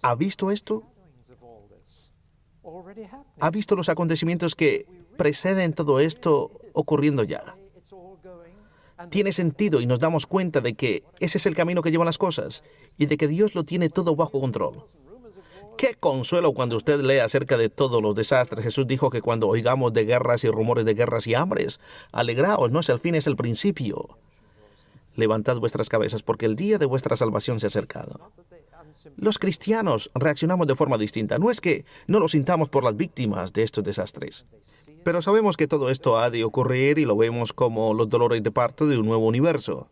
¿Ha visto esto? ¿Ha visto los acontecimientos que preceden todo esto ocurriendo ya? Tiene sentido y nos damos cuenta de que ese es el camino que llevan las cosas y de que Dios lo tiene todo bajo control. Qué consuelo cuando usted lee acerca de todos los desastres. Jesús dijo que cuando oigamos de guerras y rumores de guerras y hambres, alegraos, no es el fin, es el principio. Levantad vuestras cabezas, porque el día de vuestra salvación se ha acercado. Los cristianos reaccionamos de forma distinta. No es que no lo sintamos por las víctimas de estos desastres, pero sabemos que todo esto ha de ocurrir y lo vemos como los dolores de parto de un nuevo universo.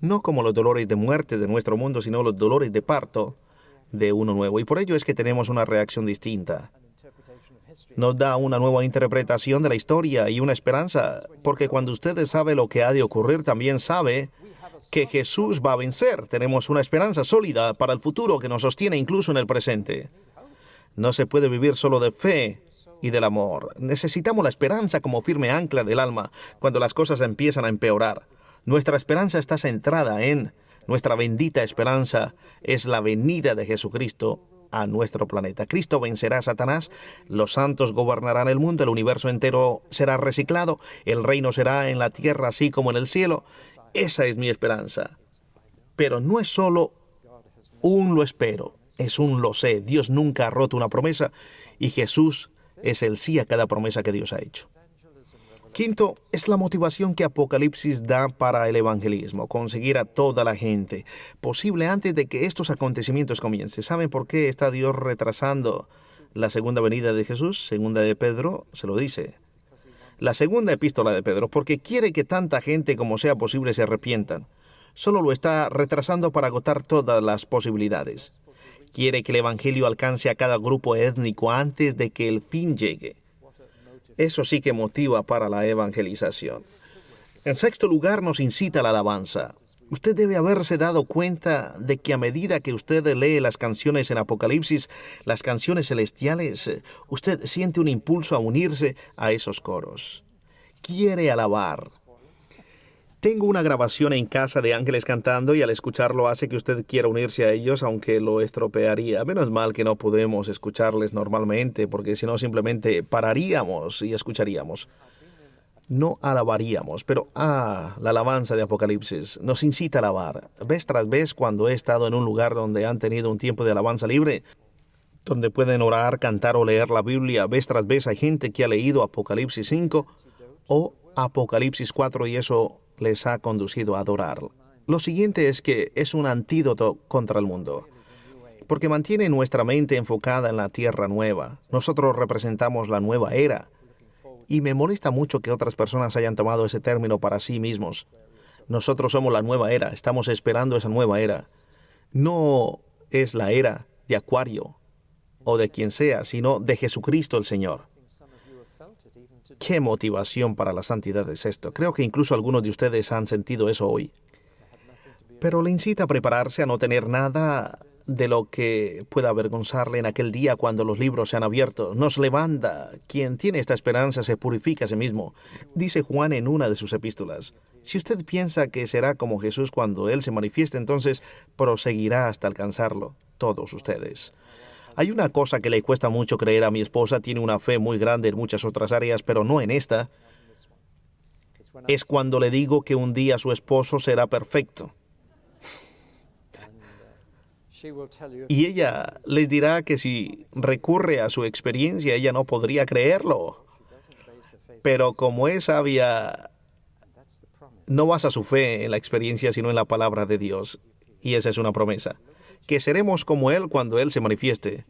No como los dolores de muerte de nuestro mundo, sino los dolores de parto de uno nuevo. Y por ello es que tenemos una reacción distinta. Nos da una nueva interpretación de la historia y una esperanza, porque cuando usted sabe lo que ha de ocurrir, también sabe que Jesús va a vencer. Tenemos una esperanza sólida para el futuro que nos sostiene incluso en el presente. No se puede vivir solo de fe y del amor. Necesitamos la esperanza como firme ancla del alma cuando las cosas empiezan a empeorar. Nuestra esperanza está centrada en nuestra bendita esperanza es la venida de Jesucristo a nuestro planeta. Cristo vencerá a Satanás, los santos gobernarán el mundo, el universo entero será reciclado, el reino será en la tierra así como en el cielo. Esa es mi esperanza. Pero no es solo un lo espero, es un lo sé. Dios nunca ha roto una promesa y Jesús es el sí a cada promesa que Dios ha hecho. Quinto, es la motivación que Apocalipsis da para el evangelismo, conseguir a toda la gente, posible antes de que estos acontecimientos comiencen. ¿Saben por qué está Dios retrasando la segunda venida de Jesús? Segunda de Pedro se lo dice. La segunda epístola de Pedro, porque quiere que tanta gente como sea posible se arrepientan. Solo lo está retrasando para agotar todas las posibilidades. Quiere que el evangelio alcance a cada grupo étnico antes de que el fin llegue. Eso sí que motiva para la evangelización. En sexto lugar, nos incita a la alabanza. Usted debe haberse dado cuenta de que a medida que usted lee las canciones en Apocalipsis, las canciones celestiales, usted siente un impulso a unirse a esos coros. Quiere alabar. Tengo una grabación en casa de ángeles cantando y al escucharlo hace que usted quiera unirse a ellos, aunque lo estropearía. Menos mal que no podemos escucharles normalmente, porque si no simplemente pararíamos y escucharíamos. No alabaríamos, pero la alabanza de Apocalipsis nos incita a alabar. Vez tras vez, cuando he estado en un lugar donde han tenido un tiempo de alabanza libre, donde pueden orar, cantar o leer la Biblia, vez tras vez hay gente que ha leído Apocalipsis 5 o Apocalipsis 4 y eso les ha conducido a adorar. Lo siguiente es que es un antídoto contra el mundo, porque mantiene nuestra mente enfocada en la tierra nueva. Nosotros representamos la nueva era, y me molesta mucho que otras personas hayan tomado ese término para sí mismos. Nosotros somos la nueva era, estamos esperando esa nueva era. No es la era de Acuario o de quien sea, sino de Jesucristo el Señor. ¿Qué motivación para la santidad es esto? Creo que incluso algunos de ustedes han sentido eso hoy. Pero le incita a prepararse a no tener nada de lo que pueda avergonzarle en aquel día cuando los libros se han abierto. Nos levanta. Quien tiene esta esperanza se purifica a sí mismo. Dice Juan en una de sus epístolas. Si usted piensa que será como Jesús cuando Él se manifieste, entonces proseguirá hasta alcanzarlo. Todos ustedes. Hay una cosa que le cuesta mucho creer a mi esposa. Tiene una fe muy grande en muchas otras áreas, pero no en esta. Es cuando le digo que un día su esposo será perfecto. Y ella les dirá que si recurre a su experiencia, ella no podría creerlo. Pero como es sabia, no basa su fe en la experiencia, sino en la palabra de Dios. Y esa es una promesa. Que seremos como Él cuando Él se manifieste.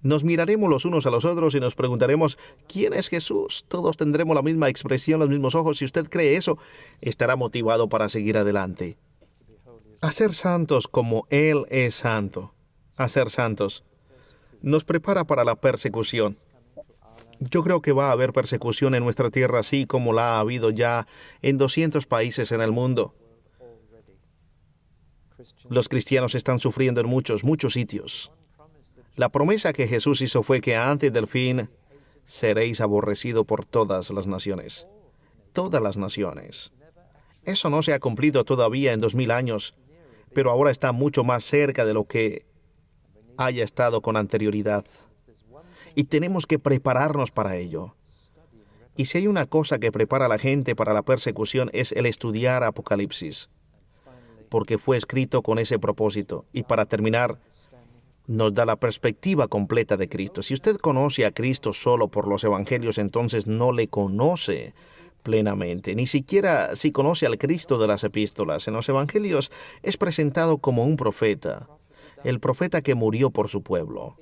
Nos miraremos los unos a los otros y nos preguntaremos, ¿quién es Jesús? Todos tendremos la misma expresión, los mismos ojos. Si usted cree eso, estará motivado para seguir adelante. A ser santos como Él es santo. A ser santos. Nos prepara para la persecución. Yo creo que va a haber persecución en nuestra tierra, así como la ha habido ya en 200 países en el mundo. Los cristianos están sufriendo en muchos sitios. La promesa que Jesús hizo fue que antes del fin seréis aborrecidos por todas las naciones. Todas las naciones. Eso no se ha cumplido todavía en 2000 años, pero ahora está mucho más cerca de lo que haya estado con anterioridad. Y tenemos que prepararnos para ello. Y si hay una cosa que prepara a la gente para la persecución es el estudiar Apocalipsis, porque fue escrito con ese propósito. Y para terminar, nos da la perspectiva completa de Cristo. Si usted conoce a Cristo solo por los evangelios, entonces no le conoce plenamente. Ni siquiera si conoce al Cristo de las epístolas. En los evangelios es presentado como un profeta, el profeta que murió por su pueblo.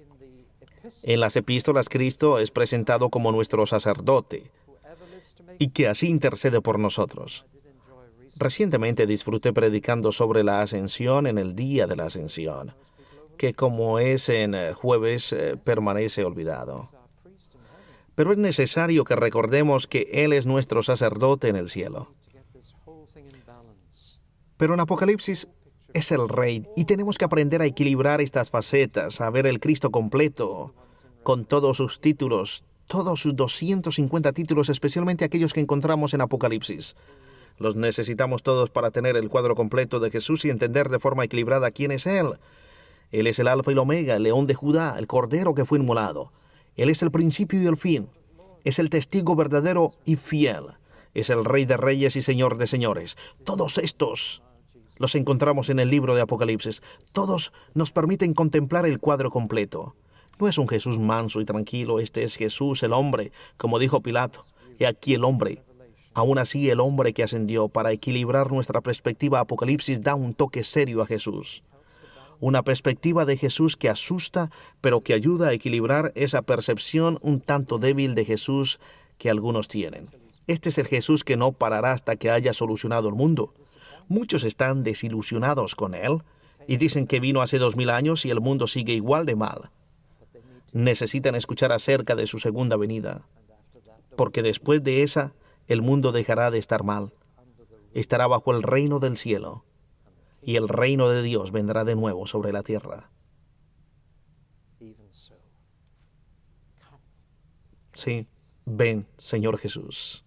En las epístolas, Cristo es presentado como nuestro sacerdote y que así intercede por nosotros. Recientemente disfruté predicando sobre la ascensión en el día de la ascensión, que como es en jueves, permanece olvidado. Pero es necesario que recordemos que Él es nuestro sacerdote en el cielo. Pero en Apocalipsis es el Rey y tenemos que aprender a equilibrar estas facetas, a ver el Cristo completo, con todos sus títulos, todos sus 250 títulos, especialmente aquellos que encontramos en Apocalipsis. Los necesitamos todos para tener el cuadro completo de Jesús y entender de forma equilibrada quién es Él. Él es el Alfa y el Omega, el León de Judá, el Cordero que fue inmolado. Él es el principio y el fin. Es el testigo verdadero y fiel. Es el Rey de Reyes y Señor de Señores. Todos estos los encontramos en el libro de Apocalipsis. Todos nos permiten contemplar el cuadro completo. No es un Jesús manso y tranquilo, este es Jesús el hombre, como dijo Pilato. He aquí el hombre. Aún así, el hombre que ascendió para equilibrar nuestra perspectiva, Apocalipsis da un toque serio a Jesús. Una perspectiva de Jesús que asusta, pero que ayuda a equilibrar esa percepción un tanto débil de Jesús que algunos tienen. Este es el Jesús que no parará hasta que haya solucionado el mundo. Muchos están desilusionados con Él y dicen que vino hace 2000 años y el mundo sigue igual de mal. Necesitan escuchar acerca de su segunda venida, porque después de esa, el mundo dejará de estar mal. Estará bajo el reino del cielo, y el reino de Dios vendrá de nuevo sobre la tierra. Sí, ven, Señor Jesús.